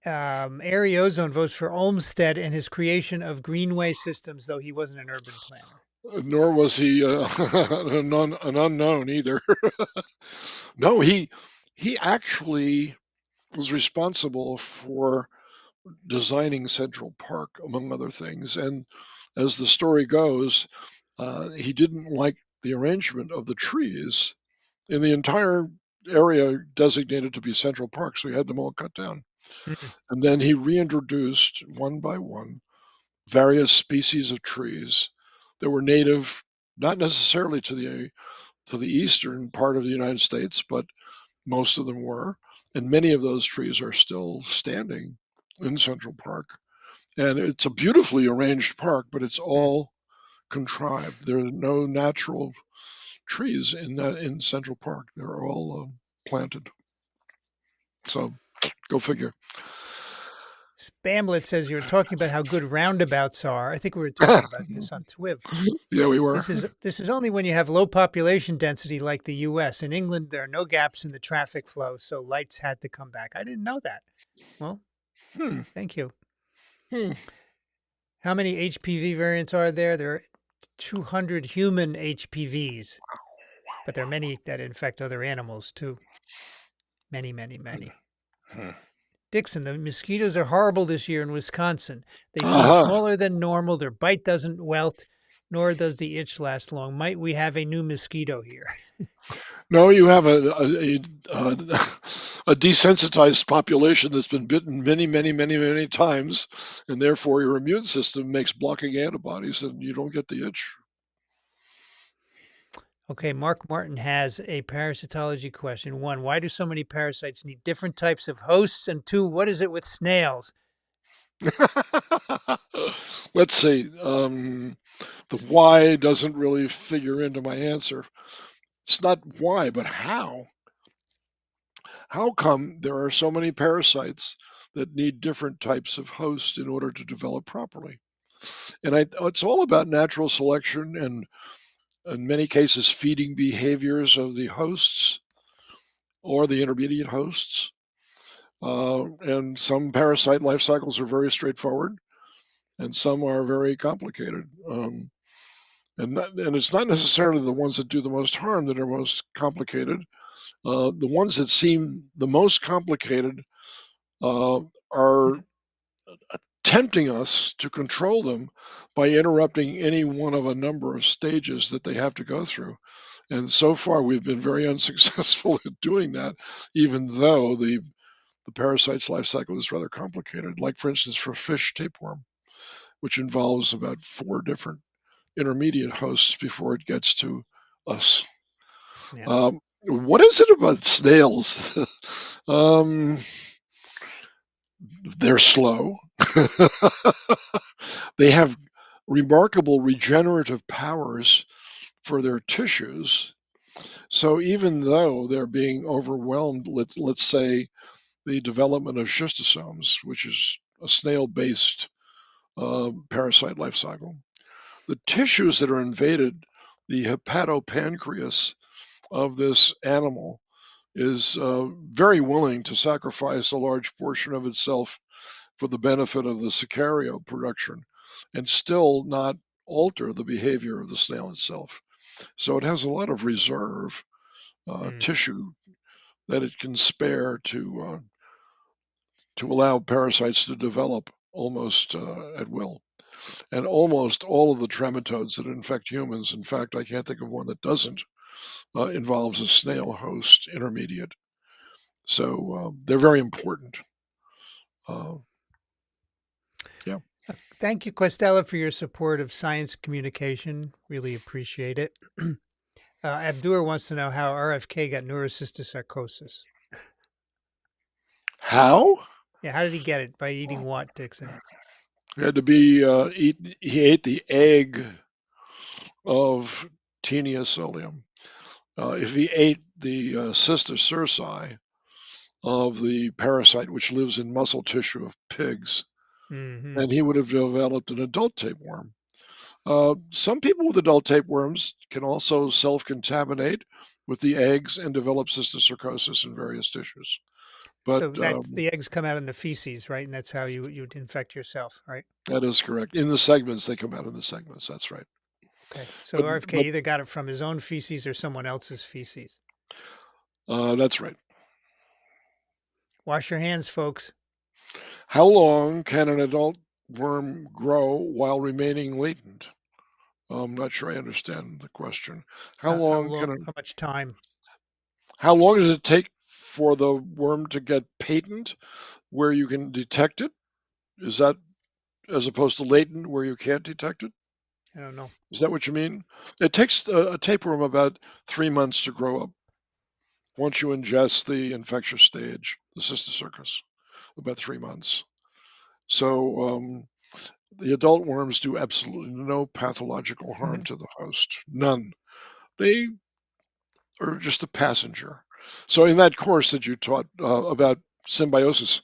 Speaker 2: Ari Ozone votes for Olmsted and his creation of greenway systems, though he wasn't an urban planner.
Speaker 1: Nor was he an unknown either. No, he actually was responsible for designing Central Park, among other things. And as the story goes, he didn't like the arrangement of the trees in the entire area designated to be Central Park, so he had them all cut down.
Speaker 2: Mm.
Speaker 1: And then he reintroduced one by one various species of trees that were native, not necessarily to the eastern part of the United States, but most of them were. And many of those trees are still standing in Central Park. And it's a beautifully arranged park, but it's
Speaker 2: Mm.
Speaker 1: all contrived. There are no natural trees in Central Park. They're all planted. So go figure.
Speaker 2: Spamlet says you're talking about how good roundabouts are. I think we were talking about this on Twiv.
Speaker 1: Yeah, we were.
Speaker 2: This is only when you have low population density like the US. In England, there are no gaps in the traffic flow, so lights had to come back. I didn't know that. Well,
Speaker 1: Hmm.
Speaker 2: thank you.
Speaker 1: Hmm.
Speaker 2: How many HPV variants are there? There are 200 human HPVs, but there are many that infect other animals too. Many, many, many.
Speaker 1: Hmm.
Speaker 2: Dickson, the mosquitoes are horrible this year in Wisconsin. They seem
Speaker 1: Uh-huh.
Speaker 2: smaller than normal. Their bite doesn't welt, nor does the itch last long. Might we have a new mosquito here?
Speaker 1: No, you have a desensitized population that's been bitten many, many, many, many times, and therefore your immune system makes blocking antibodies, and you don't get the itch.
Speaker 2: Okay, Mark Martin has a parasitology question. One, why do so many parasites need different types of hosts? And two, what is it with snails?
Speaker 1: Let's see. The why doesn't really figure into my answer. It's not why, but how. How come there are so many parasites that need different types of hosts in order to develop properly? And it's all about natural selection and, in many cases, feeding behaviors of the hosts or the intermediate hosts. And some parasite life cycles are very straightforward, and some are very complicated. And it's not necessarily the ones that do the most harm that are most complicated. The ones that seem the most complicated uh, are tempting us to control them by interrupting any one of a number of stages that they have to go through. And so far, we've been very unsuccessful at doing that, even though the parasite's life cycle is rather complicated. Like, for instance, for fish tapeworm, which involves about 4 different intermediate hosts before it gets to us.
Speaker 2: Yeah.
Speaker 1: What is it about snails? um, they're slow. They have remarkable regenerative powers for their tissues. So even though they're being overwhelmed, let's say the development of schistosomes, which is a snail-based parasite life cycle, the tissues that are invaded, the hepatopancreas of this animal is very willing to sacrifice a large portion of itself for the benefit of the sicario production and still not alter the behavior of the snail itself. So it has a lot of reserve
Speaker 2: Mm.
Speaker 1: tissue that it can spare to allow parasites to develop almost at will. And almost all of the trematodes that infect humans, in fact, I can't think of one that doesn't, involves a snail host intermediate. So they're very important. Uh, yeah.
Speaker 2: Thank you, Questella, for your support of science communication. Really appreciate it. Abdur wants to know how RFK got neurocysticercosis.
Speaker 1: How?
Speaker 2: Yeah, how did he get it? By eating what, Dixon?
Speaker 1: He had to be he ate the egg of Taenia solium. If he ate the cysta cerci of the parasite which lives in muscle tissue of pigs,
Speaker 2: Mm-hmm.
Speaker 1: then he would have developed an adult tapeworm. Some people with adult tapeworms can also self-contaminate with the eggs and develop cysticercosis in various tissues. But
Speaker 2: So that's the eggs come out in the feces, right? And that's how you'd infect yourself, right?
Speaker 1: that is correct. In the segments, they come out in the segments. That's right.
Speaker 2: Okay. So
Speaker 1: But
Speaker 2: RFK
Speaker 1: but
Speaker 2: either got it from his own feces or someone else's feces.
Speaker 1: that's right.
Speaker 2: Wash your hands, folks.
Speaker 1: How long can an adult worm grow while remaining latent? I'm not sure I understand the question. How
Speaker 2: How
Speaker 1: long can
Speaker 2: long?
Speaker 1: an
Speaker 2: How much time?
Speaker 1: How long does it take for the worm to get patent where you can detect it? Is that as opposed to latent where you can't detect it?
Speaker 2: I don't know.
Speaker 1: Is that what you mean? It takes a tapeworm about 3 months to grow up once you ingest the infectious stage, the cysticercus, about 3 months. So the adult worms do absolutely no pathological harm to the host, none. They are just a passenger. So in that course that you taught about symbiosis,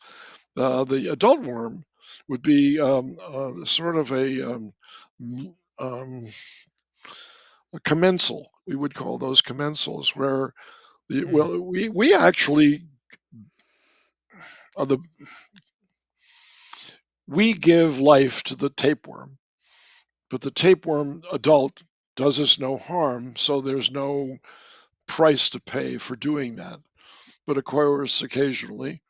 Speaker 1: the adult worm would be sort of a commensal. We would call those commensals, where well, we actually are we give life to the tapeworm, but the tapeworm adult does us no harm, so there's no price to pay for doing that. But of course, occasionally,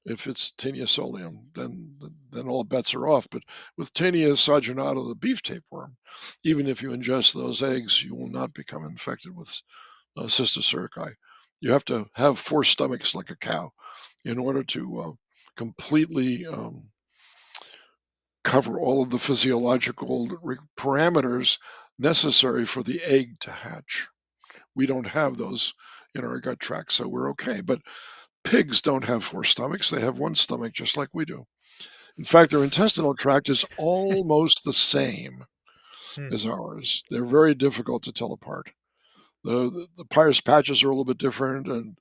Speaker 1: if it's Taenia solium, then all bets are off. But with Taenia saginata, the beef tapeworm, even if you ingest those eggs, you will not become infected with cysticerci. You have to have 4 stomachs like a cow in order to completely cover all of the physiological parameters necessary for the egg to hatch. We don't have those in our gut tract, so we're okay. But pigs don't have 4 stomachs, they have 1 stomach, just like we do. In fact, their intestinal tract is almost the same as ours. They're very difficult to tell apart. The Peyer's patches are a little bit different, and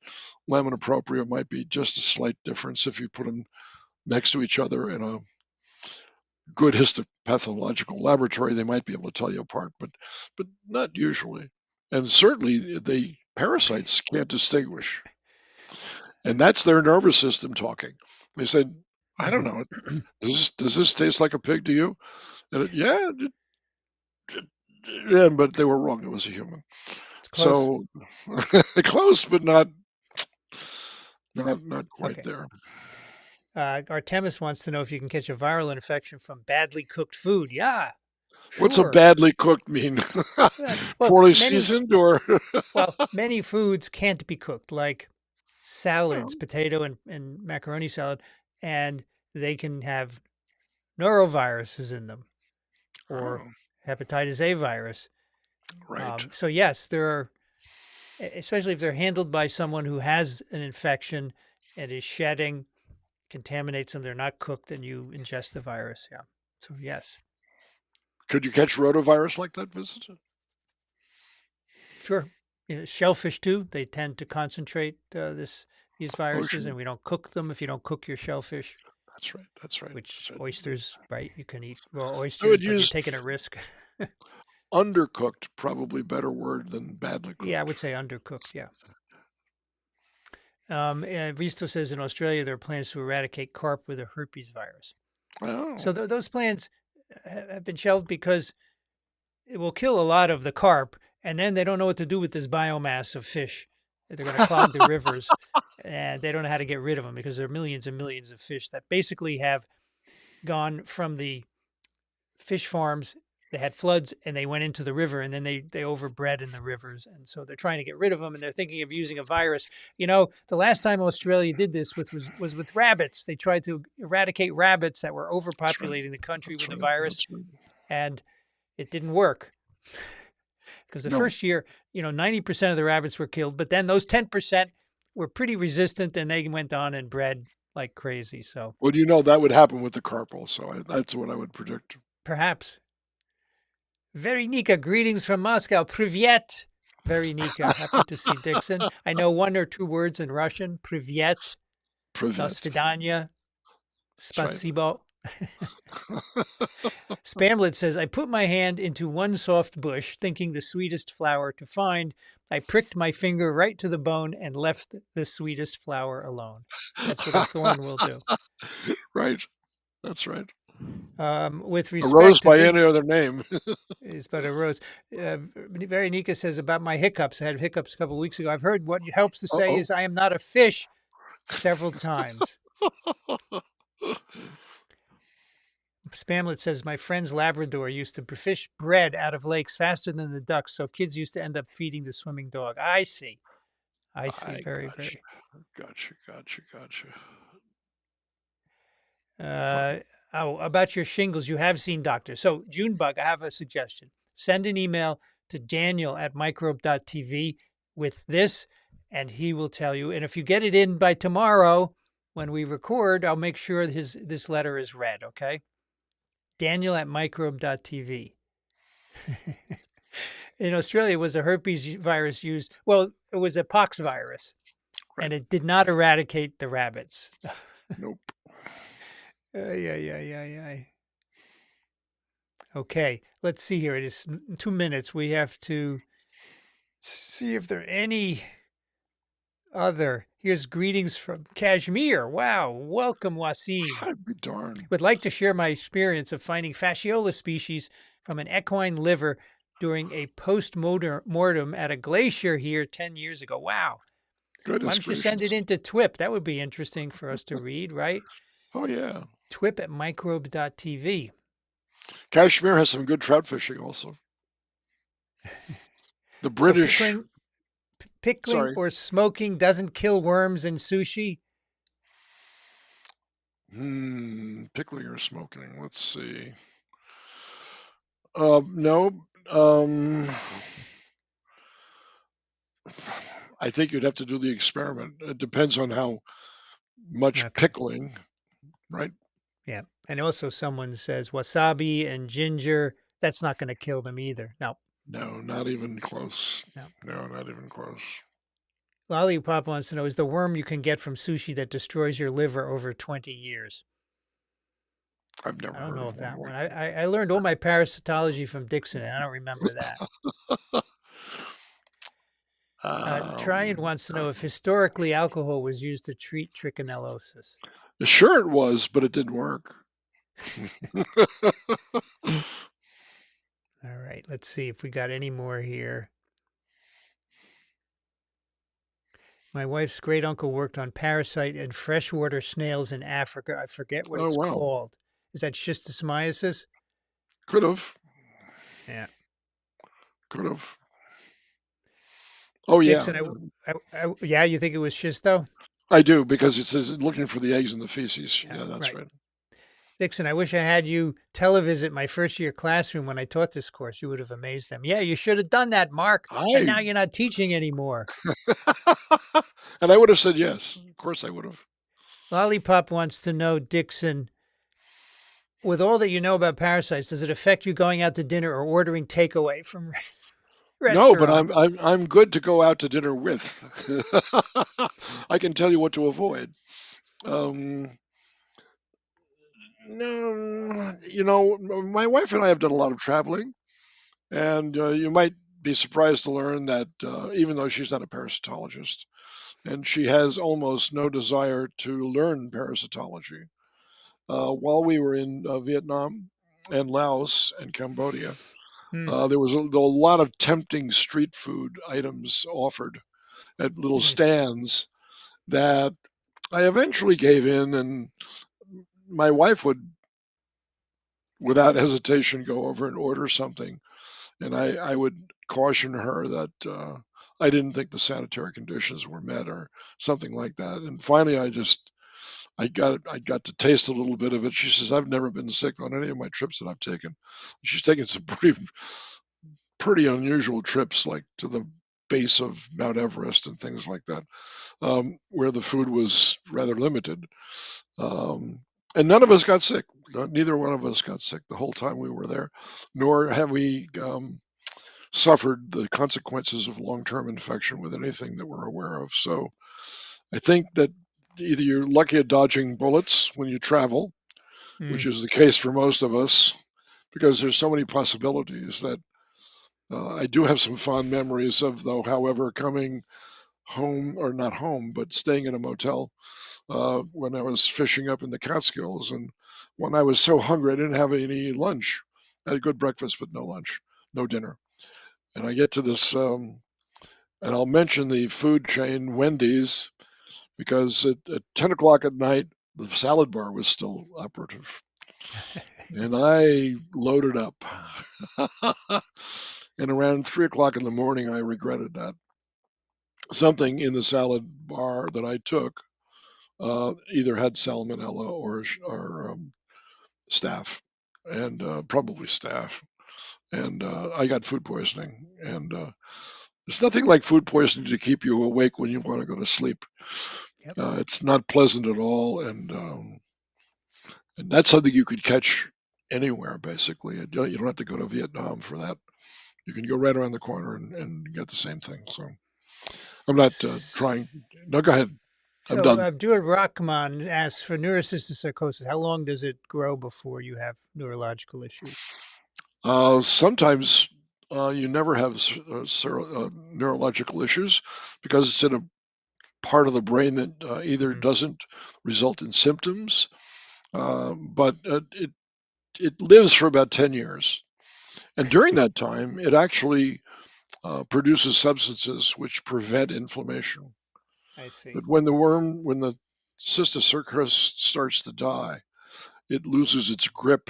Speaker 1: lamina propria might be just a slight difference if you put them next to each other in a good histopathological laboratory. They might be able to tell you apart, but not usually. And certainly the parasites can't distinguish. And that's their nervous system talking. They said, I don't know, does this taste like a pig to you? And yeah, yeah, but they were wrong. It was a human.
Speaker 2: It's close.
Speaker 1: So close, but not quite
Speaker 2: Okay.
Speaker 1: there.
Speaker 2: Artemis wants to know if you can catch a viral infection from badly cooked food. Yeah,
Speaker 1: What's a
Speaker 2: sure.
Speaker 1: badly cooked mean?
Speaker 2: Well,
Speaker 1: Poorly seasoned or?
Speaker 2: many foods can't be cooked, like salads, potato and macaroni salad, and they can have noroviruses in them or
Speaker 1: Oh,
Speaker 2: hepatitis A virus.
Speaker 1: right.
Speaker 2: So yes, there are, especially if they're handled by someone who has an infection and is shedding, contaminates them. They're not cooked, and you ingest the virus. Yeah. So yes,
Speaker 1: Could you catch rotavirus like that, Vincent?
Speaker 2: sure. Shellfish too. They tend to concentrate these
Speaker 1: Oh,
Speaker 2: viruses,
Speaker 1: sure.
Speaker 2: and we don't cook them if you don't cook your shellfish.
Speaker 1: That's right. That's right.
Speaker 2: Which
Speaker 1: That's right.
Speaker 2: oysters, right? You can eat raw
Speaker 1: I
Speaker 2: oysters,
Speaker 1: would
Speaker 2: but you're
Speaker 1: use
Speaker 2: taking a risk.
Speaker 1: undercooked, probably better word than badly
Speaker 2: Yeah, I
Speaker 1: cooked.
Speaker 2: would say undercooked. Yeah. Visto says in Australia there are plans to eradicate carp with a herpes virus.
Speaker 1: Oh,
Speaker 2: So those plans have been shelved because it will kill a lot of the carp, and then they don't know what to do with this biomass of fish. They're going to clog the rivers, and they don't know how to get rid of them because there are millions and millions of fish that basically have gone from the fish farms. They had floods and they went into the river, and then they overbred in the rivers, and so they're trying to get rid of them, and they're thinking of using a virus. The last time Australia did this was with rabbits. They tried to eradicate rabbits that were
Speaker 1: that's right.
Speaker 2: overpopulating the country
Speaker 1: That's
Speaker 2: with the
Speaker 1: right.
Speaker 2: virus,
Speaker 1: That's right.
Speaker 2: and it didn't work because the
Speaker 1: No.
Speaker 2: first year, 90% of the rabbits were killed, but then those 10% were pretty resistant, and they went on and bred like crazy. So
Speaker 1: Well, that would happen with the carp also. That's what I would predict.
Speaker 2: perhaps. Veronika, greetings from Moscow. Privyet. Veronika, happy to see Dickson. I know 1 or 2 words in Russian. Privyet, do
Speaker 1: Privet.
Speaker 2: svidanya,
Speaker 1: That's right.
Speaker 2: spasibo. Spamlet says, I put my hand into one soft bush, thinking the sweetest flower to find. I pricked my finger right to the bone and left the sweetest flower alone. That's what a thorn will do.
Speaker 1: Right. That's right.
Speaker 2: With
Speaker 1: A rose
Speaker 2: respect to
Speaker 1: by any other name.
Speaker 2: is but a rose. Veronica says about my hiccups. I had hiccups a couple of weeks ago. I've heard what helps to say
Speaker 1: Uh-oh.
Speaker 2: is I am not a fish several times. Spamlet says my friend's Labrador used to fish bread out of lakes faster than the ducks, so kids used to end up feeding the swimming dog. I see. I see.
Speaker 1: I
Speaker 2: Very,
Speaker 1: gotcha,
Speaker 2: very.
Speaker 1: gotcha.
Speaker 2: Uh,
Speaker 1: Fine.
Speaker 2: oh, about your shingles, you have seen doctors. So, Junebug, I have a suggestion. Send an email to Daniel at microbe.tv with this, and he will tell you. And if you get it in by tomorrow when we record, I'll make sure this letter is read. Okay, Daniel at microbe.tv. In Australia, was a herpes virus used? Well, it was a pox virus,
Speaker 1: Right.
Speaker 2: and it did not eradicate the rabbits.
Speaker 1: Nope.
Speaker 2: Yeah. Okay, let's see here. It is 2 minutes. We have to see if there are any other. Here's greetings from Kashmir. Wow, welcome, Wasim.
Speaker 1: I'd be darned.
Speaker 2: Would like to share my experience of finding fasciola species from an equine liver during a post-mortem at a glacier here 10 years ago. Wow. Why
Speaker 1: Goodness
Speaker 2: don't you send it
Speaker 1: gracious.
Speaker 2: into TWIP? That would be interesting for us to read, right?
Speaker 1: Oh yeah.
Speaker 2: TWIP at microbe.tv.
Speaker 1: Kashmir has some good trout fishing also. The
Speaker 2: So
Speaker 1: British,
Speaker 2: pickling
Speaker 1: sorry,
Speaker 2: or smoking doesn't kill worms in sushi?
Speaker 1: pickling or smoking. Let's see. No. I think you'd have to do the experiment. It depends on how much
Speaker 2: Okay.
Speaker 1: pickling, right?
Speaker 2: Yeah. And also someone says wasabi and ginger, that's not going to kill them either. No,
Speaker 1: No, not even close.
Speaker 2: no.
Speaker 1: No, not even close.
Speaker 2: Lollipop wants to know, is the worm you can get from sushi that destroys your liver over 20 years?
Speaker 1: I've never
Speaker 2: I don't
Speaker 1: heard
Speaker 2: know
Speaker 1: of
Speaker 2: of
Speaker 1: one
Speaker 2: that one.
Speaker 1: like
Speaker 2: I learned all my parasitology from Dickson, and I don't remember that.
Speaker 1: that.
Speaker 2: Tryon wants to know if historically alcohol was used to treat trichinellosis.
Speaker 1: Sure it was, but it didn't work.
Speaker 2: All right, let's see if we got any more here. My wife's great uncle worked on parasite and freshwater snails in Africa. I forget what
Speaker 1: Oh
Speaker 2: it's
Speaker 1: wow,
Speaker 2: called. Is that schistosomiasis?
Speaker 1: could have,
Speaker 2: Yeah.
Speaker 1: could have. Oh yeah,
Speaker 2: Dixon, yeah, you think it was schisto?
Speaker 1: I do because it says looking for the eggs in the feces.
Speaker 2: Yeah,
Speaker 1: Yeah, that's
Speaker 2: right.
Speaker 1: right.
Speaker 2: Dixon, I wish I had you televisit my first year classroom when I taught this course. You would have amazed them. Yeah, you should have done that, Mark. And
Speaker 1: I
Speaker 2: now you're not teaching anymore.
Speaker 1: and I would have said yes. Of course, I would have.
Speaker 2: Lollipop wants to know, Dixon, with all that you know about parasites, does it affect you going out to dinner or ordering takeaway from
Speaker 1: No, but I'm
Speaker 2: restaurants?
Speaker 1: I'm I'm good to go out to dinner with. I can tell you what to avoid. Um, no, my wife and I have done a lot of traveling, and you might be surprised to learn that even though she's not a parasitologist, and she has almost no desire to learn parasitology. While we were in Vietnam and Laos and Cambodia,
Speaker 2: Hmm.
Speaker 1: there was a lot of tempting street food items offered at little
Speaker 2: Yeah.
Speaker 1: stands that I eventually gave in, and my wife would, without hesitation, go over and order something, and I would caution her that I didn't think the sanitary conditions were met or something like that. And finally, I got to taste a little bit of it. She says, "I've never been sick on any of my trips that I've taken." She's taken some pretty unusual trips, like to the base of Mount Everest and things like that, where the food was rather limited. Um, and none of us got sick. Neither one of us got sick the whole time we were there, nor have we suffered the consequences of long-term infection with anything that we're aware of. So I think that either you're lucky at dodging bullets when you travel,
Speaker 2: Hmm.
Speaker 1: which is the case for most of us, because there's so many possibilities that I do have some fond memories of, though, however, coming home, or not home, but staying in a motel when I was fishing up in the Catskills. And when I was so hungry, I didn't have any lunch. I had a good breakfast, but no lunch, no dinner. And I get to this, and I'll mention the food chain Wendy's because at 10 o'clock at night, the salad bar was still operative. And I loaded up. And around 3 o'clock in the morning, I regretted that. something in the salad bar that I took either had salmonella or staph, and probably staph. And I got food poisoning. And there's nothing like food poisoning to keep you awake when you want to go to sleep.
Speaker 2: Yep.
Speaker 1: It's not pleasant at all, and that's something you could catch anywhere basically. You don't have to go to Vietnam for that. You can go right around the corner and get the same thing. So I'm not trying. No, go ahead. I'm
Speaker 2: So,
Speaker 1: done.
Speaker 2: Abdur Rahman asks for neurocystic sarcosis. How long does it grow before you have neurological issues?
Speaker 1: Sometimes you never have neurological issues because it's in a part of the brain that either
Speaker 2: Mhm.
Speaker 1: doesn't result in symptoms, but it lives for about 10 years. And during that time, it actually produces substances which prevent inflammation.
Speaker 2: I see.
Speaker 1: But when the cysticercosis starts to die, it loses its grip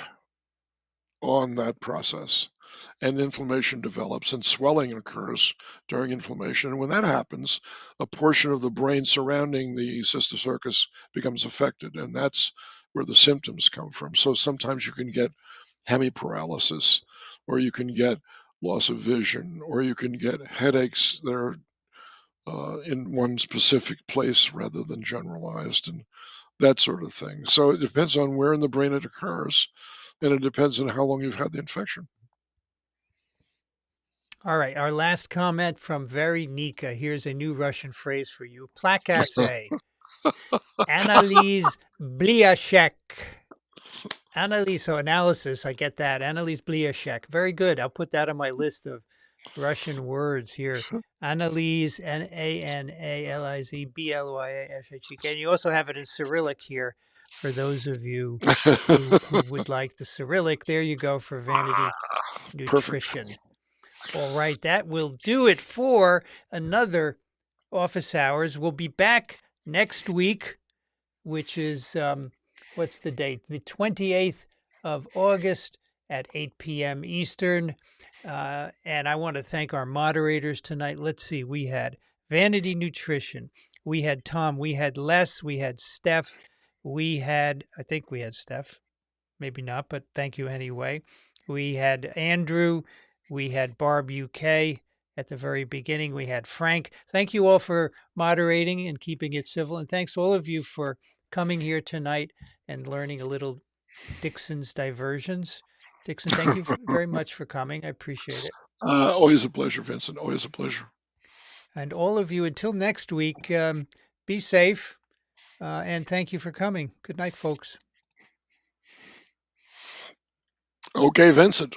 Speaker 1: on that process, and inflammation develops and swelling occurs during inflammation. And when that happens, a portion of the brain surrounding the cysticercosis becomes affected, and that's where the symptoms come from. So sometimes you can get hemiparalysis, or you can get loss of vision, or you can get headaches that are in one specific place rather than generalized, and that sort of thing. So it depends on where in the brain it occurs, and it depends on how long you've had the infection.
Speaker 2: All right. Our last comment from Very Nika. Here's a new Russian phrase for you. Plaque assay. Analyze Bliashek. Analyze, so analysis, I get that. Analyze Bliashek. Very good. I'll put that on my list of Russian words here. Analyze, Analiz Blyashek. And you also have it in Cyrillic here for those of you who would like the Cyrillic. There you go for Vanity
Speaker 1: Perfect.
Speaker 2: Nutrition. All right, that will do it for another office hours. We'll be back next week, which is what's the date? The 28th of August at 8 p.m. Eastern. And I want to thank our moderators tonight. Let's see, we had Vanity Nutrition, we had Tom, we had Les, we had Steph, I think we had Steph, maybe not, but thank you anyway. We had Andrew, we had Barb UK at the very beginning, we had Frank. Thank you all for moderating and keeping it civil. And thanks all of you for coming here tonight and learning a little Dickson's diversions. Dickson, thank you very much for coming. I appreciate it.
Speaker 1: Always a pleasure, Vincent. Always a pleasure.
Speaker 2: And all of you, until next week, be safe and thank you for coming. Good night, folks.
Speaker 1: Okay, Vincent.